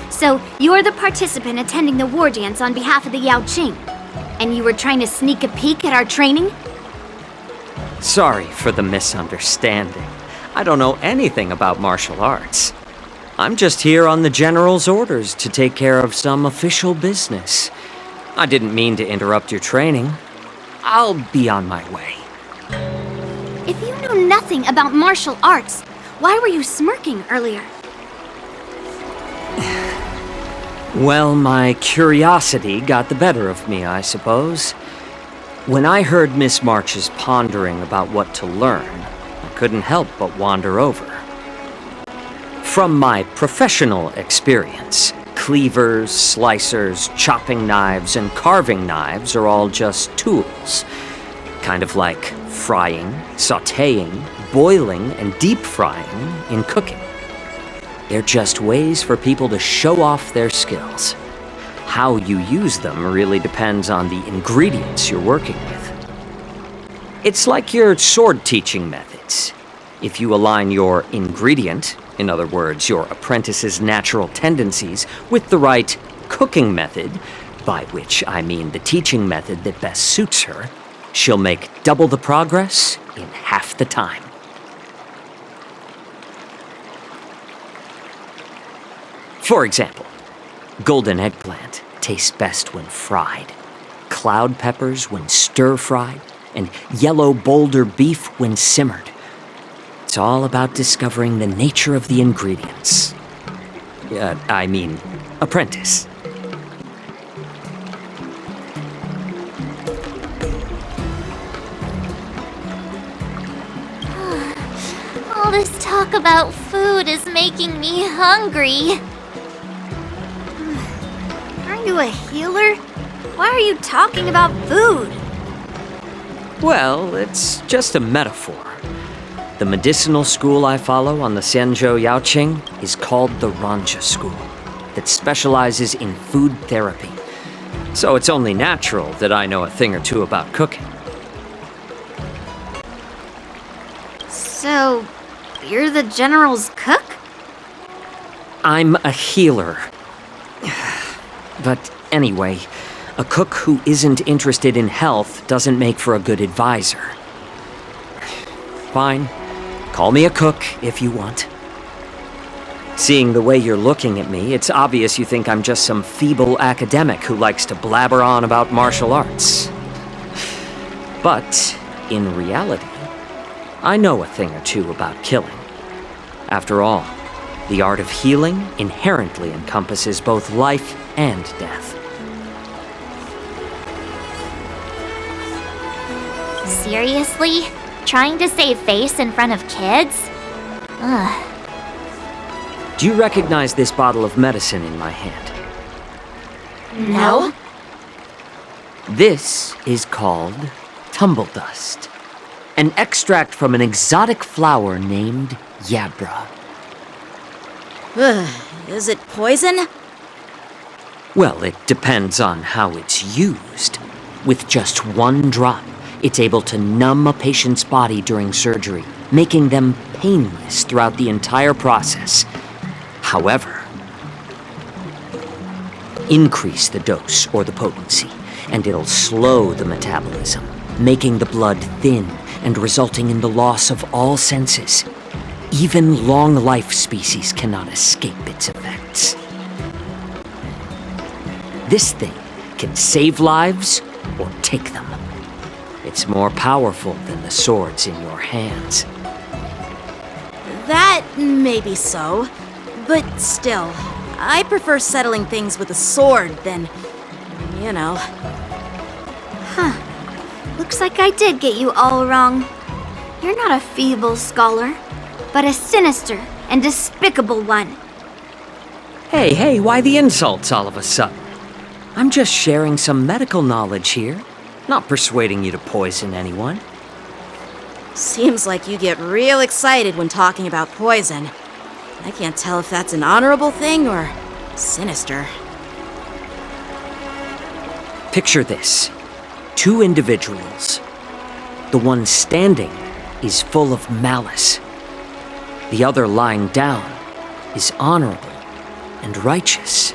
So, you're the participant attending the war dance on behalf of the Yaoqing, and you were trying to sneak a peek at our training? Sorry for the misunderstanding. I don't know anything about martial arts. I'm just here on the general's orders to take care of some official business. I didn't mean to interrupt your training. I'll be on my way. If you knew nothing about martial arts, why were you smirking earlier? Well, my curiosity got the better of me, I suppose. When I heard Miss March's pondering about what to learn, I couldn't help but wander over. From my professional experience, cleavers, slicers, chopping knives, and carving knives are all just tools. Kind of like frying, sautéing, boiling, and deep frying in cooking. They're just ways for people to show off their skills. How you use them really depends on the ingredients you're working with. It's like your sword teaching methods. If you align your ingredient, in other words, your apprentice's natural tendencies, with the right cooking method, by which I mean the teaching method that best suits her, she'll make double the progress in half the time. For example, golden eggplant tastes best when fried, cloud peppers when stir-fried, and yellow boulder beef when simmered. It's all about discovering the nature of the ingredients. Apprentice. All this talk about food is making me hungry. Aren't you a healer? Why are you talking about food? Well, it's just a metaphor. The medicinal school I follow on the Xianzhou Yaoqing is called the Ranja School, that specializes in food therapy. So it's only natural that I know a thing or two about cooking. So, you're the general's cook? I'm a healer. But anyway, a cook who isn't interested in health doesn't make for a good advisor. Fine. Call me a cook if you want. Seeing the way you're looking at me, it's obvious you think I'm just some feeble academic who likes to blabber on about martial arts. But, in reality, I know a thing or two about killing. After all, the art of healing inherently encompasses both life and death. Seriously? Trying to save face in front of kids? Ugh. Do you recognize this bottle of medicine in my hand? No. This is called tumble dust, an extract from an exotic flower named Yabra. Is it poison? Well, it depends on how it's used. With just one drop, it's able to numb a patient's body during surgery, making them painless throughout the entire process. However, increase the dose or the potency, and it'll slow the metabolism, making the blood thin and resulting in the loss of all senses. Even long-life species cannot escape its effects. This thing can save lives or take them. It's more powerful than the swords in your hands. That may be so, but still, I prefer settling things with a sword than, you know. Huh. Looks like I did get you all wrong. You're not a feeble scholar, but a sinister and despicable one. Hey, why the insults all of a sudden? I'm just sharing some medical knowledge here, not persuading you to poison anyone. Seems like you get real excited when talking about poison. I can't tell if that's an honorable thing or sinister. Picture this. 2 individuals. The one standing is full of malice. The other lying down is honorable and righteous.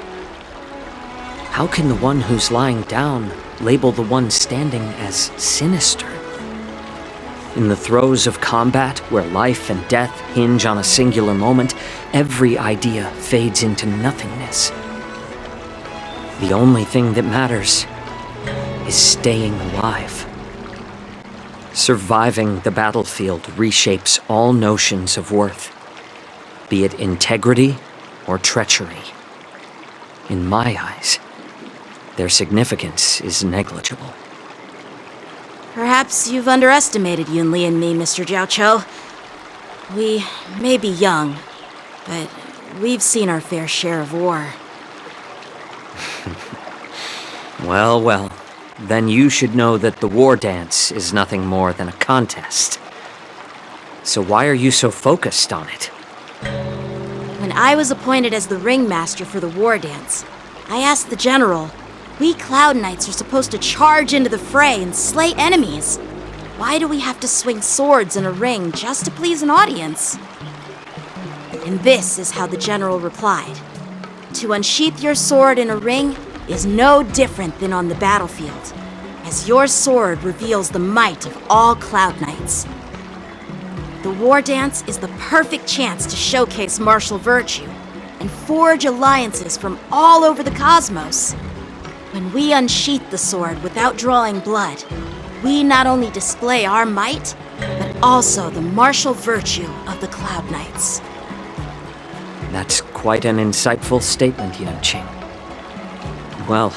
How can the one who's lying down label the one standing as sinister? In the throes of combat, where life and death hinge on a singular moment, every idea fades into nothingness. The only thing that matters is staying alive. Surviving the battlefield reshapes all notions of worth, be it integrity or treachery. In my eyes, their significance is negligible. Perhaps you've underestimated Yunli and me, Mr. Jiaoqiu. We may be young, but we've seen our fair share of war. Well, then you should know that the war dance is nothing more than a contest. So why are you so focused on it? When I was appointed as the ringmaster for the war dance, I asked the general, we Cloud Knights are supposed to charge into the fray and slay enemies. Why do we have to swing swords in a ring just to please an audience? And this is how the general replied. To unsheath your sword in a ring is no different than on the battlefield, as your sword reveals the might of all Cloud Knights. The war dance is the perfect chance to showcase martial virtue and forge alliances from all over the cosmos. When we unsheath the sword without drawing blood, we not only display our might, but also the martial virtue of the Cloud Knights. That's quite an insightful statement, Yanqing. Well,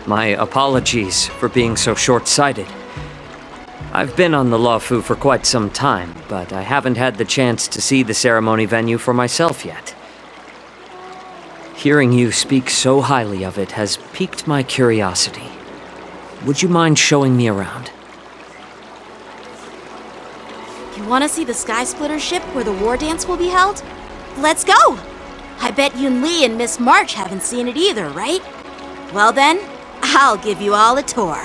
my apologies for being so short-sighted. I've been on the Luofu for quite some time, but I haven't had the chance to see the ceremony venue for myself yet. Hearing you speak so highly of it has piqued my curiosity. Would you mind showing me around? You want to see the Sky Splitter ship where the war dance will be held? Let's go! I bet Yunli and Miss March haven't seen it either, right? Well then, I'll give you all a tour.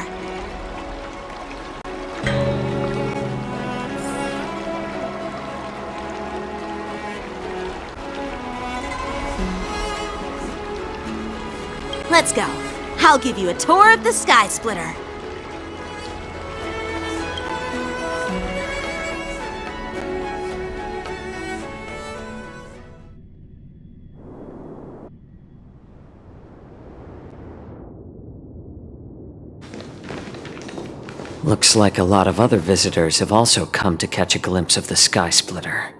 Let's go. I'll give you a tour of the Sky Splitter. Looks like a lot of other visitors have also come to catch a glimpse of the Sky Splitter.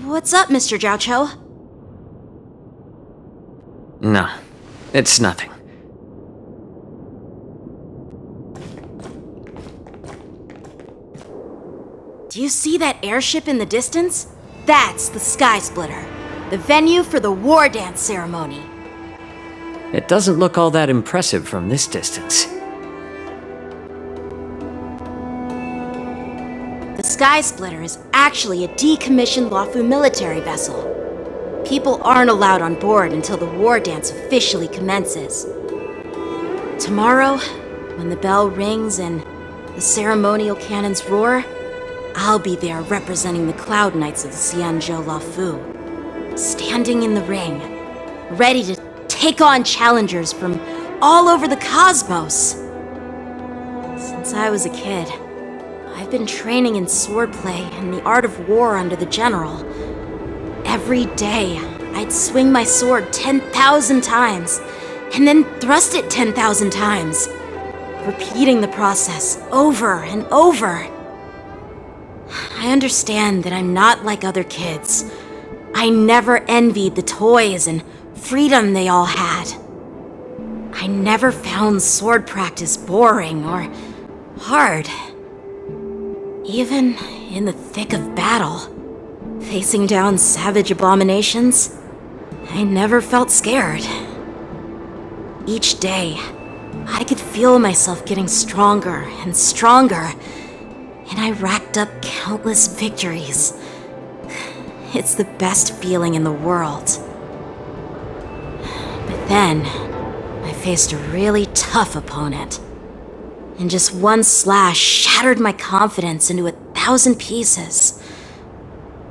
What's up, Mr. Jiaoqiu? No, it's nothing. Do you see that airship in the distance? That's the Sky Splitter, the venue for the war dance ceremony. It doesn't look all that impressive from this distance. The Sky Splitter is actually a decommissioned Luofu military vessel. People aren't allowed on board until the war dance officially commences. Tomorrow, when the bell rings and the ceremonial cannons roar, I'll be there representing the Cloud Knights of the Xianzhou Luofu, standing in the ring, ready to take on challengers from all over the cosmos. Since I was a kid, I've been training in swordplay and the art of war under the general. Every day, I'd swing my sword 10,000 times, and then thrust it 10,000 times, repeating the process over and over. I understand that I'm not like other kids. I never envied the toys and freedom they all had. I never found sword practice boring or hard. Even in the thick of battle, facing down savage abominations, I never felt scared. Each day, I could feel myself getting stronger and stronger, and I racked up countless victories. It's the best feeling in the world. But then, I faced a really tough opponent, and just one slash shattered my confidence into 1,000 pieces.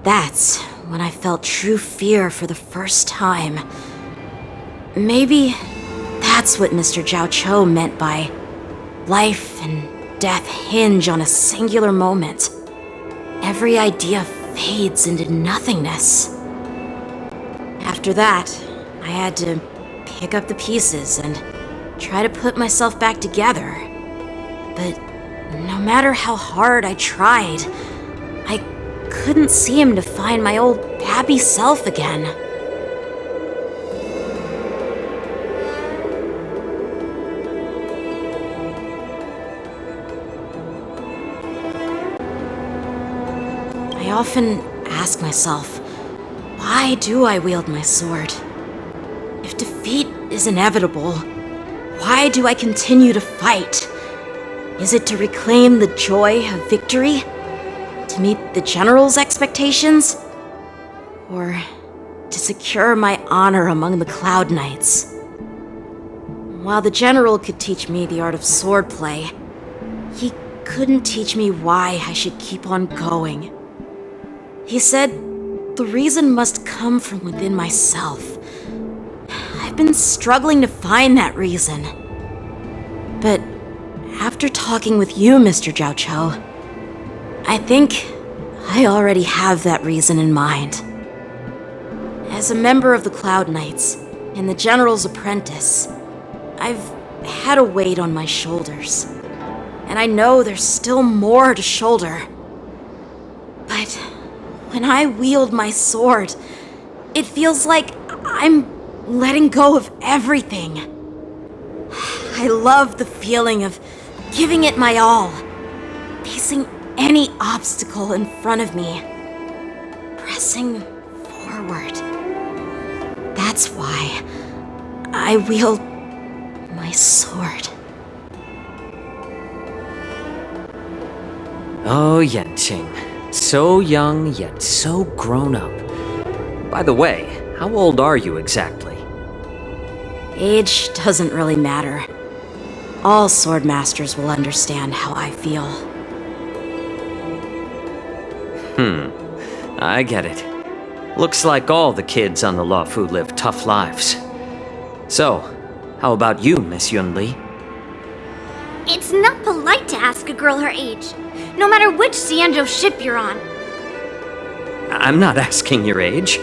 That's when I felt true fear for the first time. Maybe that's what Mr. Jiao Cho meant by life and death hinge on a singular moment. Every idea fades into nothingness. After that, I had to pick up the pieces and try to put myself back together. But no matter how hard I tried, I couldn't seem to find my old happy self again. I often ask myself, why do I wield my sword? If defeat is inevitable, why do I continue to fight? Is it to reclaim the joy of victory? To meet the general's expectations? Or to secure my honor among the Cloud Knights? While the general could teach me the art of swordplay, he couldn't teach me why I should keep on going. He said the reason must come from within myself. I've been struggling to find that reason. But after talking with you, Mr. Jiao Cho, I think I already have that reason in mind. As a member of the Cloud Knights and the General's apprentice, I've had a weight on my shoulders. And I know there's still more to shoulder. But when I wield my sword, it feels like I'm letting go of everything. I love the feeling of giving it my all, facing any obstacle in front of me, pressing forward. That's why I wield my sword. Oh, Yanqing. So young, yet so grown up. By the way, how old are you exactly? Age doesn't really matter. All sword masters will understand how I feel. I get it. Looks like all the kids on the Luofu live tough lives. So, how about you, Miss Yunli? It's not polite to ask a girl her age, no matter which Xianzhou ship you're on. I'm not asking your age.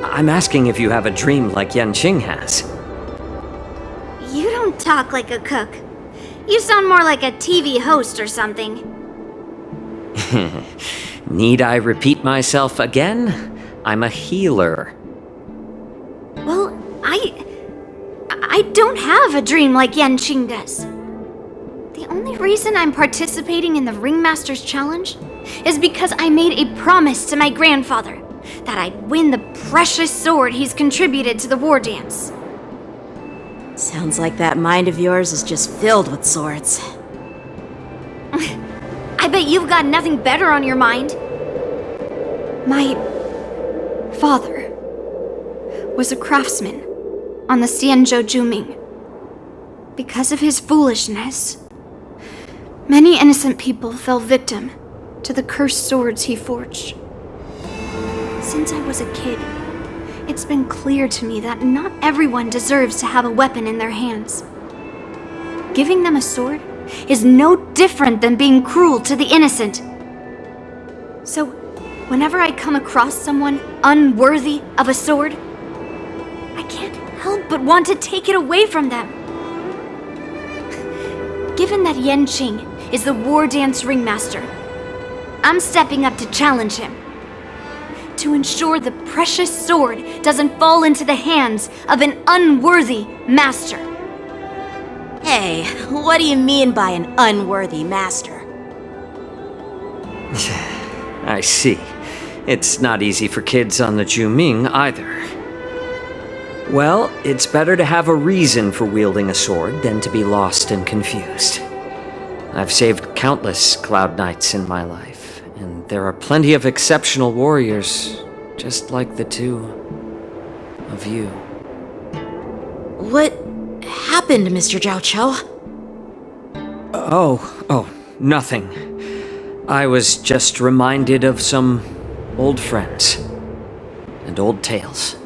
I'm asking if you have a dream like Yanqing has. You don't talk like a cook. You sound more like a TV host or something. Need I repeat myself again? I'm a healer. Well, I don't have a dream like Yanqing does. The only reason I'm participating in the Ringmaster's Challenge is because I made a promise to my grandfather that I'd win the precious sword he's contributed to the war dance. Sounds like that mind of yours is just filled with swords. I bet you've got nothing better on your mind. My father was a craftsman on the Xianzhou Juming. Because of his foolishness, many innocent people fell victim to the cursed swords he forged. Since I was a kid, it's been clear to me that not everyone deserves to have a weapon in their hands. Giving them a sword is no different than being cruel to the innocent. So, Whenever I come across someone unworthy of a sword, I can't help but want to take it away from them. Given that Yanqing is the war dance ringmaster, I'm stepping up to challenge him. To ensure the precious sword doesn't fall into the hands of an unworthy master. Hey, what do you mean by an unworthy master? I see. It's not easy for kids on the Juming either. Well, it's better to have a reason for wielding a sword than to be lost and confused. I've saved countless Cloud Knights in my life, and there are plenty of exceptional warriors, just like the two of you. What happened, Mr. Zhao Chou? Oh, nothing. I was just reminded of some old friends and old tales.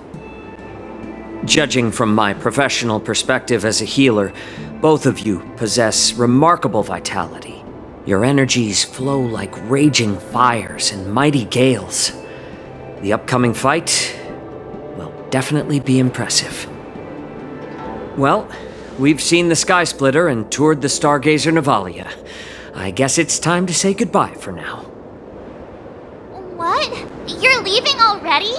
Judging from my professional perspective as a healer, both of you possess remarkable vitality. Your energies flow like raging fires and mighty gales. The upcoming fight will definitely be impressive. Well, we've seen the Sky Splitter and toured the Stargazer Navalia. I guess it's time to say goodbye for now. What? You're leaving already?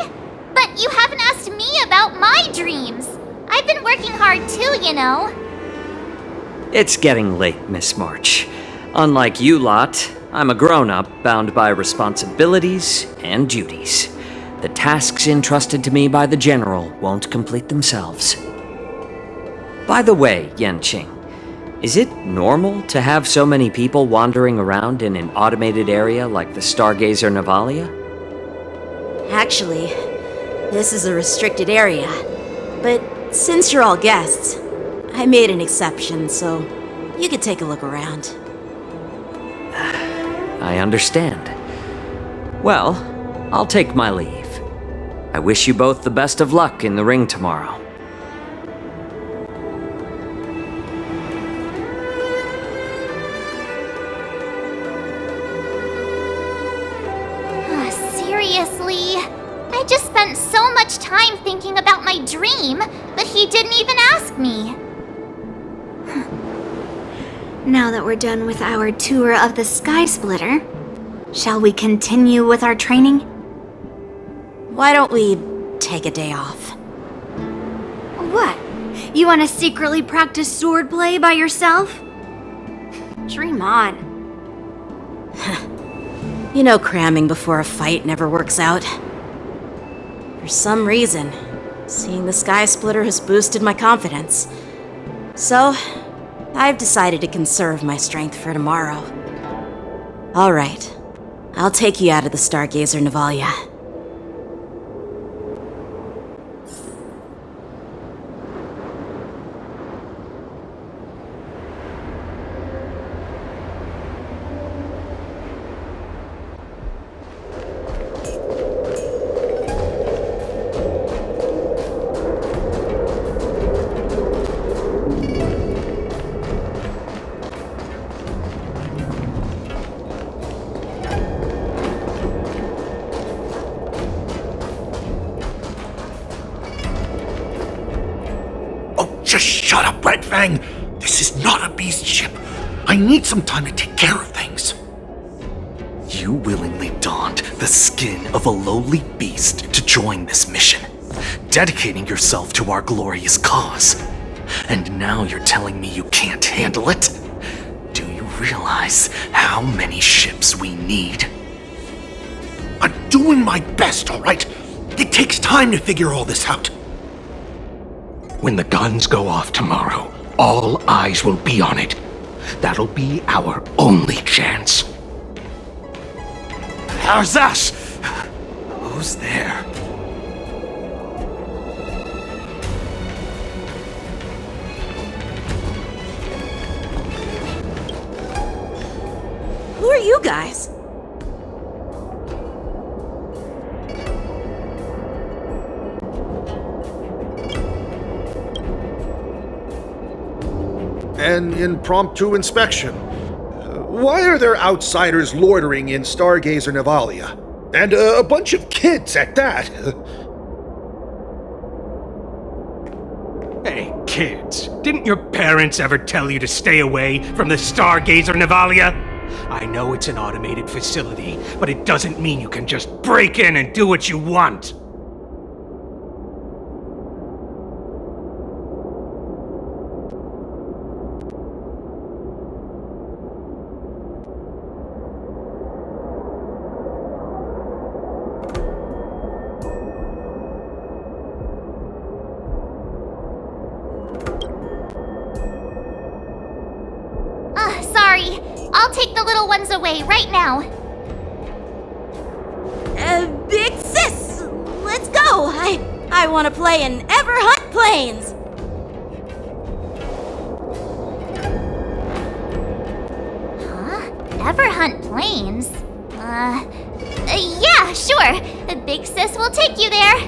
But you haven't asked me about my dreams. I've been working hard too, you know. It's getting late, Miss March. Unlike you lot, I'm a grown-up bound by responsibilities and duties. The tasks entrusted to me by the General won't complete themselves. By the way, Yanqing, is it normal to have so many people wandering around in an automated area like the Stargazer Navalia? Actually, this is a restricted area. But since you're all guests, I made an exception, so you could take a look around. I understand. Well, I'll take my leave. I wish you both the best of luck in the ring tomorrow. Seriously? I just spent so much time thinking about my dream, but he didn't even ask me. Now that we're done with our tour of the Sky Splitter, shall we continue with our training? Why don't we take a day off? What? You want to secretly practice swordplay by yourself? Dream on. You know cramming before a fight never works out. For some reason, seeing the Sky Splitter has boosted my confidence. So, I've decided to conserve my strength for tomorrow. Alright, I'll take you out of the Stargazer Navalia. Just shut up, Red Fang! This is not a beast ship. I need some time to take care of things. You willingly donned the skin of a lowly beast to join this mission, dedicating yourself to our glorious cause. And now you're telling me you can't handle it? Do you realize how many ships we need? I'm doing my best, all right? It takes time to figure all this out. When the guns go off tomorrow, all eyes will be on it. That'll be our only chance. Arzash! Who's there? Who are you guys? An impromptu inspection. Why are there outsiders loitering in Stargazer Navalia? And a bunch of kids at that. Hey, kids, didn't your parents ever tell you to stay away from the Stargazer, Navalia? I know it's an automated facility, but it doesn't mean you can just break in and do what you want. Sorry. I'll take the little ones away right now. Big sis, let's go. I want to play in Everhunt Plains. Huh? Everhunt Plains? Yeah, sure. Big Sis will take you there.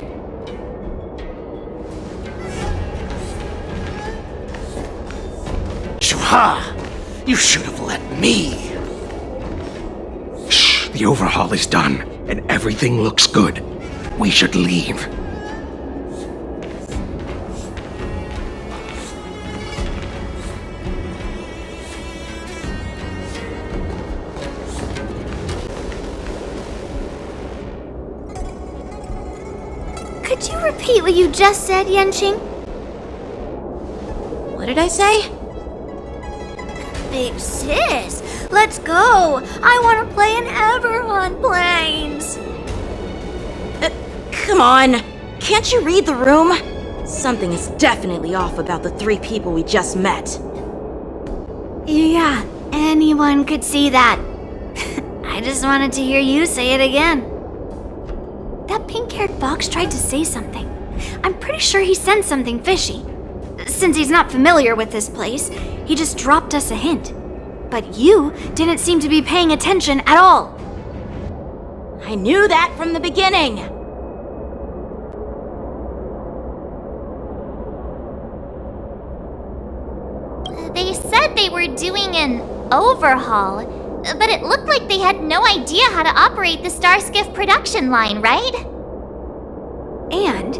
Shuha! You should have let me. Shh, the overhaul is done, and everything looks good. We should leave. Could you repeat what you just said, Yenqing? What did I say? Big sis, let's go. I want to play in Everhunt Plains. Come on. Can't you read the room? Something is definitely off about the 3 people we just met. Yeah, anyone could see that. I just wanted to hear you say it again. That pink-haired fox tried to say something. I'm pretty sure he sensed something fishy. Since he's not familiar with this place, he just dropped us a hint. But you didn't seem to be paying attention at all. I knew that from the beginning. They said they were doing an overhaul, but it looked like they had no idea how to operate the Starskiff production line, right? And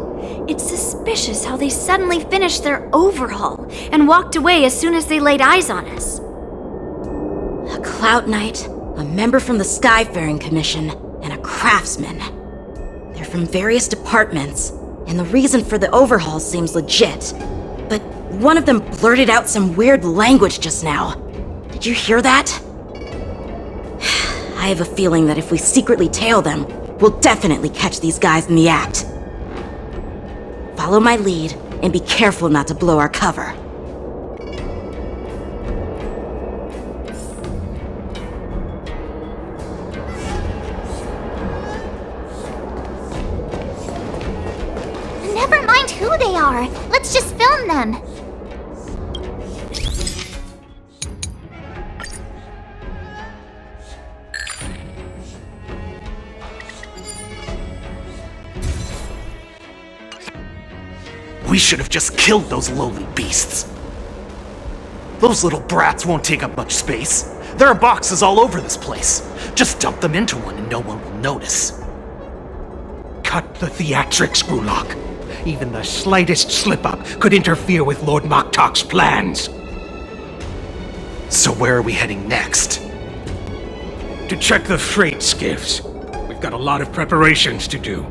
it's suspicious how they suddenly finished their overhaul and walked away as soon as they laid eyes on us. A Cloud Knight, a member from the Skyfaring Commission, and a craftsman. They're from various departments, and the reason for the overhaul seems legit. But one of them blurted out some weird language just now. Did you hear that? I have a feeling that if we secretly tail them, we'll definitely catch these guys in the act. Follow my lead, and be careful not to blow our cover. Never mind who they are. Let's just film them. We should have just killed those lowly beasts. Those little brats won't take up much space. There are boxes all over this place. Just dump them into one and no one will notice. Cut the theatrics, Grulok. Even the slightest slip-up could interfere with Lord Moktok's plans. So where are we heading next? To check the freight skiffs. We've got a lot of preparations to do.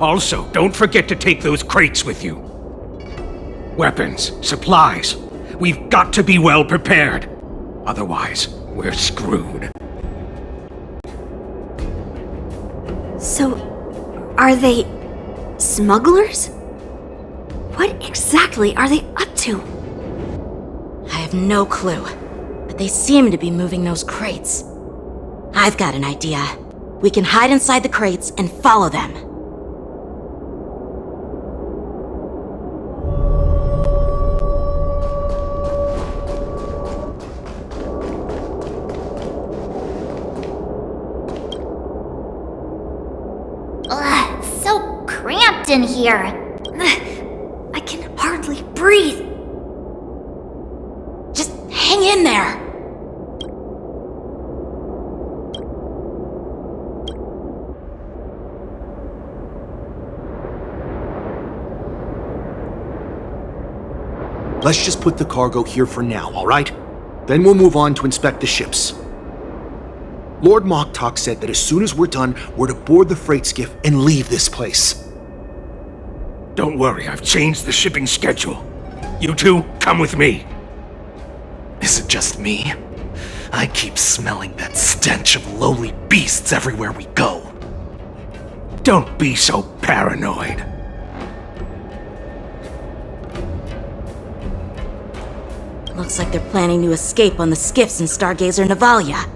Also, don't forget to take those crates with you. Weapons, supplies. We've got to be well prepared. Otherwise, we're screwed. So, are they smugglers? What exactly are they up to? I have no clue, but they seem to be moving those crates. I've got an idea. We can hide inside the crates and follow them. Ugh, so cramped in here. I can hardly breathe. Just hang in there. Let's just put the cargo here for now, all right? Then we'll move on to inspect the ships. Lord Moktok said that as soon as we're done, we're to board the freight skiff and leave this place. Don't worry, I've changed the shipping schedule. You two, come with me. Is it just me? I keep smelling that stench of lowly beasts everywhere we go. Don't be so paranoid. Looks like they're planning to escape on the skiffs in Stargazer Navalia.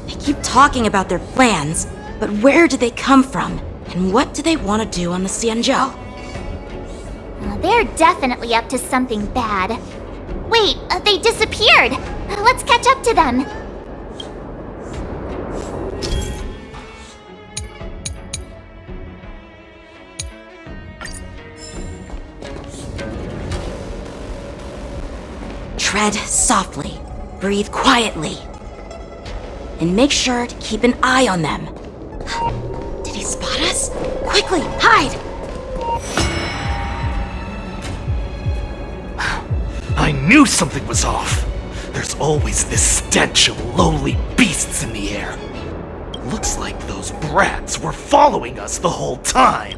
They keep talking about their plans, but where do they come from? And what do they want to do on the Xianzhou? They're definitely up to something bad. Wait, they disappeared! Let's catch up to them. Tread softly, breathe quietly, and make sure to keep an eye on them. Did he spot us? Quickly, hide! I knew something was off. There's always this stench of lowly beasts in the air. Looks like those brats were following us the whole time.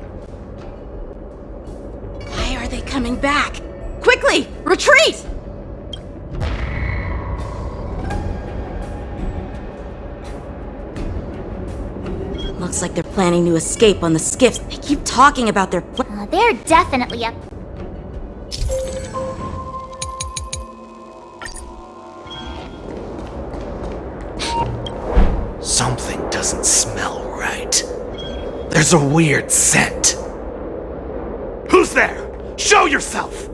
Why are they coming back? Quickly, retreat! Looks like they're planning to escape on the skiffs. They keep talking about their They're definitely up. Something doesn't smell right. There's a weird scent. Who's there? Show yourself!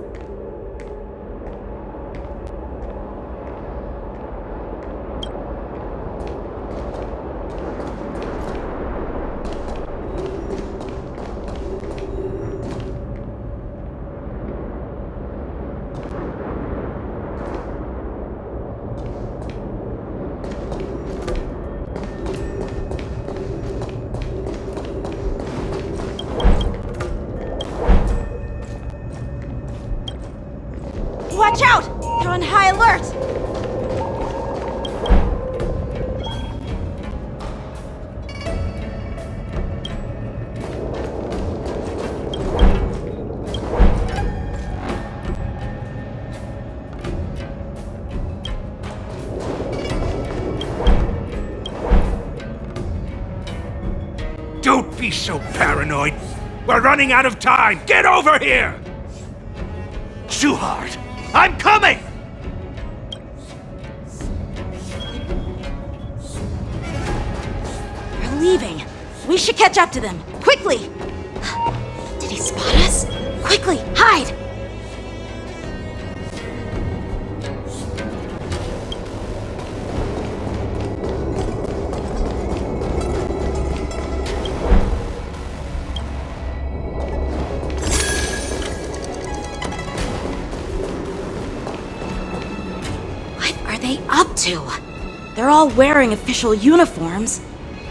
Watch out! They're on high alert! Don't be so paranoid. We're running out of time. Get over here! Shuhard, I'm coming! They're leaving. We should catch up to them. Quickly! Did he spot us? Quickly, hide! Up to? They're all wearing official uniforms,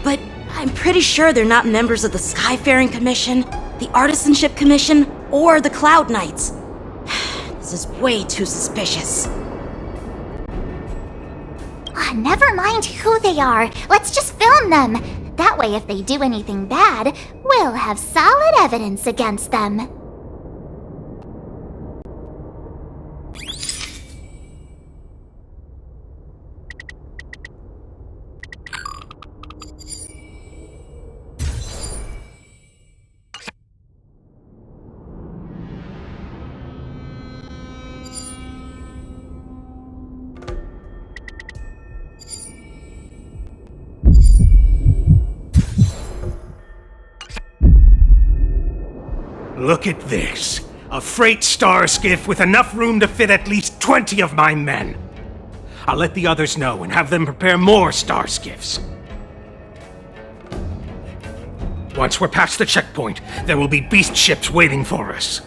but I'm pretty sure they're not members of the Skyfaring Commission, the Artisanship Commission, or the Cloud Knights. This is way too suspicious. Never mind who they are. Let's just film them. That way, if they do anything bad, we'll have solid evidence against them. Look at this. A freight star skiff with enough room to fit at least 20 of my men. I'll let the others know and have them prepare more star skiffs. Once we're past the checkpoint, there will be beast ships waiting for us.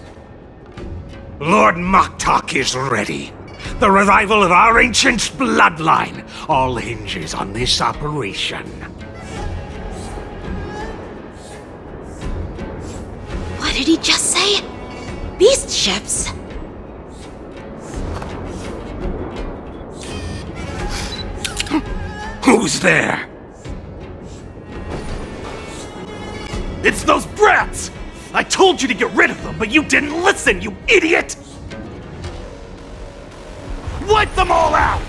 Lord Moktok is ready. The revival of our ancient bloodline all hinges on this operation. What did he just say? Beast ships? Who's there? It's those brats! I told you to get rid of them, but you didn't listen, you idiot! Wipe them all out!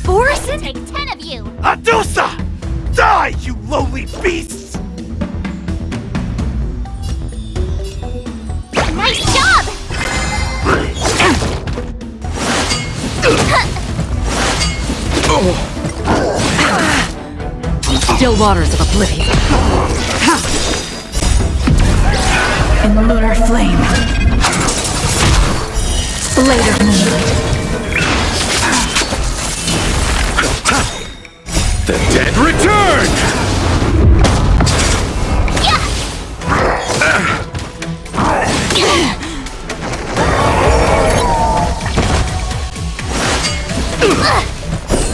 Borison? Take 10 of you! Adusa! Die, you lowly beasts! Nice job! Still waters of oblivion. In the lunar flame. Blade of moonlight. The dead return!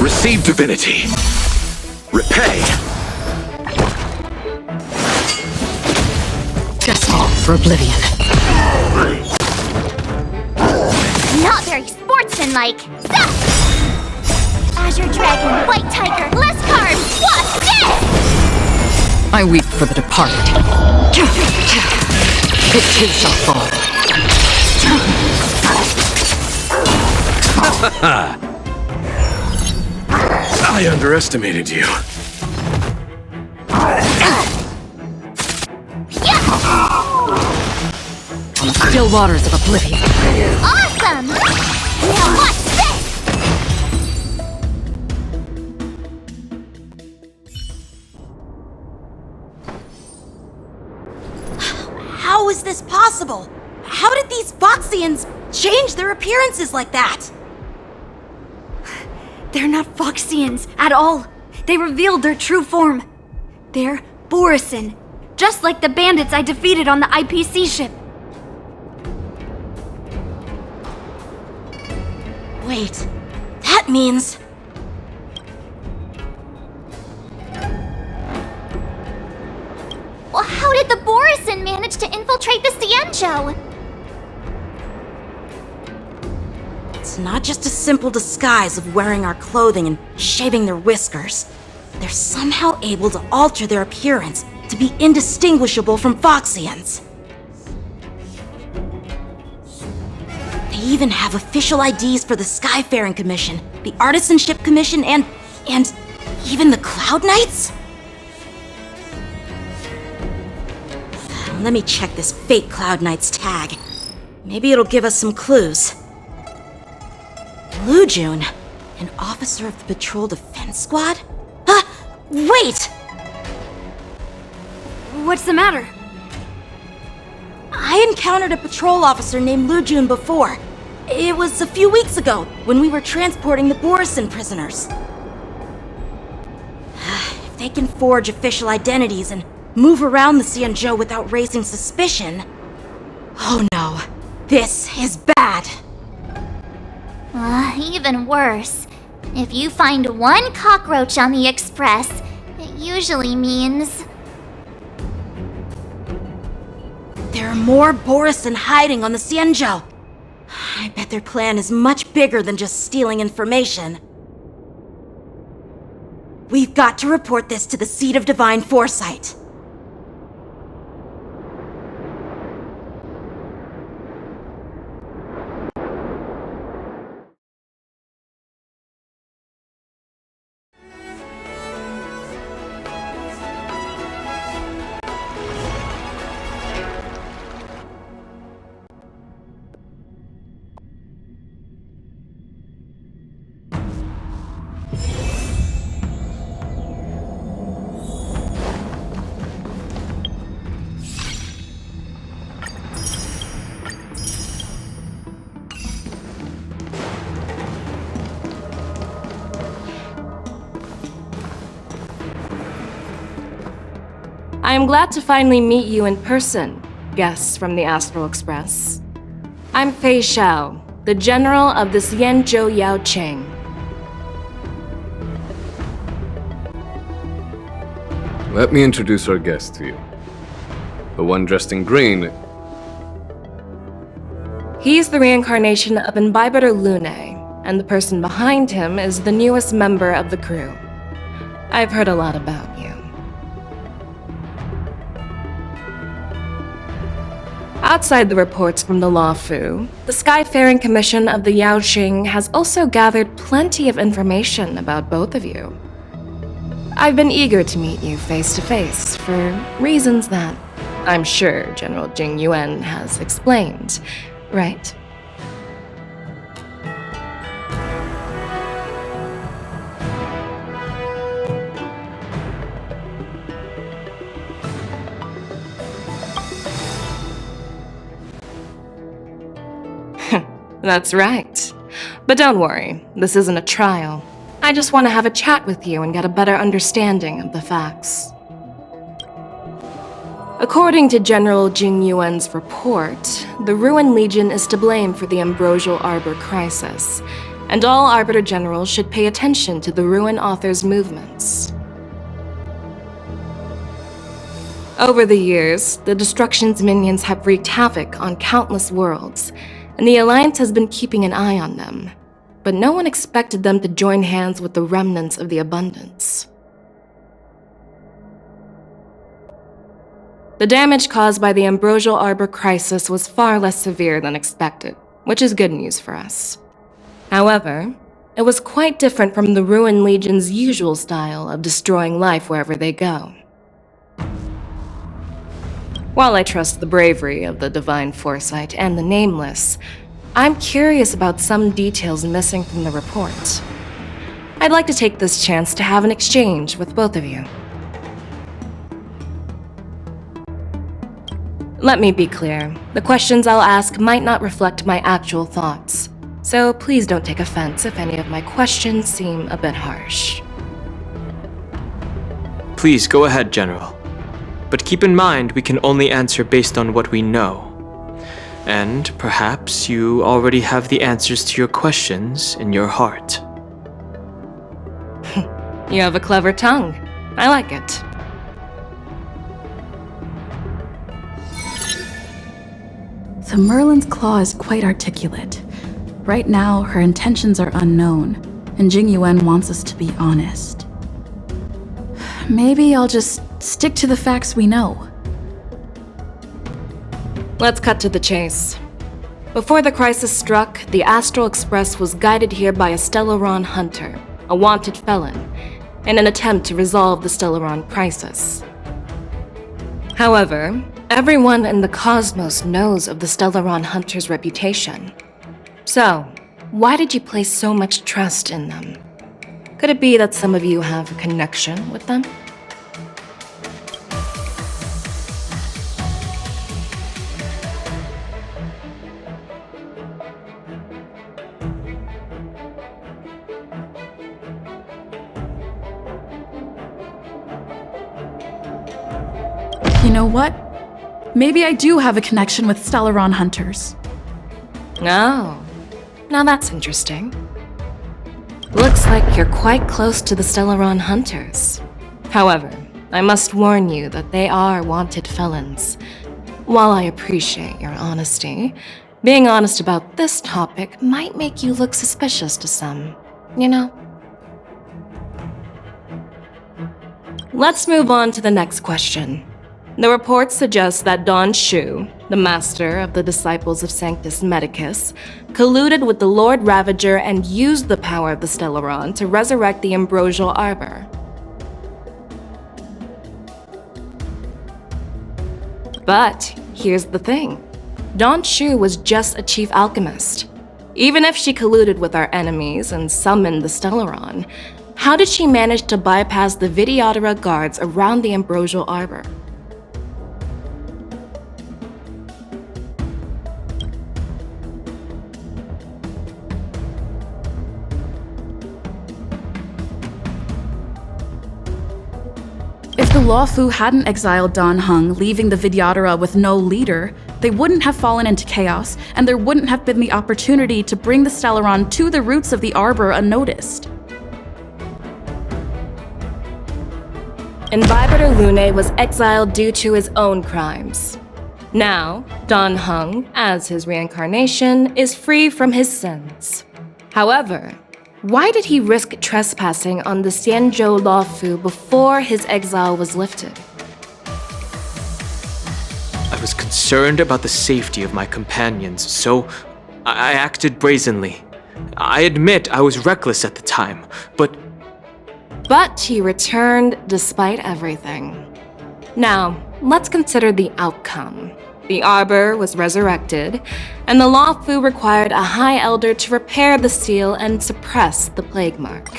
Receive divinity. Repay. Decimal for oblivion. Not very sportsmanlike. Stop! Azure Dragon, White Tiger, less carbs, what's this? I weep for the departed. It too shall fall. I underestimated you. Still waters of oblivion. Awesome! Now watch this! How is this possible? How did these Foxians change their appearances like that? They're not Foxians at all. They revealed their true form. They're Borison, just like the bandits I defeated on the IPC ship. Wait, that means... Well, how did the Borison manage to infiltrate the Cienjo? It's not just a simple disguise of wearing our clothing and shaving their whiskers. They're somehow able to alter their appearance to be indistinguishable from Foxians. They even have official IDs for the Skyfaring Commission, the Artisanship Commission, and even the Cloud Knights? Let me check this fake Cloud Knight's tag. Maybe it'll give us some clues. Lujun, an officer of the Patrol Defense Squad? Wait! What's the matter? I encountered a patrol officer named Lujun before. It was a few weeks ago, when we were transporting the Borison prisoners. If they can forge official identities and move around the Cienjo without raising suspicion... Oh no, this is bad. Even worse. If you find one cockroach on the Express, it usually means... There are more Borison hiding on the Cienjo. I bet their plan is much bigger than just stealing information. We've got to report this to the Seat of Divine Foresight. I am glad to finally meet you in person, guests from the Astral Express. I'm Fei Xiao, the General of the Cienjo Yao Cheng. Let me introduce our guest to you. The one dressed in green He's the reincarnation of Imbibitor Lune, and the person behind him is the newest member of the crew. I've heard a lot about you. Outside the reports from the Luofu, the Skyfaring Commission of the Yaoxing has also gathered plenty of information about both of you. I've been eager to meet you face to face for reasons that I'm sure General Jing Yuan has explained, right? That's right. But don't worry, this isn't a trial. I just want to have a chat with you and get a better understanding of the facts. According to General Jing Yuan's report, the Ruin Legion is to blame for the Ambrosial Arbor crisis, and all Arbiter Generals should pay attention to the Ruin Author's movements. Over the years, the Destruction's minions have wreaked havoc on countless worlds, and the Alliance has been keeping an eye on them, but no one expected them to join hands with the remnants of the Abundance. The damage caused by the Ambrosial Arbor crisis was far less severe than expected, which is good news for us. However, it was quite different from the Ruin Legion's usual style of destroying life wherever they go. While I trust the bravery of the Divine Foresight and the Nameless, I'm curious about some details missing from the report. I'd like to take this chance to have an exchange with both of you. Let me be clear, the questions I'll ask might not reflect my actual thoughts, so please don't take offense if any of my questions seem a bit harsh. Please go ahead, General. But keep in mind we can only answer based on what we know. And perhaps you already have the answers to your questions in your heart. You have a clever tongue. I like it. So Merlin's claw is quite articulate. Right now, her intentions are unknown, and Jing Yuan wants us to be honest. Maybe I'll just stick to the facts we know. Let's cut to the chase. Before the crisis struck, the Astral Express was guided here by a Stellaron hunter, a wanted felon, in an attempt to resolve the Stellaron crisis. However, everyone in the cosmos knows of the Stellaron hunter's reputation. So, why did you place so much trust in them? Could it be that some of you have a connection with them? You know what? Maybe I do have a connection with Stellaron hunters. Oh, now that's interesting. Looks like you're quite close to the Stellaron hunters. However, I must warn you that they are wanted felons. While I appreciate your honesty, being honest about this topic might make you look suspicious to some, you know? Let's move on to the next question. The report suggests that Don Shu, the master of the Disciples of Sanctus Medicus, colluded with the Lord Ravager and used the power of the Stellaron to resurrect the Ambrosial Arbor. But here's the thing. Don Shu was just a chief alchemist. Even if she colluded with our enemies and summoned the Stellaron, how did she manage to bypass the Vidyadhara guards around the Ambrosial Arbor? If the Luofu hadn't exiled Dan Heng, leaving the Vidyadhara with no leader, they wouldn't have fallen into chaos, and there wouldn't have been the opportunity to bring the Stellaron to the roots of the Arbor unnoticed. Imbibitor Lune was exiled due to his own crimes. Now, Dan Heng, as his reincarnation, is free from his sins. However, why did he risk trespassing on the Xianzhou Luofu before his exile was lifted? I was concerned about the safety of my companions, so I acted brazenly. I admit I was reckless at the time, but he returned despite everything. Now, let's consider the outcome. The Arbor was resurrected, and the Luofu required a High Elder to repair the seal and suppress the plague mark.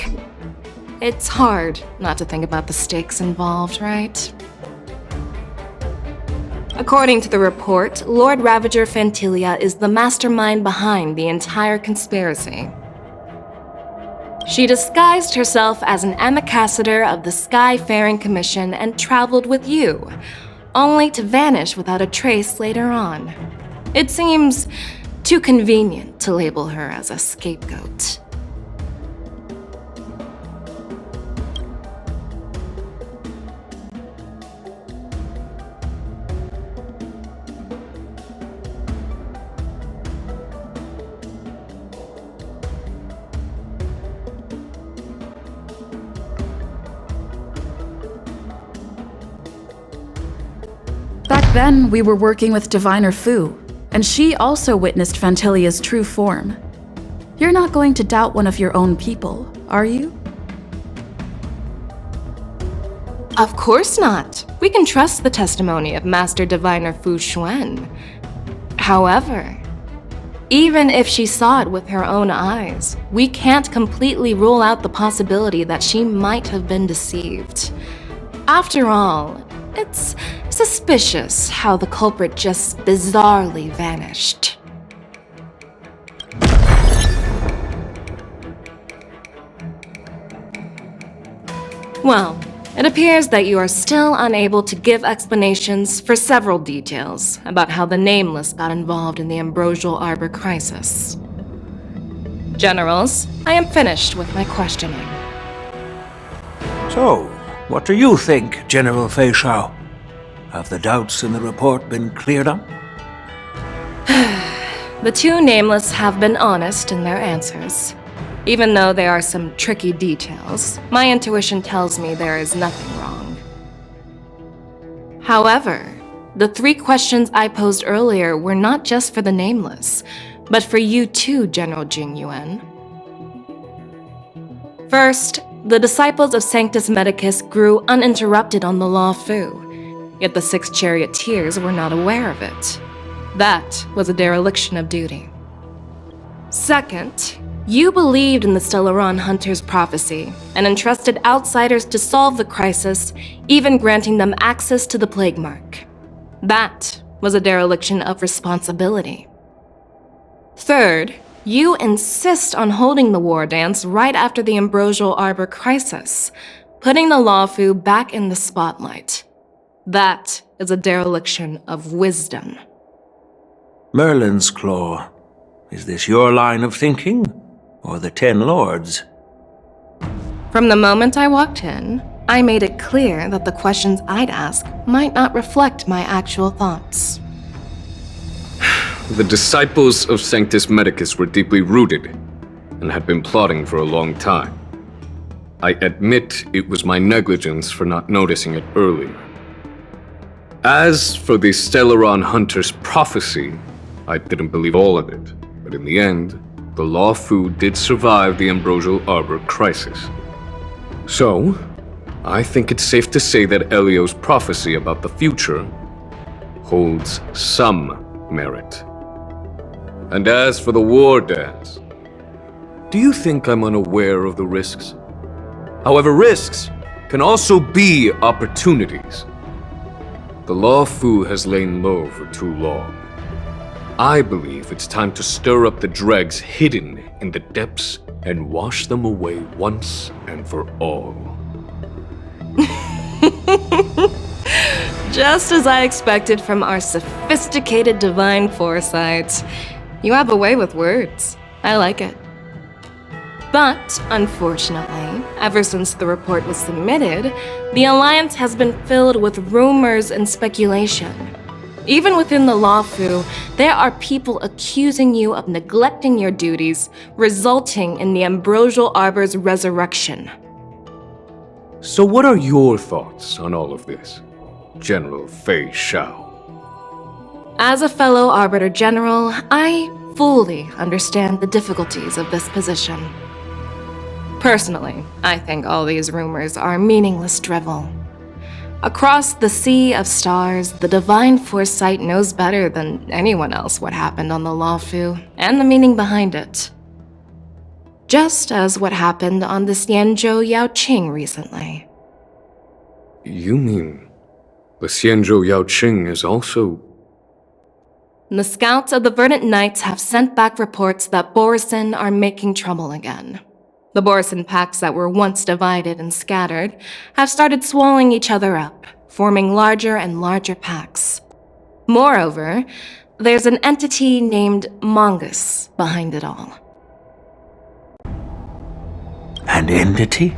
It's hard not to think about the stakes involved, right? According to the report, Lord Ravager Fantilia is the mastermind behind the entire conspiracy. She disguised herself as an ambassador of the Skyfaring Commission and traveled with you, only to vanish without a trace later on. It seems too convenient to label her as a scapegoat. Back then, we were working with Diviner Fu, and she also witnessed Fantilia's true form. You're not going to doubt one of your own people, are you? Of course not. We can trust the testimony of Master Diviner Fu Xuan. However, even if she saw it with her own eyes, we can't completely rule out the possibility that she might have been deceived. After all, it's suspicious how the culprit just bizarrely vanished. Well, it appears that you are still unable to give explanations for several details about how the Nameless got involved in the Ambrosial Arbor crisis. Generals, I am finished with my questioning. So, what do you think, General Fei Shao? Have the doubts in the report been cleared up? The two Nameless have been honest in their answers. Even though there are some tricky details, my intuition tells me there is nothing wrong. However, the 3 questions I posed earlier were not just for the Nameless, but for you too, General Jing Yuan. First, the disciples of Sanctus Medicus grew uninterrupted on the Luofu, yet the 6 charioteers were not aware of it. That was a dereliction of duty. Second, you believed in the Stellaron Hunter's prophecy and entrusted outsiders to solve the crisis, even granting them access to the plague mark. That was a dereliction of responsibility. Third, you insist on holding the war dance right after the Ambrosial Arbor crisis, putting the Luofu back in the spotlight. That is a dereliction of wisdom. Merlin's Claw. Is this your line of thinking, or the 10 Lords? From the moment I walked in, I made it clear that the questions I'd ask might not reflect my actual thoughts. The disciples of Sanctus Medicus were deeply rooted and had been plotting for a long time. I admit it was my negligence for not noticing it earlier. As for the Stellaron Hunter's prophecy, I didn't believe all of it, but in the end, the Luofu did survive the Ambrosial Arbor crisis. So, I think it's safe to say that Elio's prophecy about the future holds some merit. And as for the war dance, do you think I'm unaware of the risks? However, risks can also be opportunities. The Luofu has lain low for too long. I believe it's time to stir up the dregs hidden in the depths and wash them away once and for all. Just as I expected from our sophisticated divine foresight. You have a way with words. I like it. But, unfortunately, ever since the report was submitted, the Alliance has been filled with rumors and speculation. Even within the Lawfu, there are people accusing you of neglecting your duties, resulting in the Ambrosial Arbor's resurrection. So what are your thoughts on all of this, General Fei Shao? As a fellow Arbiter General, I fully understand the difficulties of this position. Personally, I think all these rumors are meaningless drivel. Across the sea of stars, the Divine Foresight knows better than anyone else what happened on the Lawfu and the meaning behind it. Just as what happened on the Xianzhou Yaoqing recently. You mean the Xianzhou Yaoqing is also... The scouts of the Verdant Knights have sent back reports that Borisin are making trouble again. The Borisin packs that were once divided and scattered have started swallowing each other up, forming larger and larger packs. Moreover, there's an entity named Mongoose behind it all. An entity?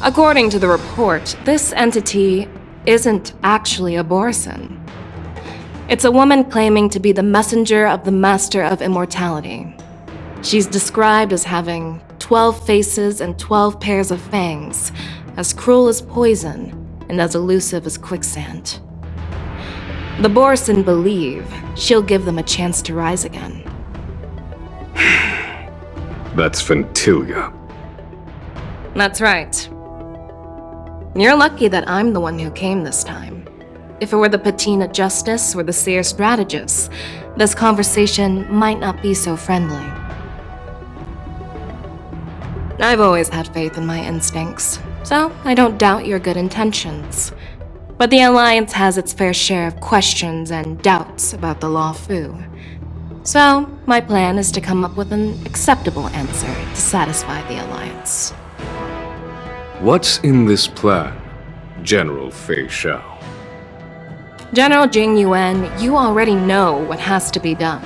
According to the report, this entity isn't actually a Borisin. It's a woman claiming to be the messenger of the Master of Immortality. She's described as having 12 faces and 12 pairs of fangs, as cruel as poison, and as elusive as quicksand. The Borisin believe she'll give them a chance to rise again. That's Ventilia. That's right. You're lucky that I'm the one who came this time. If it were the Patina Justice or the Seer Strategist, this conversation might not be so friendly. I've always had faith in my instincts, so I don't doubt your good intentions. But the Alliance has its fair share of questions and doubts about the Lawfu. So, my plan is to come up with an acceptable answer to satisfy the Alliance. What's in this plan, General Fei Shao? General Jing Yuan, you already know what has to be done.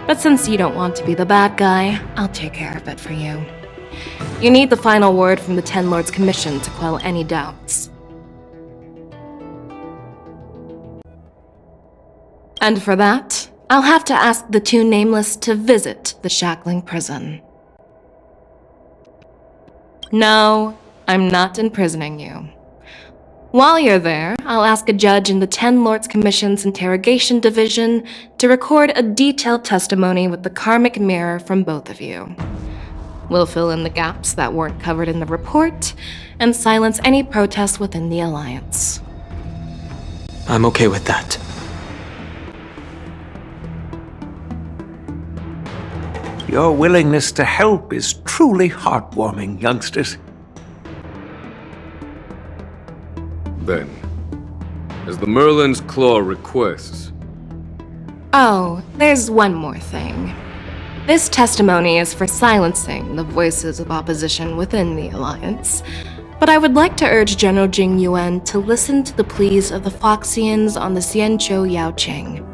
But since you don't want to be the bad guy, I'll take care of it for you. You need the final word from the Ten Lords Commission to quell any doubts. And for that, I'll have to ask the two Nameless to visit the Shackling Prison. No, I'm not imprisoning you. While you're there, I'll ask a judge in the Ten Lords Commission's Interrogation Division to record a detailed testimony with the karmic mirror from both of you. We'll fill in the gaps that weren't covered in the report, and silence any protests within the Alliance. I'm okay with that. Your willingness to help is truly heartwarming, youngsters. Then, as the Merlin's Claw requests... Oh, there's one more thing. This testimony is for silencing the voices of opposition within the Alliance, but I would like to urge General Jing Yuan to listen to the pleas of the Foxians on the Xianzhou Yaoqing.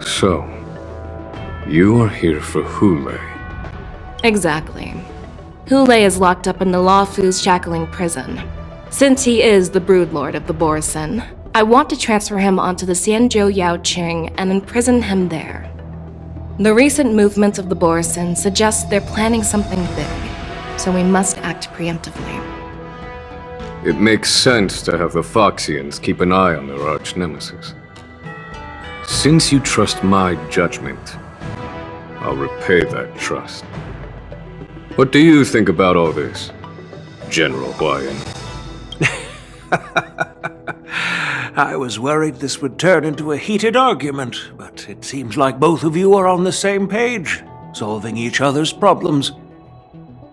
So, you are here for Hule. Exactly. Hule is locked up in the Lawfu's Shackling Prison. Since he is the Broodlord of the Borisin, I want to transfer him onto the Xianzhou Yaoqing and imprison him there. The recent movements of the Borisin suggest they're planning something big, so we must act preemptively. It makes sense to have the Foxians keep an eye on their arch-nemesis. Since you trust my judgment, I'll repay that trust. What do you think about all this, General Huayan? I was worried this would turn into a heated argument, but it seems like both of you are on the same page, solving each other's problems.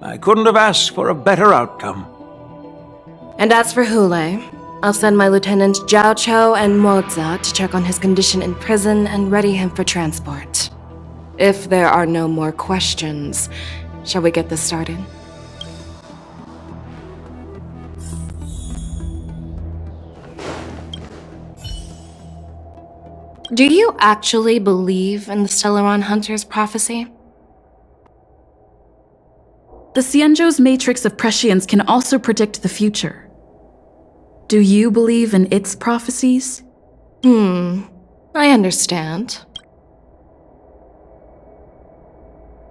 I couldn't have asked for a better outcome. And as for Hule, I'll send my lieutenants Zhao Chou and Moza to check on his condition in prison and ready him for transport. If there are no more questions, shall we get this started? Do you actually believe in the Stellaron Hunter's prophecy? The Xianzhou's matrix of prescience can also predict the future. Do you believe in its prophecies? I understand.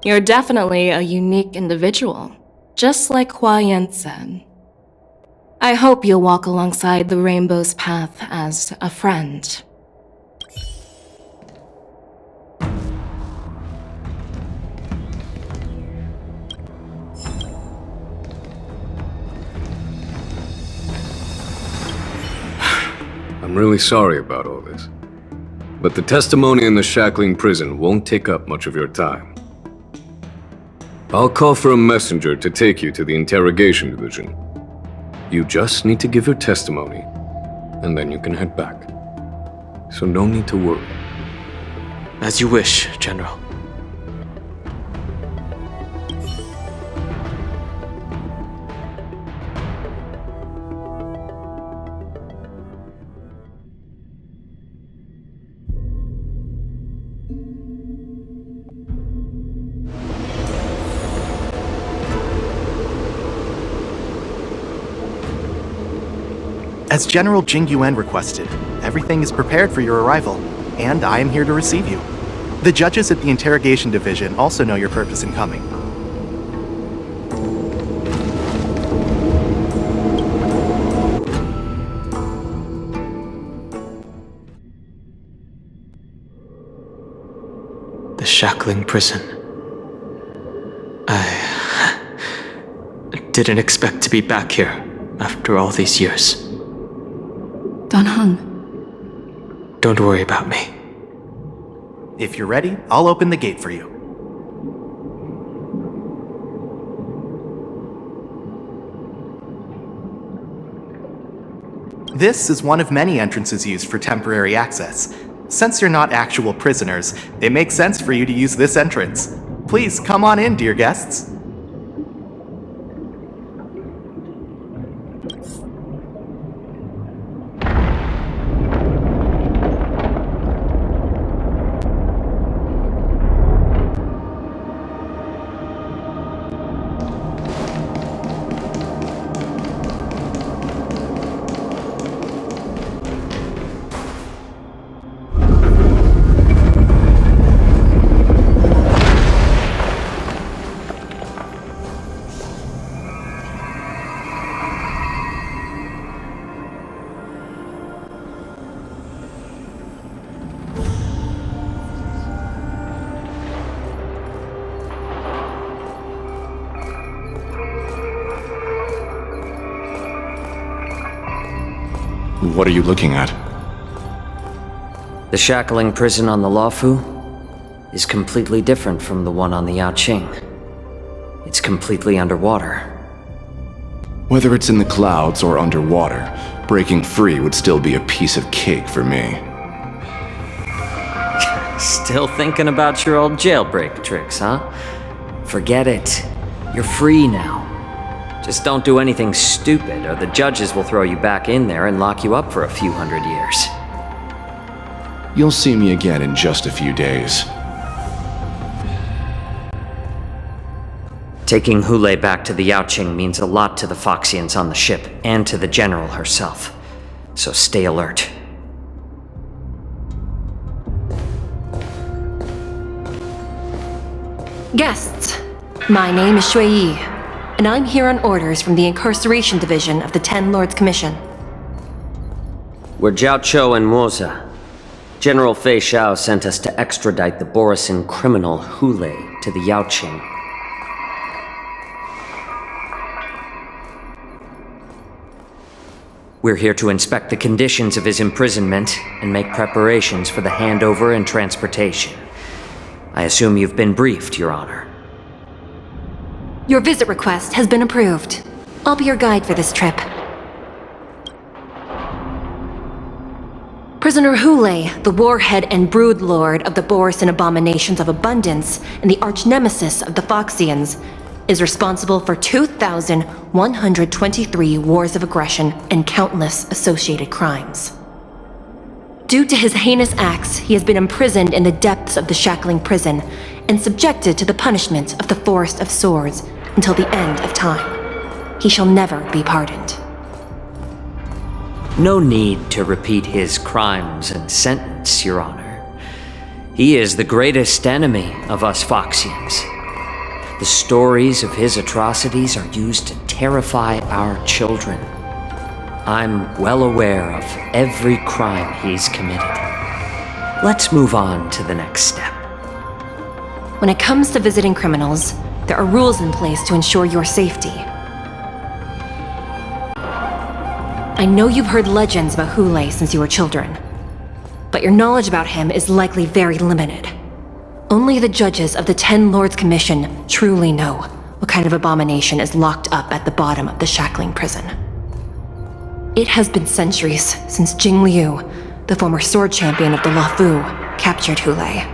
You're definitely a unique individual, just like Hua Yan said. I hope you'll walk alongside the Rainbow's path as a friend. I'm really sorry about all this. But the testimony in the shackling prison won't take up much of your time. I'll call for a messenger to take you to the interrogation division. You just need to give your testimony, and then you can head back. So no need to worry. As you wish, General. As General Jing Yuan requested, everything is prepared for your arrival, and I am here to receive you. The judges at the interrogation division also know your purpose in coming. The shackling prison. I didn't expect to be back here after all these years. Dan Heng. Don't worry about me. If you're ready, I'll open the gate for you. This is one of many entrances used for temporary access. Since you're not actual prisoners, it makes sense for you to use this entrance. Please come on in, dear guests. What are you looking at? The shackling prison on the Luofu is completely different from the one on the Yaoqing. It's completely underwater. Whether it's in the clouds or underwater, breaking free would still be a piece of cake for me. Still thinking about your old jailbreak tricks, huh? Forget it. You're free now. Just don't do anything stupid, or the judges will throw you back in there and lock you up for a few hundred years. You'll see me again in just a few days. Taking Hule back to the Yaoqing means a lot to the Foxians on the ship, and to the General herself. So stay alert. Guests, my name is Shui Yi, and I'm here on orders from the Incarceration Division of the Ten Lords Commission. We're Jiao Chou and Moza. General Fei Xiao sent us to extradite the Borisin criminal Hule to the Yaoqing. We're here to inspect the conditions of his imprisonment and make preparations for the handover and transportation. I assume you've been briefed, Your Honor. Your visit request has been approved. I'll be your guide for this trip. Prisoner Hule, the warhead and brood lord of the Borisin Abominations of Abundance and the arch-nemesis of the Foxians, is responsible for 2,123 wars of aggression and countless associated crimes. Due to his heinous acts, he has been imprisoned in the depths of the shackling prison and subjected to the punishment of the Forest of Swords until the end of time. He shall never be pardoned. No need to repeat his crimes and sentence, Your Honor. He is the greatest enemy of us Foxians. The stories of his atrocities are used to terrify our children. I'm well aware of every crime he's committed. Let's move on to the next step. When it comes to visiting criminals, there are rules in place to ensure your safety. I know you've heard legends about Hule since you were children, but your knowledge about him is likely very limited. Only the judges of the Ten Lords Commission truly know what kind of abomination is locked up at the bottom of the shackling prison. It has been centuries since Jing Liu, the former sword champion of the Luofu, captured Hule.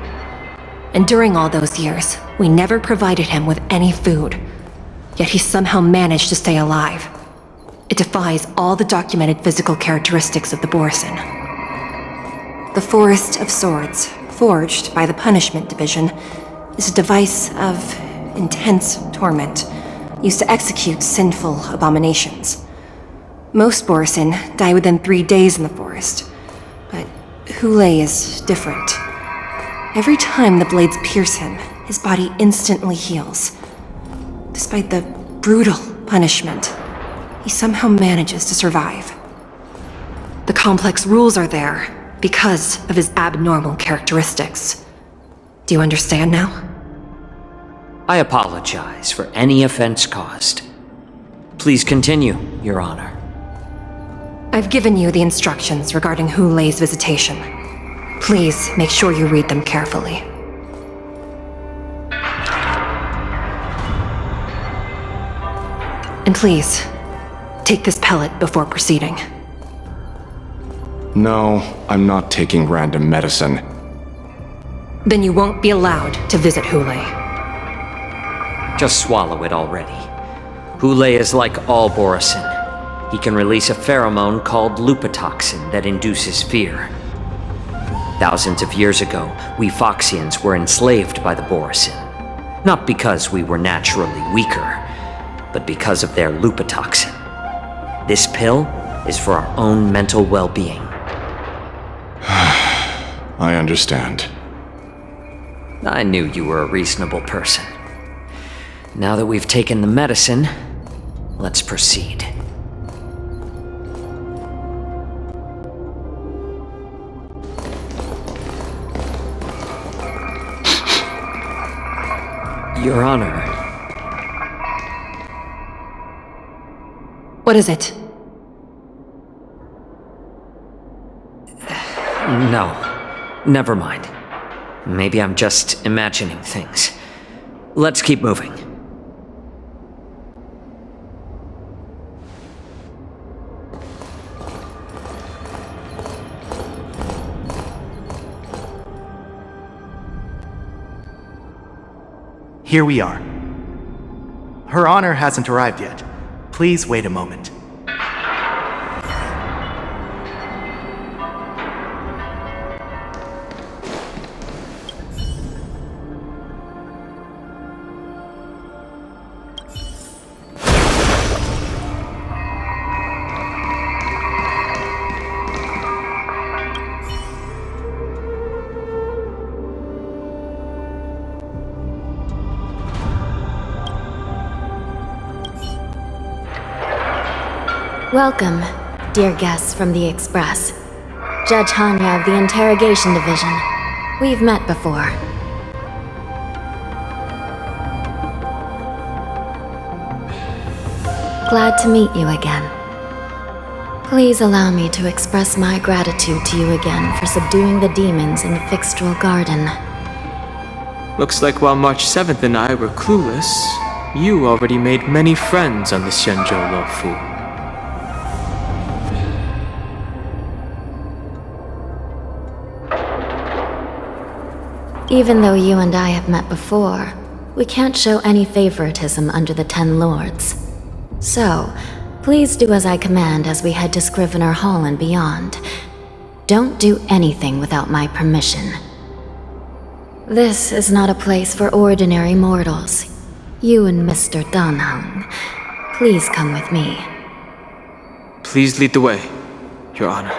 And during all those years, we never provided him with any food. Yet he somehow managed to stay alive. It defies all the documented physical characteristics of the Borisin. The Forest of Swords, forged by the Punishment Division, is a device of intense torment, used to execute sinful abominations. Most Borisin die within 3 days in the forest, but Hule is different. Every time the blades pierce him, his body instantly heals. Despite the brutal punishment, he somehow manages to survive. The complex rules are there because of his abnormal characteristics. Do you understand now? I apologize for any offense caused. Please continue, Your Honor. I've given you the instructions regarding Hule's visitation. Please make sure you read them carefully. And please, take this pellet before proceeding. No, I'm not taking random medicine. Then you won't be allowed to visit Hule. Just swallow it already. Hule is like all Borisin. He can release a pheromone called lupatoxin that induces fear. Thousands of years ago, we Foxians were enslaved by the Borisin. Not because we were naturally weaker, but because of their lupatoxin. This pill is for our own mental well-being. I understand. I knew you were a reasonable person. Now that we've taken the medicine, let's proceed. Your Honor. What is it? No. Never mind. Maybe I'm just imagining things. Let's keep moving. Here we are. Her Honor hasn't arrived yet. Please wait a moment. Welcome, dear guests from the Express. Judge Hanya of the Interrogation Division. We've met before. Glad to meet you again. Please allow me to express my gratitude to you again for subduing the demons in the Fixtral Garden. Looks like while March 7th and I were clueless, you already made many friends on the Xianzhou Luofu. Even though you and I have met before, we can't show any favoritism under the Ten Lords. So, please do as I command as we head to Scrivener Hall and beyond. Don't do anything without my permission. This is not a place for ordinary mortals. You and Mr. Danheng, please come with me. Please lead the way. Your Honor.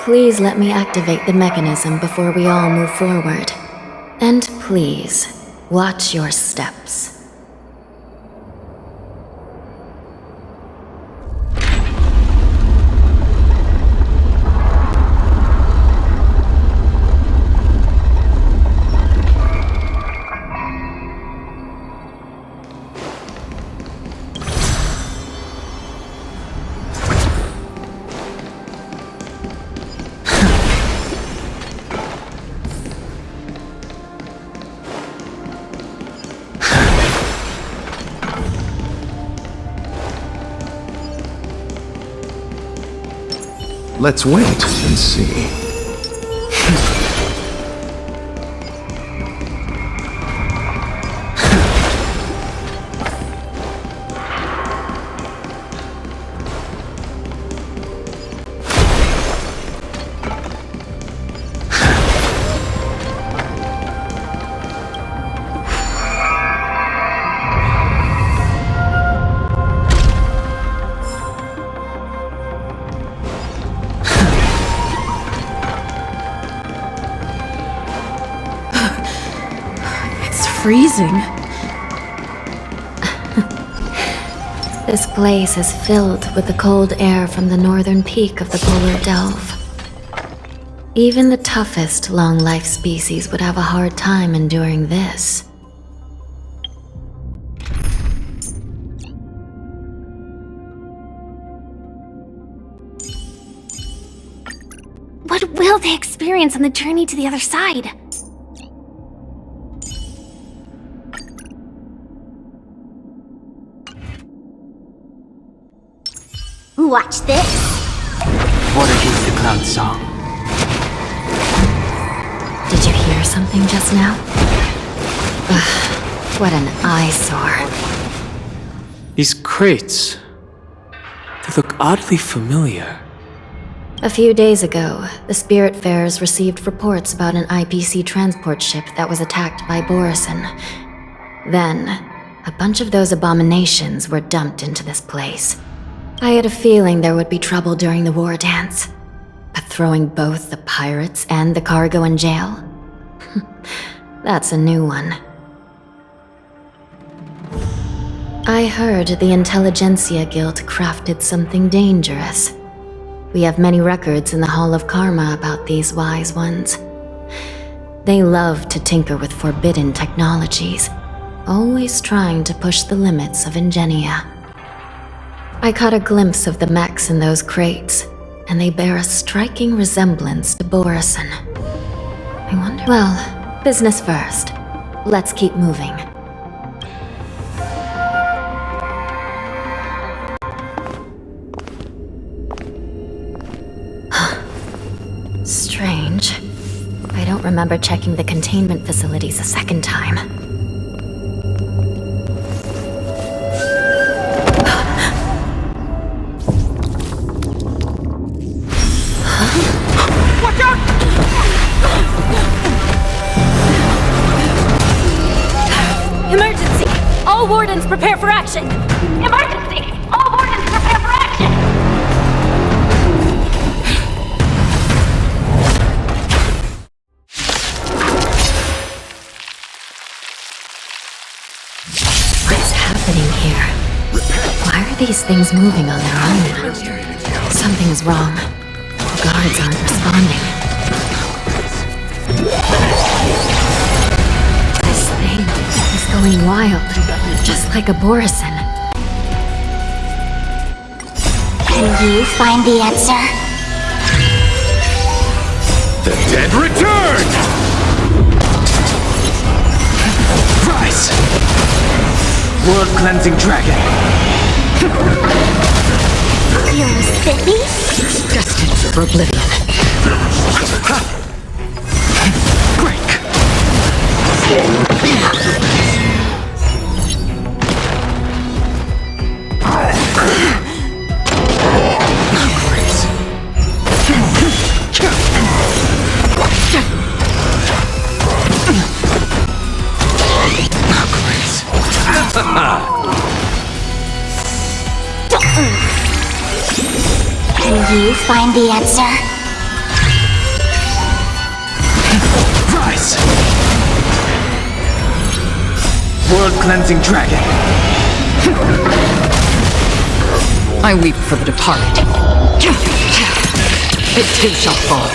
Please let me activate the mechanism before we all move forward. And please, watch your steps. Let's wait and see. Freezing. This place is filled with the cold air from the northern peak of the polar delve. Even the toughest long-life species would have a hard time enduring this. What will they experience on the journey to the other side? Watch this. What is the cloud song? Did you hear something just now? Ugh, what an eyesore. These crates. They look oddly familiar. A few days ago, the Spiritfarers received reports about an IPC transport ship that was attacked by Borison. Then, a bunch of those abominations were dumped into this place. I had a feeling there would be trouble during the war dance, but throwing both the pirates and the cargo in jail? That's a new one. I heard the Intelligentsia Guild crafted something dangerous. We have many records in the Hall of Karma about these wise ones. They love to tinker with forbidden technologies, always trying to push the limits of Ingenia. I caught a glimpse of the mechs in those crates, and they bear a striking resemblance to Borison. I wonder... Well, business first. Let's keep moving. Strange. I don't remember checking the containment facilities a second time. Watch out! Emergency! All wardens prepare for action! Emergency! All wardens prepare for action! What's happening here? Why are these things moving on their own? Something's wrong. The guards aren't responding. This thing is going wild, just like a Borison. Can you find the answer? The dead return! Rise! World-cleansing dragon! You're silly? Destined for oblivion. Can you find the answer. Rise! World-cleansing dragon. I weep for the departed. It too shall fall.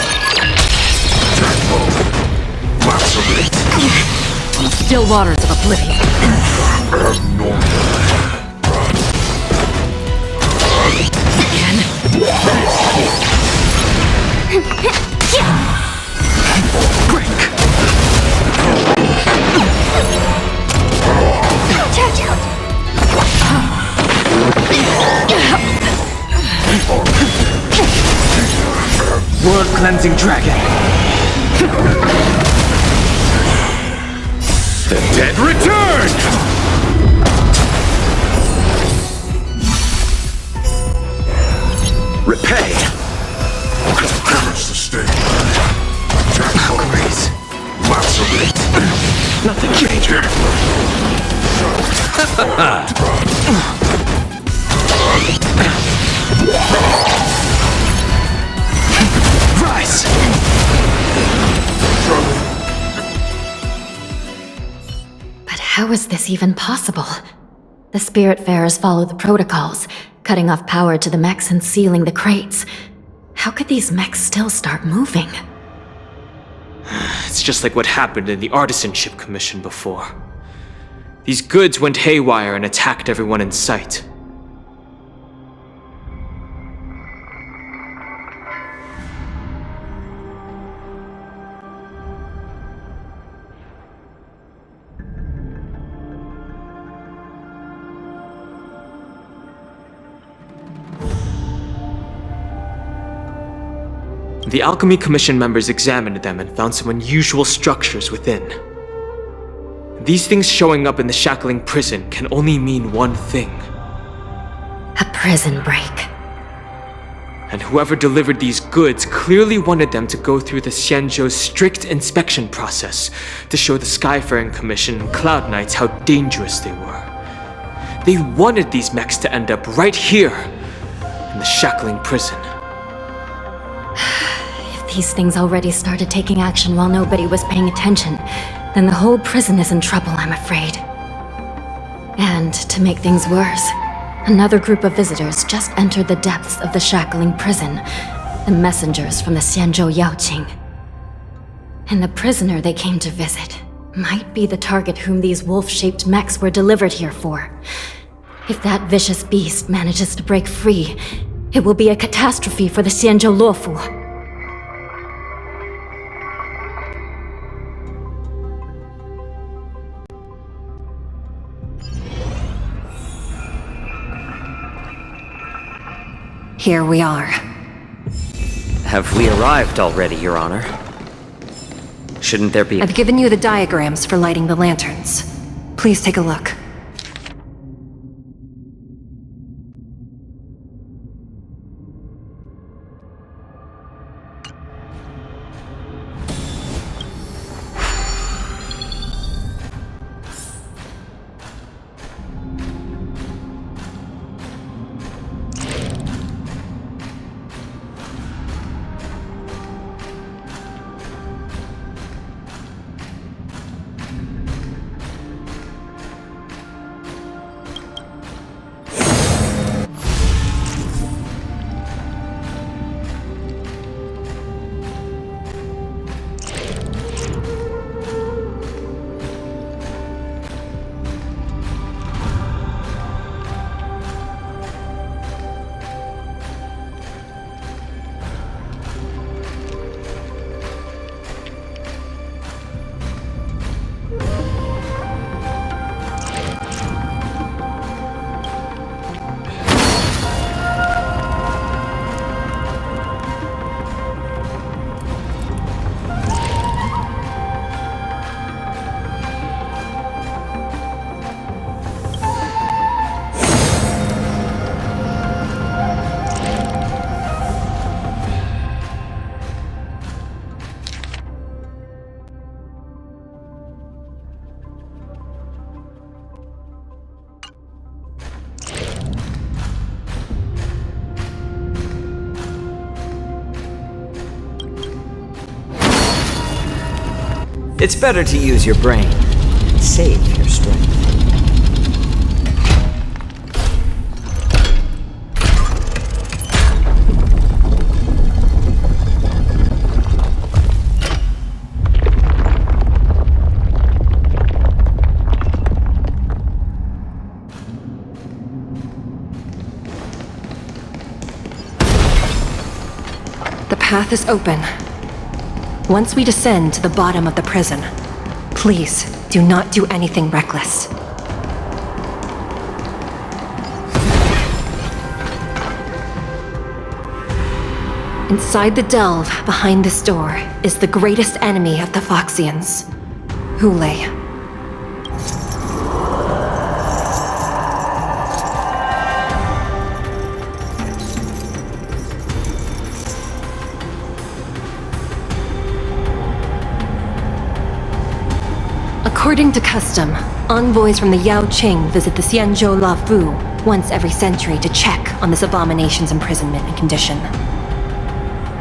On the still waters of oblivion. World-cleansing dragon. The dead return! Repay! Grace. Nothing major. Rise! But how is this even possible? The Spiritfarers follow the protocols, cutting off power to the mechs and sealing the crates. How could these mechs still start moving? It's just like what happened in the Artisanship Commission before. These goods went haywire and attacked everyone in sight. The Alchemy Commission members examined them and found some unusual structures within. These things showing up in the shackling prison can only mean one thing. A prison break. And whoever delivered these goods clearly wanted them to go through the Xianzhou's strict inspection process to show the Skyfaring Commission and Cloud Knights how dangerous they were. They wanted these mechs to end up right here, in the shackling prison. If these things already started taking action while nobody was paying attention, then the whole prison is in trouble, I'm afraid. And to make things worse, another group of visitors just entered the depths of the shackling prison, the messengers from the Xianzhou Yaoqing. And the prisoner they came to visit might be the target whom these wolf-shaped mechs were delivered here for. If that vicious beast manages to break free, it will be a catastrophe for the Xianzhou Luofu. Here we are. Have we arrived already, Your Honor? Shouldn't there be— I've given you the diagrams for lighting the lanterns. Please take a look. It's better to use your brain and save your strength. The path is open. Once we descend to the bottom of the prison, please do not do anything reckless. Inside the delve behind this door is the greatest enemy of the Foxians, Hule. According to custom, envoys from the Yao Qing visit the Xianzhou La Fu once every century to check on this abomination's imprisonment and condition.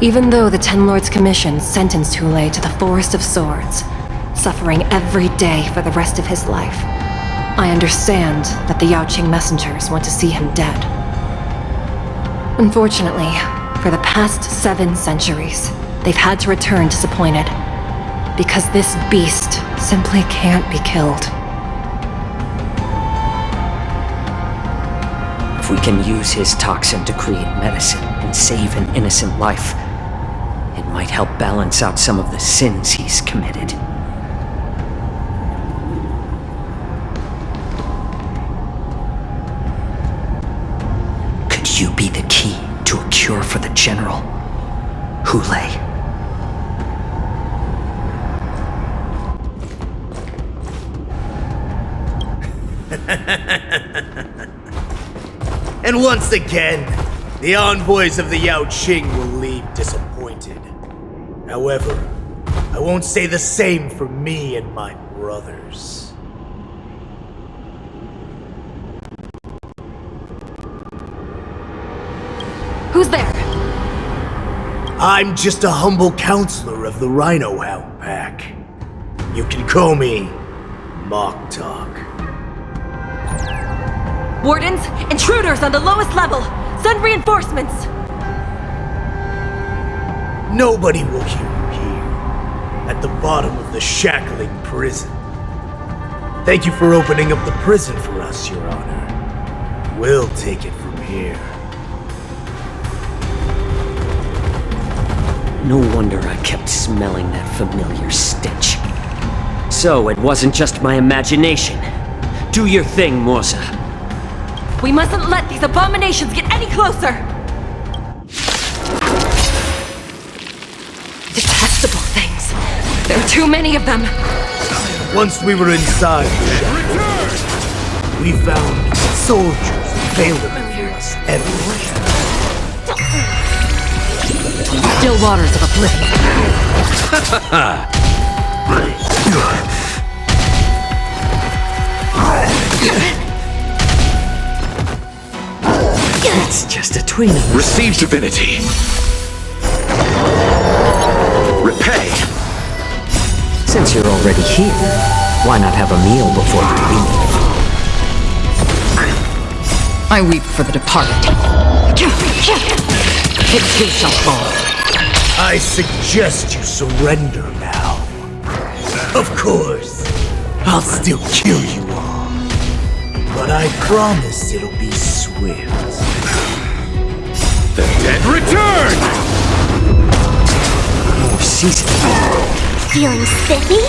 Even though the Ten Lords Commission sentenced Hule to the Forest of Swords, suffering every day for the rest of his life, I understand that the Yao Qing messengers want to see him dead. Unfortunately, for the past 7 centuries, they've had to return disappointed, because this beast simply can't be killed. If we can use his toxin to create medicine and save an innocent life, it might help balance out some of the sins he's committed. Could you be the key to a cure for the General, Hule? And once again, the envoys of the Yao Qing will leave disappointed. However, I won't say the same for me and my brothers. Who's there? I'm just a humble counselor of the Rhino Hound Pack. You can call me Mock Talk. Wardens, intruders on the lowest level! Send reinforcements! Nobody will hear you here, at the bottom of the shackling prison. Thank you for opening up the prison for us, Your Honor. We'll take it from here. No wonder I kept smelling that familiar stench. So it wasn't just my imagination. Do your thing, Morza. We mustn't let these abominations get any closer! Detestable things. There are too many of them. Once we were inside the shackles, we found soldiers available for us everywhere. Still waters of oblivion. It's just a tween. Receive divinity. Repay. Since you're already here, why not have a meal before you leave? I weep for the departed. It too shall fall. I suggest you surrender now. Of course, I'll still kill you all. But I promise it'll be swift. The dead return! More season. Feeling spiffy?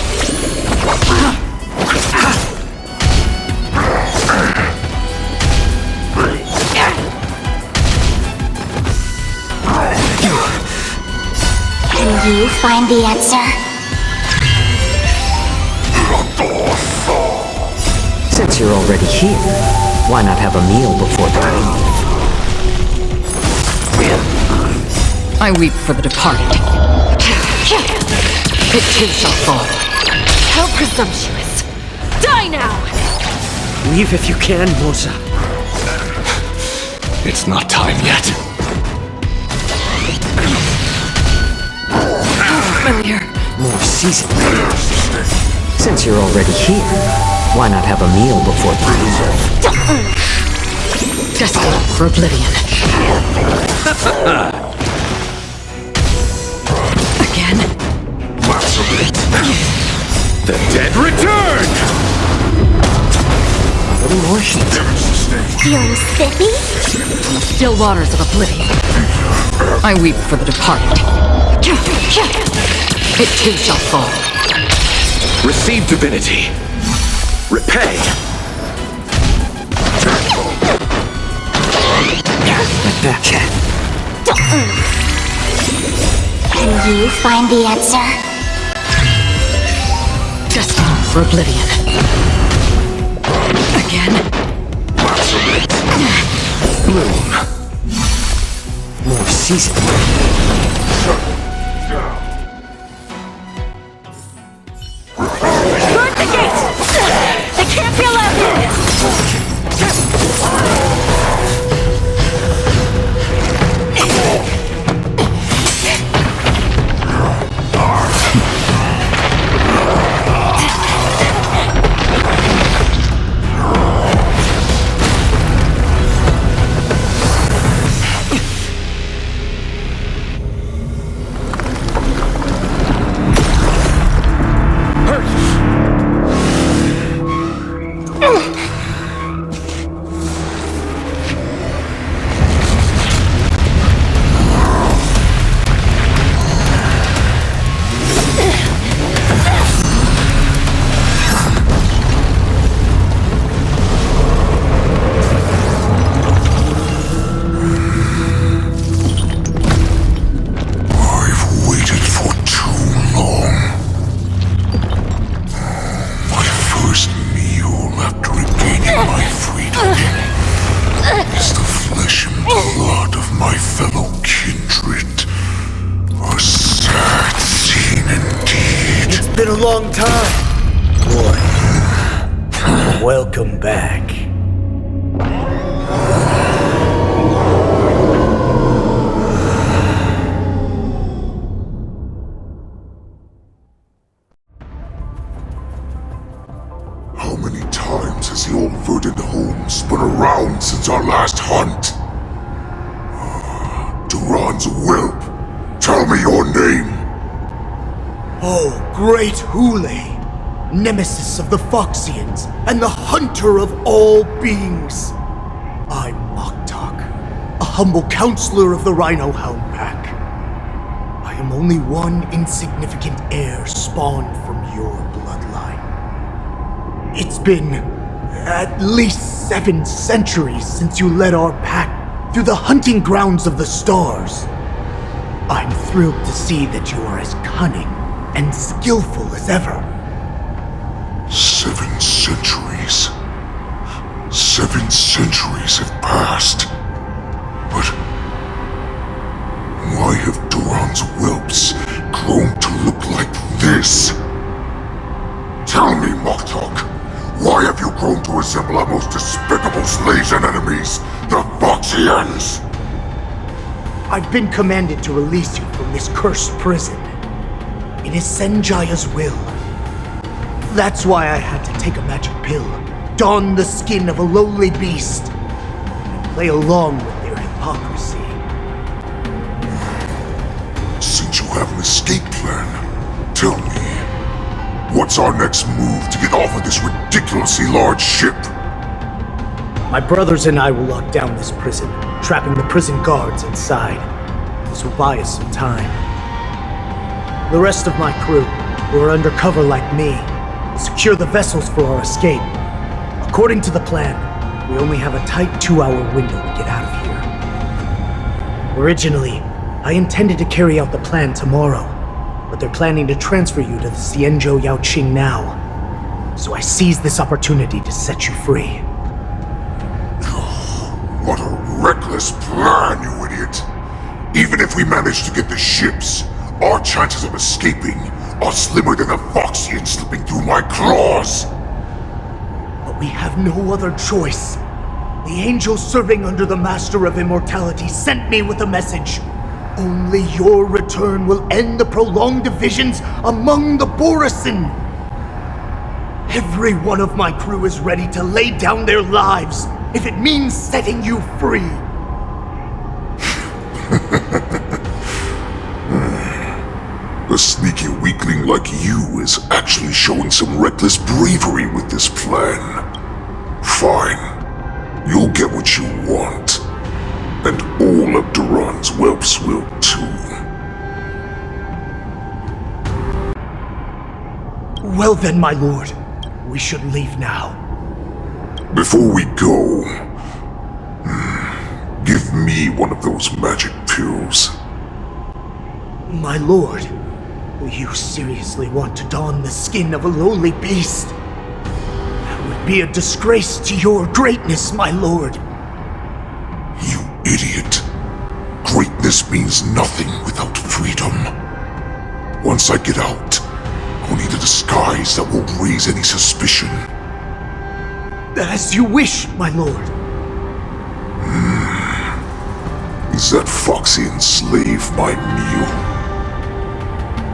Can you find the answer? Since you're already here, why not have a meal before you leave? I weep for the departed. It too shall fall. How presumptuous! Die now! Leave if you can, Morza. It's not time yet. How familiar. More season. Since you're already here, why not have a meal before the meal? Destined for oblivion. Again? The dead return! Little more heat. Feeling spiffy? From the still waters of oblivion, I weep for the departed. It too shall fall. Receive divinity. Repay. Like that. Can you find the answer? Destined for oblivion. Again? Bloom. More season. Burn the gates! They can't be allowed in! Been a long time, boy. Welcome back. How many times has the old verdant home spun around since our last hunt? Duran's whelp, tell me your name. Oh, great Hule, nemesis of the Foxians and the hunter of all beings. I'm Moktok, a humble counselor of the Rhino Hound Pack. I am only one insignificant heir spawned from your bloodline. It's been at least 7 centuries since you led our pack through the hunting grounds of the stars. I'm thrilled to see that you are as cunning and skillful as ever. 7 centuries. 7 centuries have passed. But why have Duran's whelps grown to look like this? Tell me, Moktok, why have you grown to resemble our most despicable slaves and enemies, the Foxians? I've been commanded to release you from this cursed prison. It is Senjaya's will. That's why I had to take a magic pill, don the skin of a lowly beast, and play along with their hypocrisy. Since you have an escape plan, tell me, what's our next move to get off of this ridiculously large ship? My brothers and I will lock down this prison, trapping the prison guards inside. This will buy us some time. The rest of my crew, who are undercover like me, will secure the vessels for our escape. According to the plan, we only have a tight 2-hour window to get out of here. Originally, I intended to carry out the plan tomorrow, but they're planning to transfer you to the Xianzhou Yaoqing now. So I seized this opportunity to set you free. What a reckless plan, you idiot! Even if we manage to get the ships, our chances of escaping are slimmer than a Foxian slipping through my claws! But we have no other choice. The angel serving under the Master of Immortality sent me with a message. Only your return will end the prolonged divisions among the Borisin. Every one of my crew is ready to lay down their lives if it means setting you free. A sneaky weakling like you is actually showing some reckless bravery with this plan. Fine. You'll get what you want. And all of Duran's whelps will too. Well then, my lord. We should leave now. Before we go, give me one of those magic pills. My lord, you seriously want to don the skin of a lowly beast? That would be a disgrace to your greatness, my lord. You idiot. Greatness means nothing without freedom. Once I get out, I'll need a disguise that won't raise any suspicion. As you wish, my lord. Is that Foxian slave my meal?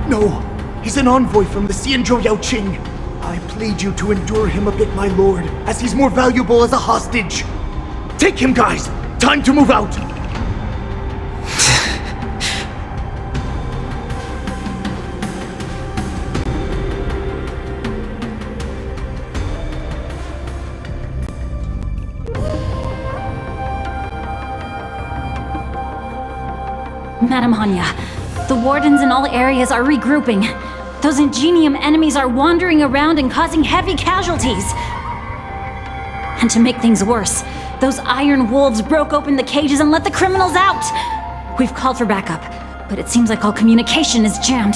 No, he's an envoy from the Xianzhou Yaoqing. I plead you to endure him a bit, my lord, as he's more valuable as a hostage. Take him, guys! Time to move out! Madam Hanya, the wardens in all areas are regrouping. Those Ingenium enemies are wandering around and causing heavy casualties. And to make things worse, those iron wolves broke open the cages and let the criminals out. We've called for backup, but it seems like all communication is jammed.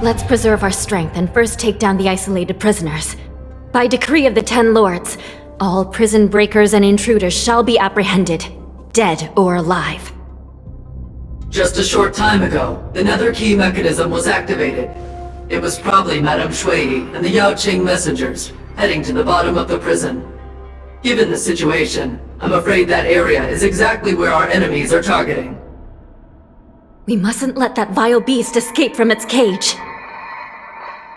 Let's preserve our strength and first take down the isolated prisoners. By decree of the 10 Lords, all prison breakers and intruders shall be apprehended, dead or alive. Just a short time ago, the nether key mechanism was activated. It was probably Madame Shui and the Yaoqing messengers, heading to the bottom of the prison. Given the situation, I'm afraid that area is exactly where our enemies are targeting. We mustn't let that vile beast escape from its cage.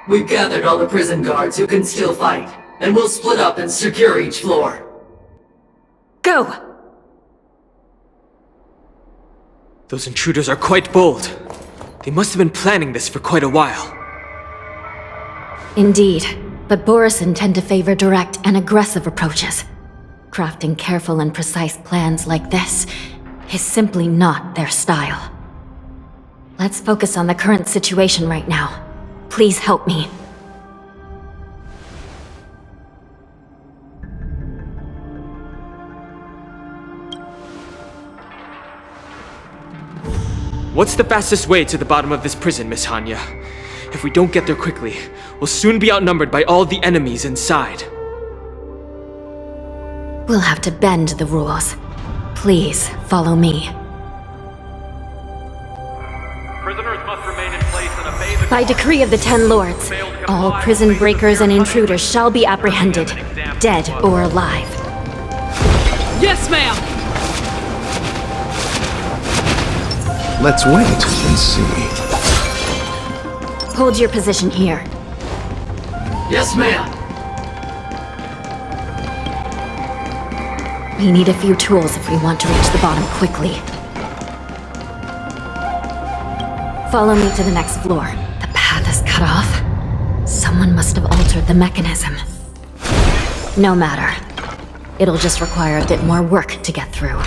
We've gathered all the prison guards who can still fight, and we'll split up and secure each floor. Go! Those intruders are quite bold. They must have been planning this for quite a while. Indeed, but Borison tend to favor direct and aggressive approaches. Crafting careful and precise plans like this is simply not their style. Let's focus on the current situation right now. Please help me. What's the fastest way to the bottom of this prison, Miss Hanya? If we don't get there quickly, we'll soon be outnumbered by all the enemies inside. We'll have to bend the rules. Please, follow me. Prisoners must remain in place and obey the By decree of the 10 Lords, all prison breakers and intruders shall be apprehended, dead or alive. Yes, ma'am! Let's wait and see. Hold your position here. Yes, ma'am. We need a few tools if we want to reach the bottom quickly. Follow me to the next floor. The path is cut off. Someone must have altered the mechanism. No matter. It'll just require a bit more work to get through.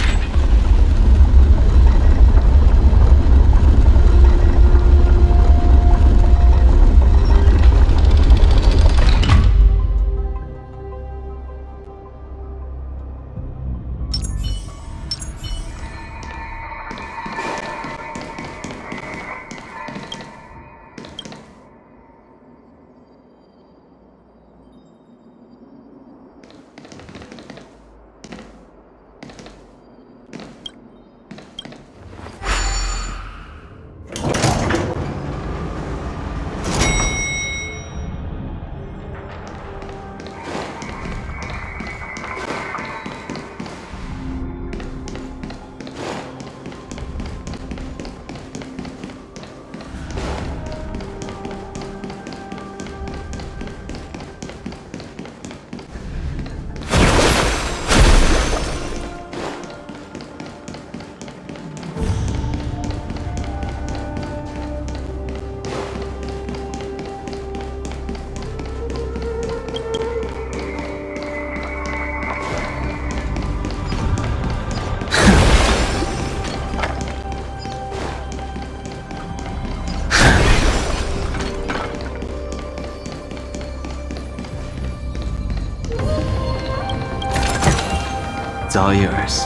It's all yours.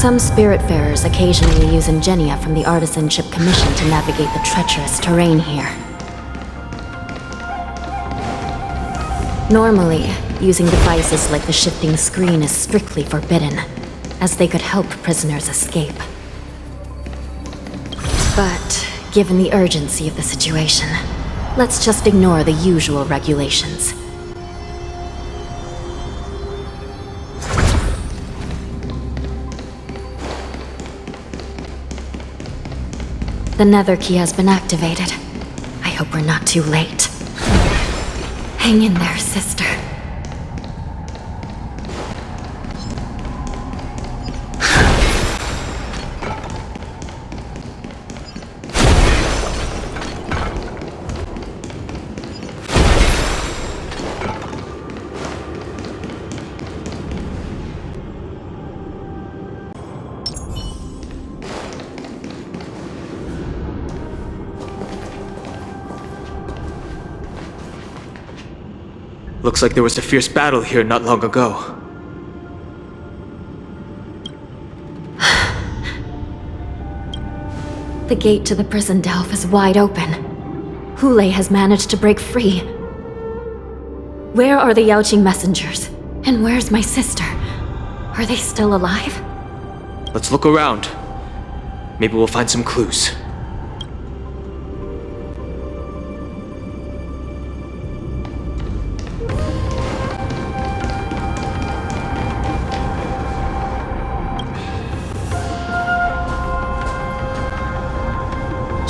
Some Spiritfarers occasionally use ingenia from the Artisanship Commission to navigate the treacherous terrain here. Normally, using devices like the shifting screen is strictly forbidden, as they could help prisoners escape. But, given the urgency of the situation, let's just ignore the usual regulations. The nether key has been activated. I hope we're not too late. Hang in there, sister. Looks like there was a fierce battle here not long ago. The gate to the prison delve is wide open. Hule has managed to break free. Where are the Yaoqing messengers? And where's my sister? Are they still alive? Let's look around. Maybe we'll find some clues.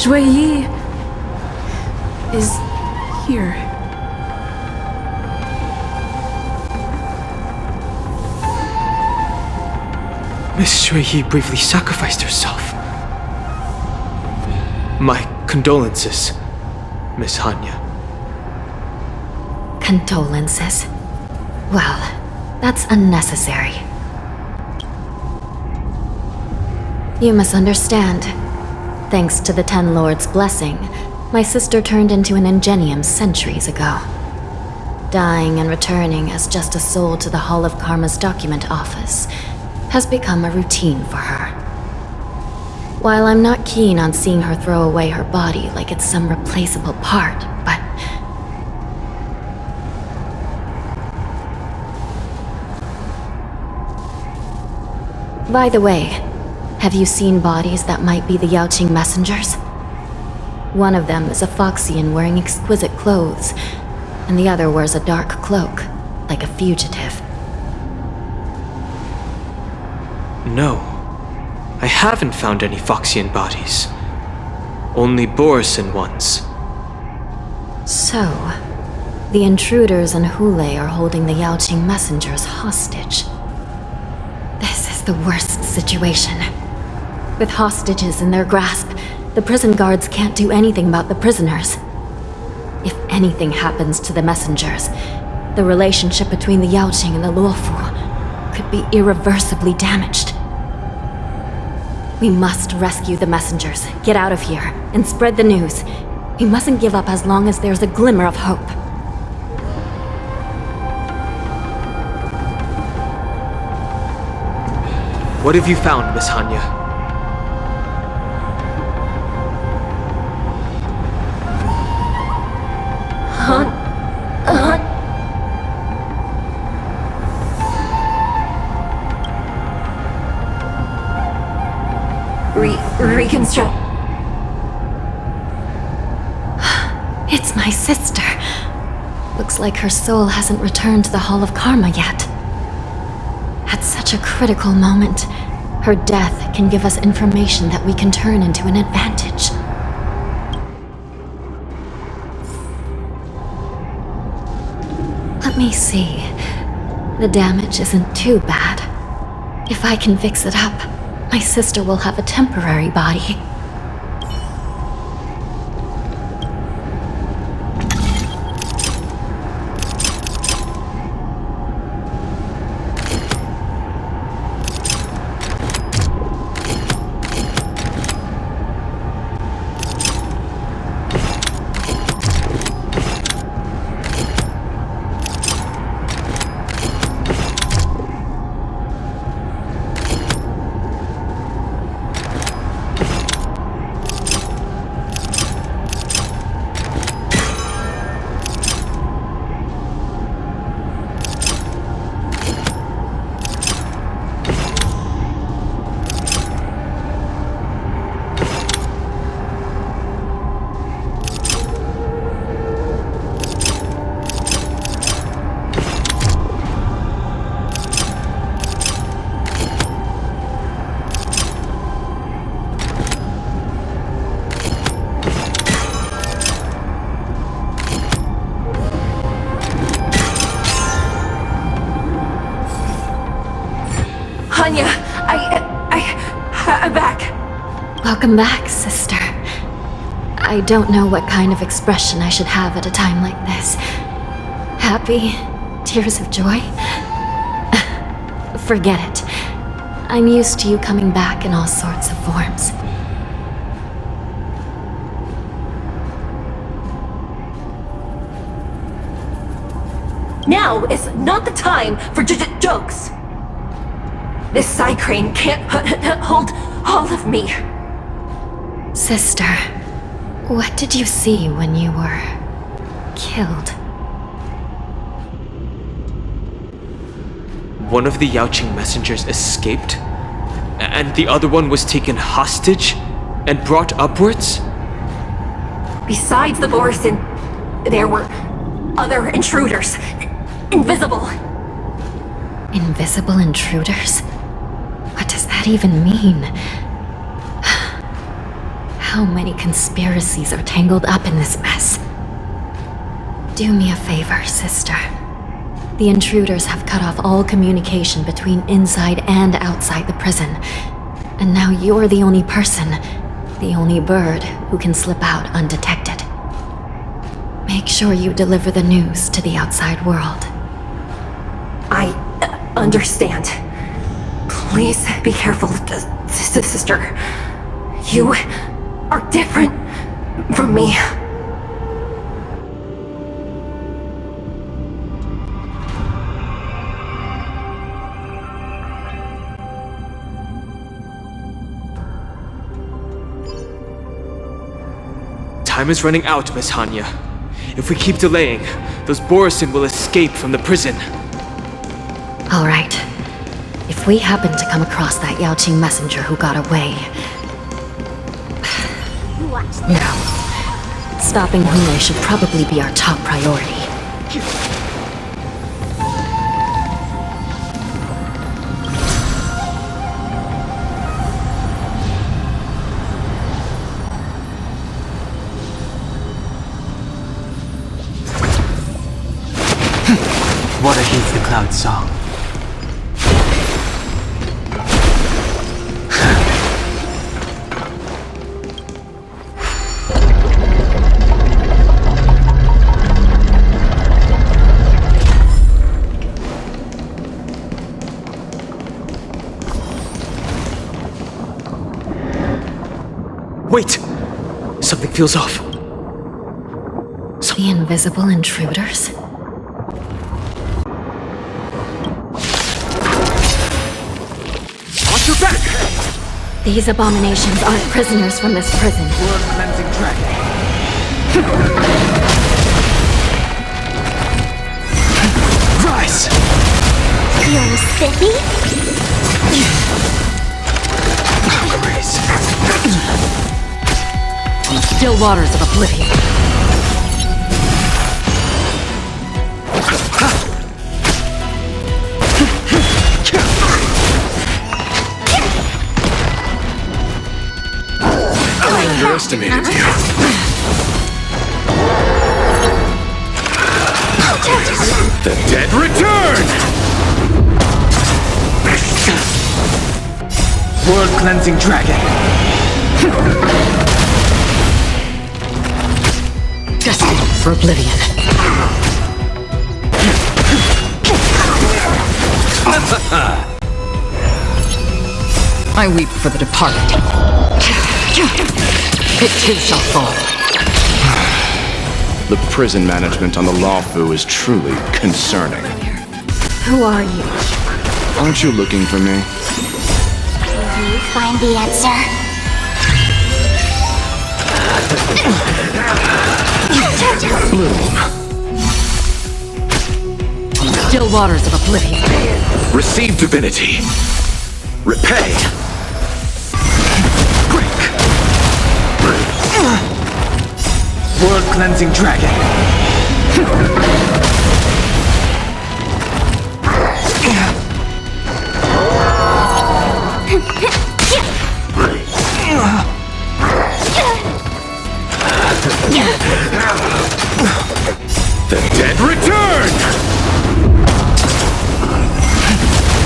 Shui Yi is here. Miss Shui Yi bravely sacrificed herself. My condolences, Miss Hanya. Condolences. Well, that's unnecessary. You must understand. Thanks to the Ten Lords' blessing, my sister turned into an ingenium centuries ago. Dying and returning as just a soul to the Hall of Karma's document office has become a routine for her. While I'm not keen on seeing her throw away her body like it's some replaceable part, but... By the way, have you seen bodies that might be the Yaoqing messengers? One of them is a Foxian wearing exquisite clothes, and the other wears a dark cloak, like a fugitive. No, I haven't found any Foxian bodies. Only Borisin ones. So, the intruders and Hule are holding the Yaoqing messengers hostage. This is the worst situation. With hostages in their grasp, the prison guards can't do anything about the prisoners. If anything happens to the messengers, the relationship between the Yaoqing and the Luofu could be irreversibly damaged. We must rescue the messengers, get out of here, and spread the news. We mustn't give up as long as there's a glimmer of hope. What have you found, Miss Hanya? Reconstruct. It's my sister. Looks like her soul hasn't returned to the Hall of Karma yet. At such a critical moment, her death can give us information that we can turn into an advantage. Let me see. The damage isn't too bad. If I can fix it up, my sister will have a temporary body. Hanya, I'm back. Welcome back, sister. I don't know what kind of expression I should have at a time like this. Happy? Tears of joy? Forget it. I'm used to you coming back in all sorts of forms. Now is not the time for jokes. This Psy Crane can't hold all of me. Sister, what did you see when you were killed? One of the Yaoqing messengers escaped, and the other one was taken hostage and brought upwards? Besides the Borisin, there were other intruders. Invisible. Invisible intruders? What does that even mean? How many conspiracies are tangled up in this mess? Do me a favor, sister. The intruders have cut off all communication between inside and outside the prison. And now you're the only person, the only bird who can slip out undetected. Make sure you deliver the news to the outside world. I understand. Please be careful, sister. You are different from me. Time is running out, Miss Hanya. If we keep delaying, those Borisin will escape from the prison. All right. If we happen to come across that Yaoqing messenger who got away... No. Stopping Hune should probably be our top priority. Water heeds the cloud's song. Wait! Something feels off. The invisible intruders? Watch your back! These abominations aren't prisoners from this prison. Blood-cleansing dragon. Rise! Feeling spiffy? Grace. Still waters of oblivion. I underestimated you. The dead return! World-cleansing dragon. Destined for oblivion. I weep for the departed. It too shall fall. The prison management on the Lawfu is truly concerning. Who are you? Aren't you looking for me? Will you find the answer? Bloom. Still waters of oblivion. Receive divinity. Repay. World-cleansing dragon. The dead return!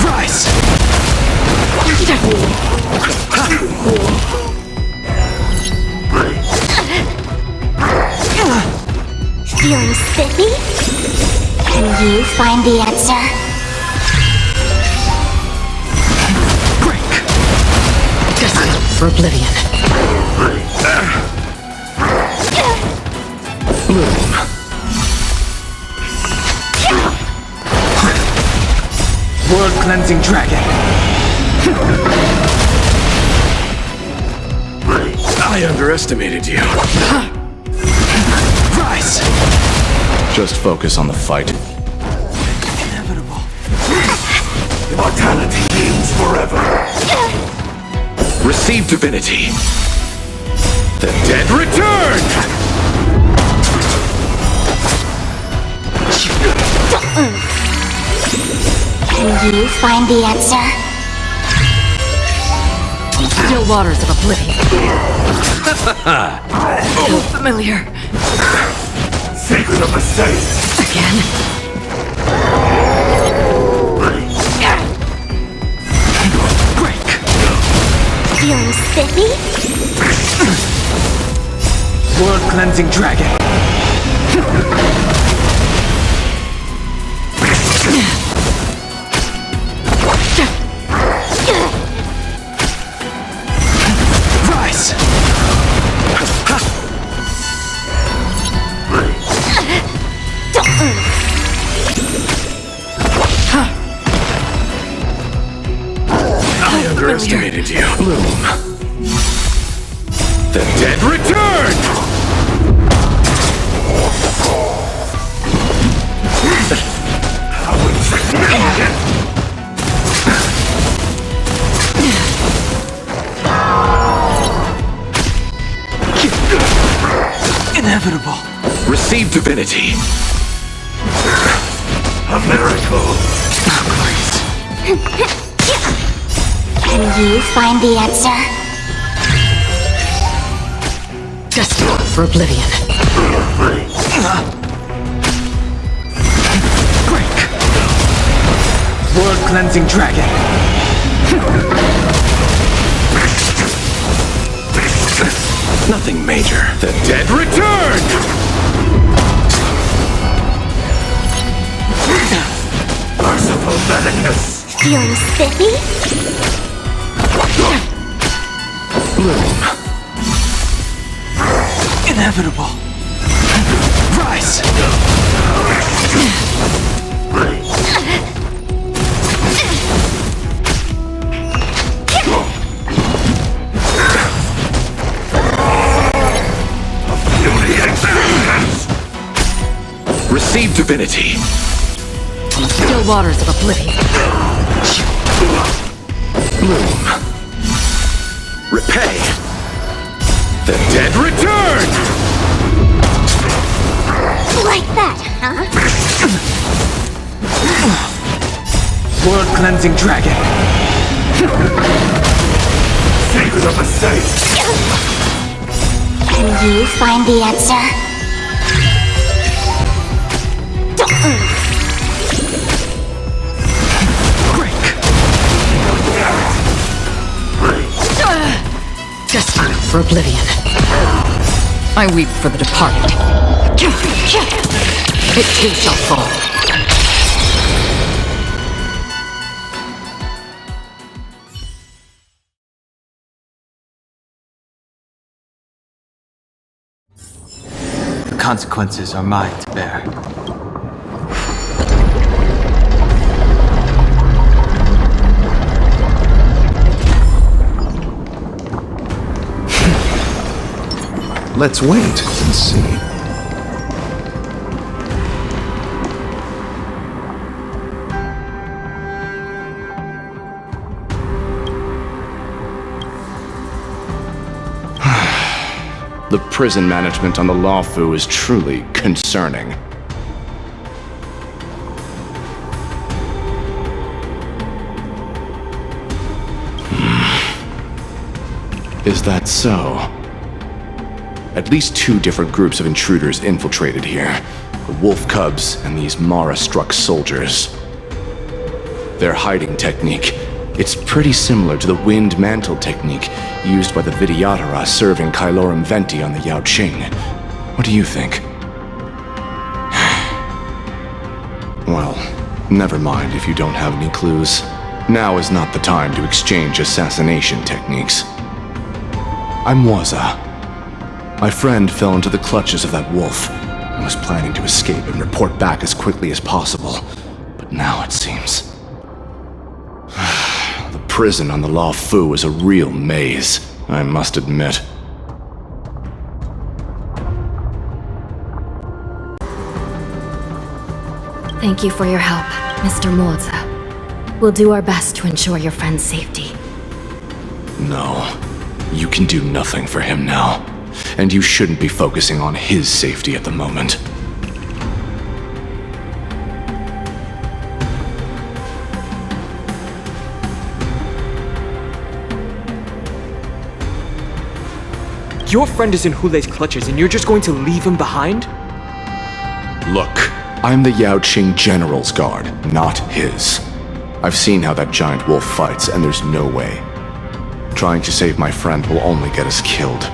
Rise! Feeling spiffy? Can you find the answer? Destined for oblivion. Bloom. World-cleansing dragon. I underestimated you. Rise! Just focus on the fight. Inevitable. Immortality lives forever. Receive divinity. The dead return! Can you find the answer? Still waters of oblivion. So familiar. Secret of the Saints! Again? Feeling spiffy? World-cleansing dragon. Rise! I underestimated you. Bloom. The dead return! Inevitable. Inevitable. Receive divinity. A miracle. Can you find the answer? Destined for oblivion. Break. World cleansing dragon. Nothing major. The dead return! Merciful Medicus. Feeling spiffy? Bloom. Inevitable. Rise. Receive divinity. On the still waters of oblivion. Bloom. Repay. The dead return! Like that, huh? World cleansing dragon. Secret of the safe. Can you find the answer? Destined for oblivion. I weep for the departed. It too shall fall. The consequences are mine to bear. Let's wait and see. The prison management on the Lawfu is truly concerning. Is that so? At least 2 different groups of intruders infiltrated here. The wolf cubs and these Mara-struck soldiers. Their hiding technique, it's pretty similar to the wind mantle technique used by the Vidyadhara serving Kailorum Venti on the Yaoqing. What do you think? Well, never mind if you don't have any clues. Now is not the time to exchange assassination techniques. I'm Waza. My friend fell into the clutches of that wolf and was planning to escape and report back as quickly as possible. But now it seems... the prison on the Lawfu is a real maze, I must admit. Thank you for your help, Mr. Moza. We'll do our best to ensure your friend's safety. No, you can do nothing for him now. And you shouldn't be focusing on his safety at the moment. Your friend is in Hule's clutches and you're just going to leave him behind? Look, I'm the Yaoqing General's guard, not his. I've seen how that giant wolf fights, and there's no way. Trying to save my friend will only get us killed.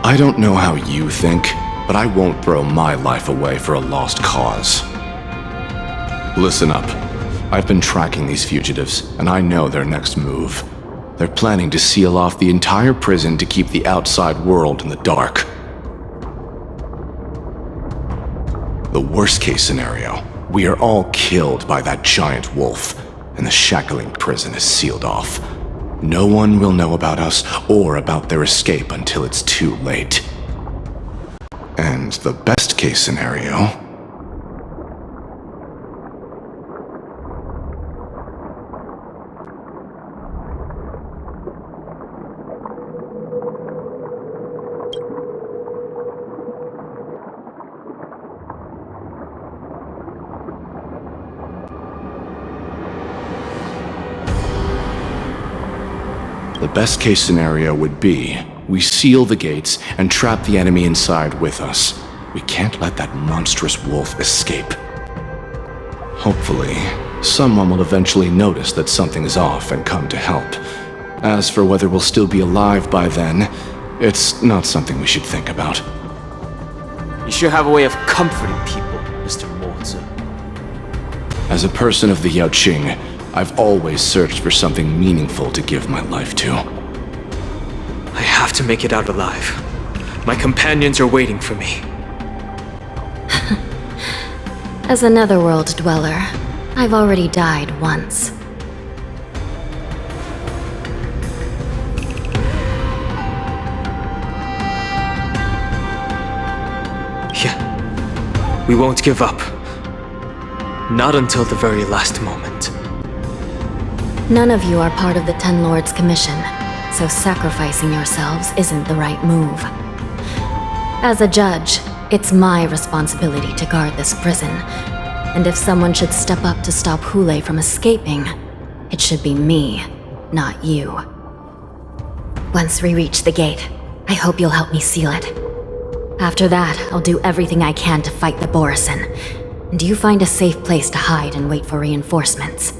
I don't know how you think, but I won't throw my life away for a lost cause. Listen up. I've been tracking these fugitives, and I know their next move. They're planning to seal off the entire prison to keep the outside world in the dark. The worst-case scenario, we are all killed by that giant wolf, and the shackling prison is sealed off. No one will know about us or about their escape until it's too late. And the best-case scenario... The best case scenario would be we seal the gates and trap the enemy inside with us. We can't let that monstrous wolf escape. Hopefully, someone will eventually notice that something is off and come to help. As for whether we'll still be alive by then, it's not something we should think about. You sure have a way of comforting people, Mr. Morza. As a person of the Yaoqing, I've always searched for something meaningful to give my life to. I have to make it out alive. My companions are waiting for me. As a netherworld dweller, I've already died once. Yeah. We won't give up. Not until the very last moment. None of you are part of the Ten Lords' commission, so sacrificing yourselves isn't the right move. As a judge, it's my responsibility to guard this prison, and if someone should step up to stop Hule from escaping, it should be me, not you. Once we reach the gate, I hope you'll help me seal it. After that, I'll do everything I can to fight the Borisin, and you find a safe place to hide and wait for reinforcements.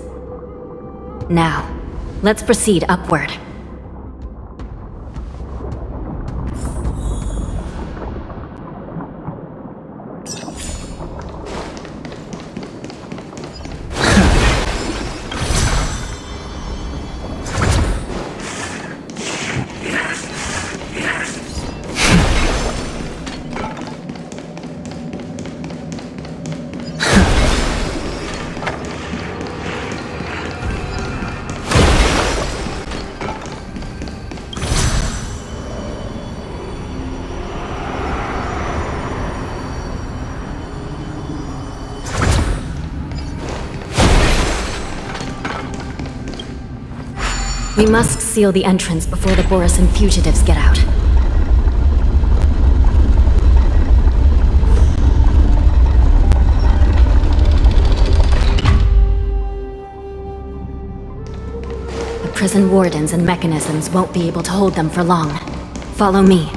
Now, let's proceed upward. We must seal the entrance before the Borisin fugitives get out. The prison wardens and mechanisms won't be able to hold them for long. Follow me.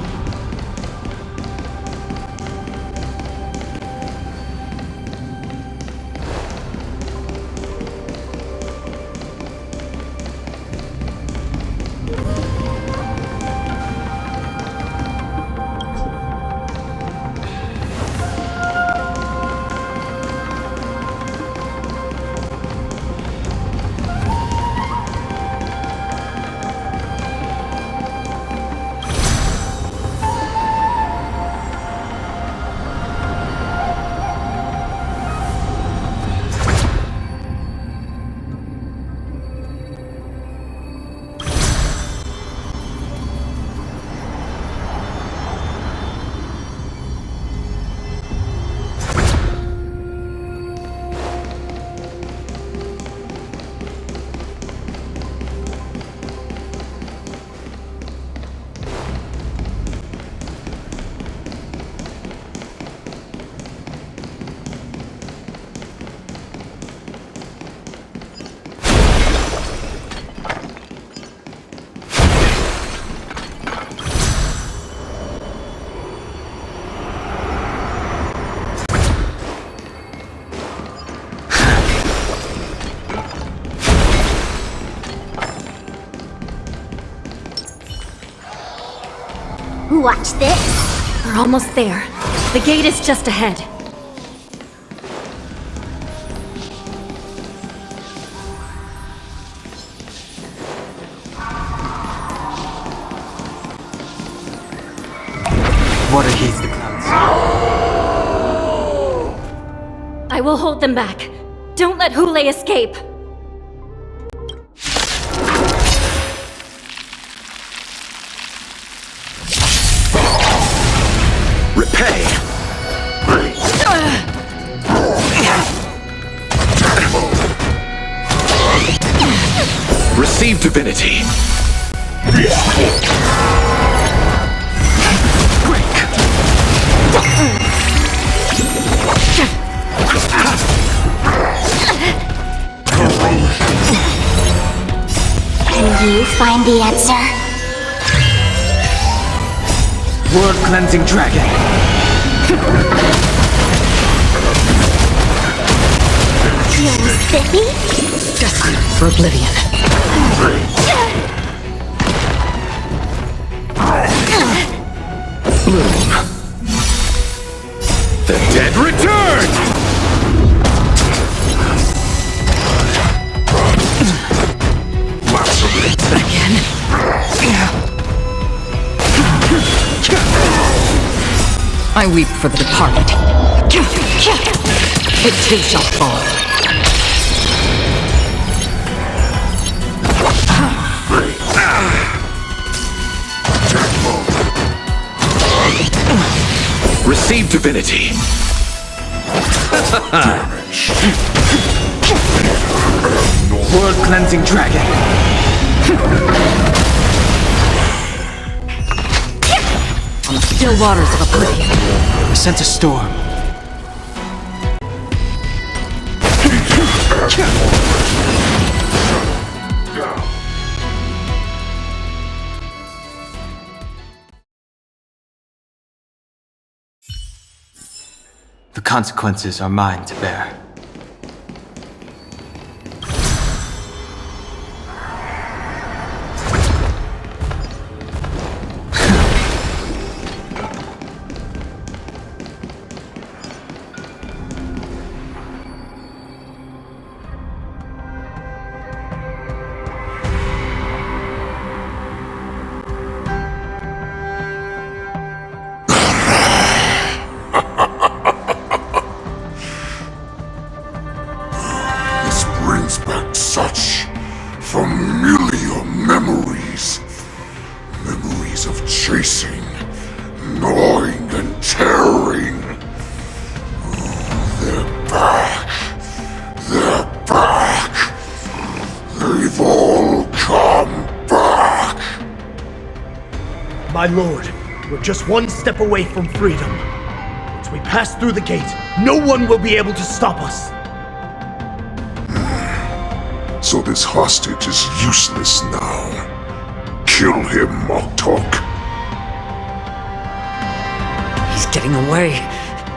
Watch this. We're almost there. The gate is just ahead. Water heats the clouds. I will hold them back. Don't let Hule escape. Repay! Receive divinity! And you find the answer? World Cleansing Dragon. Feeling spiffy? Destined for oblivion. Bloom. The dead return! Again? I weep for the departed. It too shall fall. Receive divinity. World Cleansing Dragon. On the still waters of oblivion. I sense a storm. The consequences are mine to bear. Chasing, gnawing, and tearing. They're back. They're back. They've all come back. My lord, we're just one step away from freedom. Once we pass through the gate, no one will be able to stop us. So this hostage is useless now. Kill him, Moktok. He's getting away.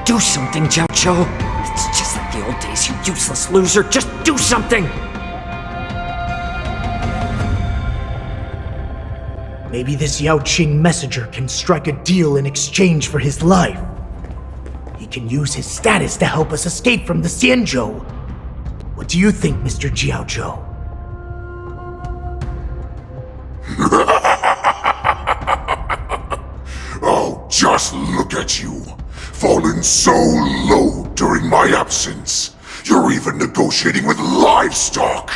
Do something, Jiaoqiu. It's just like the old days, you useless loser. Just do something! Maybe this Yao Qing messenger can strike a deal in exchange for his life. He can use his status to help us escape from the Xianzhou. What do you think, Mr. Jiaozhou? Oh, just look at you. Fallen so low during my absence. You're even negotiating with livestock.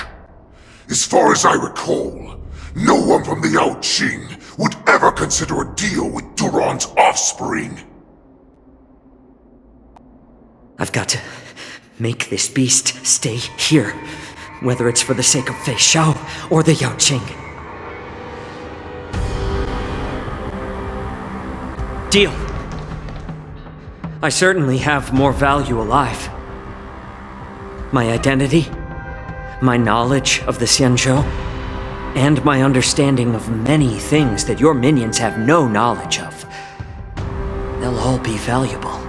As far as I recall, no one from the Yao Qing would ever consider a deal with Duran's offspring. I've got to make this beast stay here, whether it's for the sake of Fei Shao or the Yao Qing. Deal. I certainly have more value alive. My identity, my knowledge of the Xianzhou, and my understanding of many things that your minions have no knowledge of. They'll all be valuable.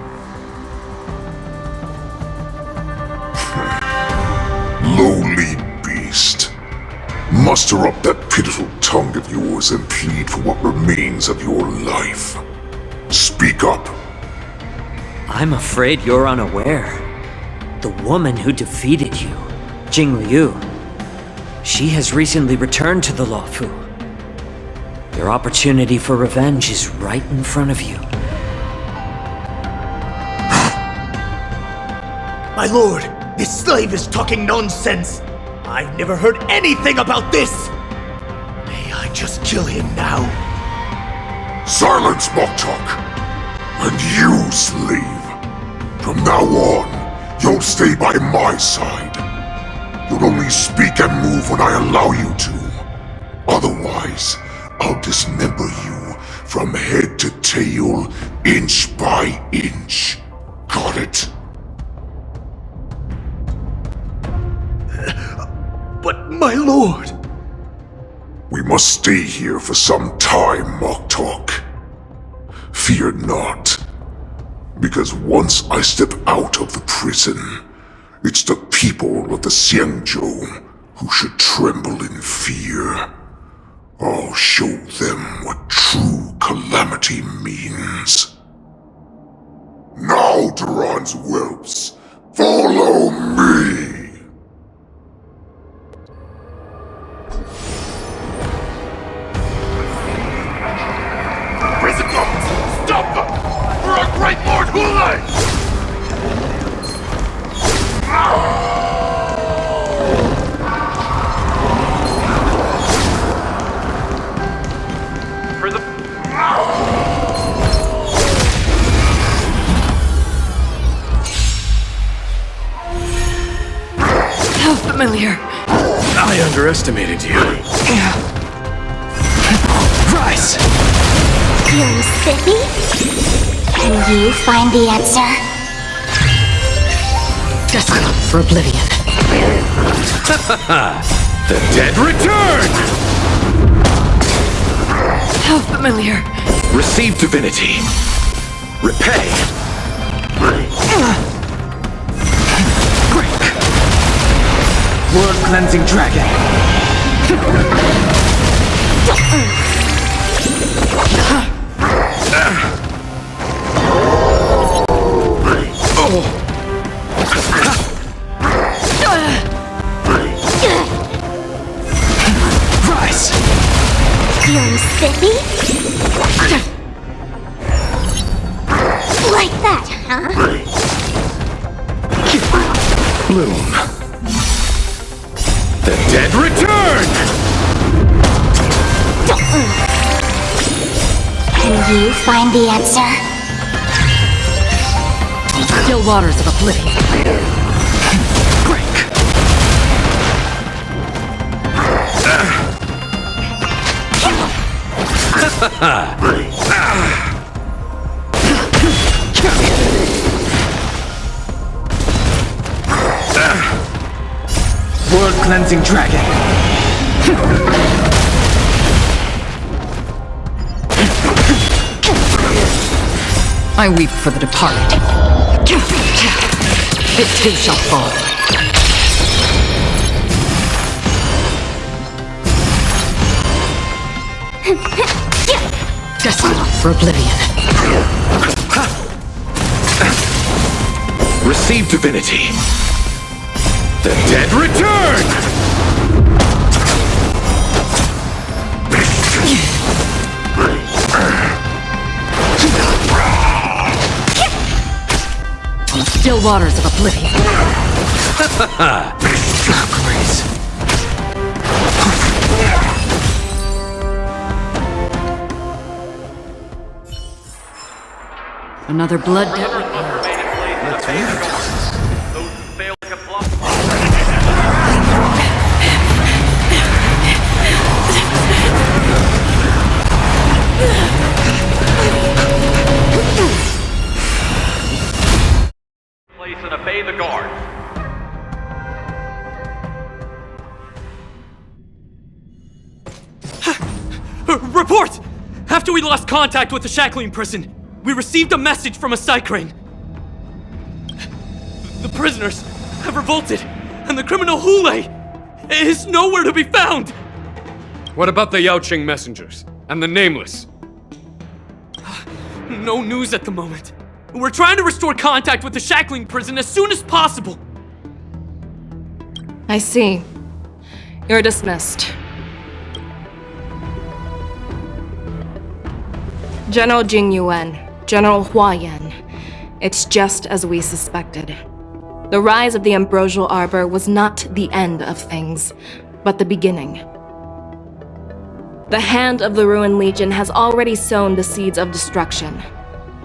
Lowly beast. Muster up that pitiful tongue of yours and plead for what remains of your life. Speak up. I'm afraid you're unaware. The woman who defeated you, Jing Liu, she has recently returned to the Luofu. Your opportunity for revenge is right in front of you. My lord, this slave is talking nonsense. I've never heard anything about this. May I just kill him now? Silence, Moktok! And you, slave. From now on, you'll stay by my side. You'll only speak and move when I allow you to. Otherwise, I'll dismember you from head to tail, inch by inch. Got it? But my lord... We must stay here for some time, Moktok. Fear not, because once I step out of the prison, it's the people of the Xianzhou who should tremble in fear. I'll show them what true calamity means. Now, Duran's whelps, follow me! Prison guards! Stop them! For our great Lord Hulai! How familiar. I underestimated you. Rise! Feeling spiffy? Can you find the answer? Destined for oblivion. The dead return! How familiar. Receive divinity. Repay. World cleansing dragon. Rise! Feeling spiffy? Like that, huh? Bloom. The dead return! Can you find the answer? Still waters of oblivion. World cleansing dragon. I weep for the departed. It too shall fall. Destined for oblivion. Receive divinity. The dead return! On the still waters of oblivion. Grace. Another blood debt. Let's those who fail to comply. Place and obey the guard. Report! After we lost contact with the shackling prison, we received a message from a Psycrane. The prisoners have revolted, and the criminal Hule is nowhere to be found! What about the Yaoqing messengers? And the Nameless? No news at the moment. We're trying to restore contact with the shackling prison as soon as possible. I see. You're dismissed. General Jing Yuan, General Hua Yan. It's just as we suspected. The rise of the Ambrosial Arbor was not the end of things, but the beginning. The hand of the Ruined Legion has already sown the seeds of destruction.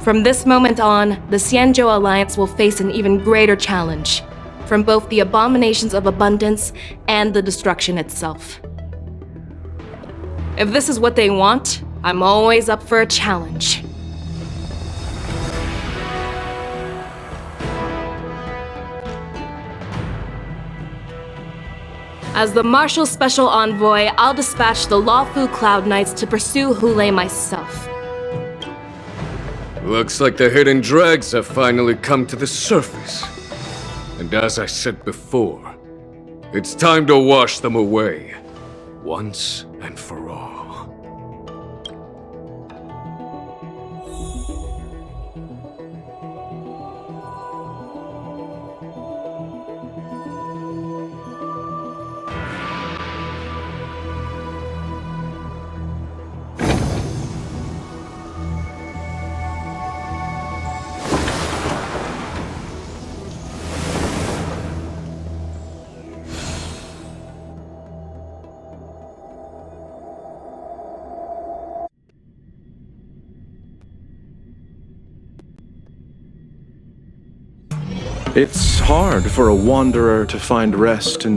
From this moment on, the Xianzhou Alliance will face an even greater challenge, from both the abominations of abundance and the destruction itself. If this is what they want, I'm always up for a challenge. As the Marshal's special envoy, I'll dispatch the Lawfu Cloud Knights to pursue Hule myself. Looks like the hidden dregs have finally come to the surface. And as I said before, it's time to wash them away, once and for all. It's hard for a wanderer to find rest in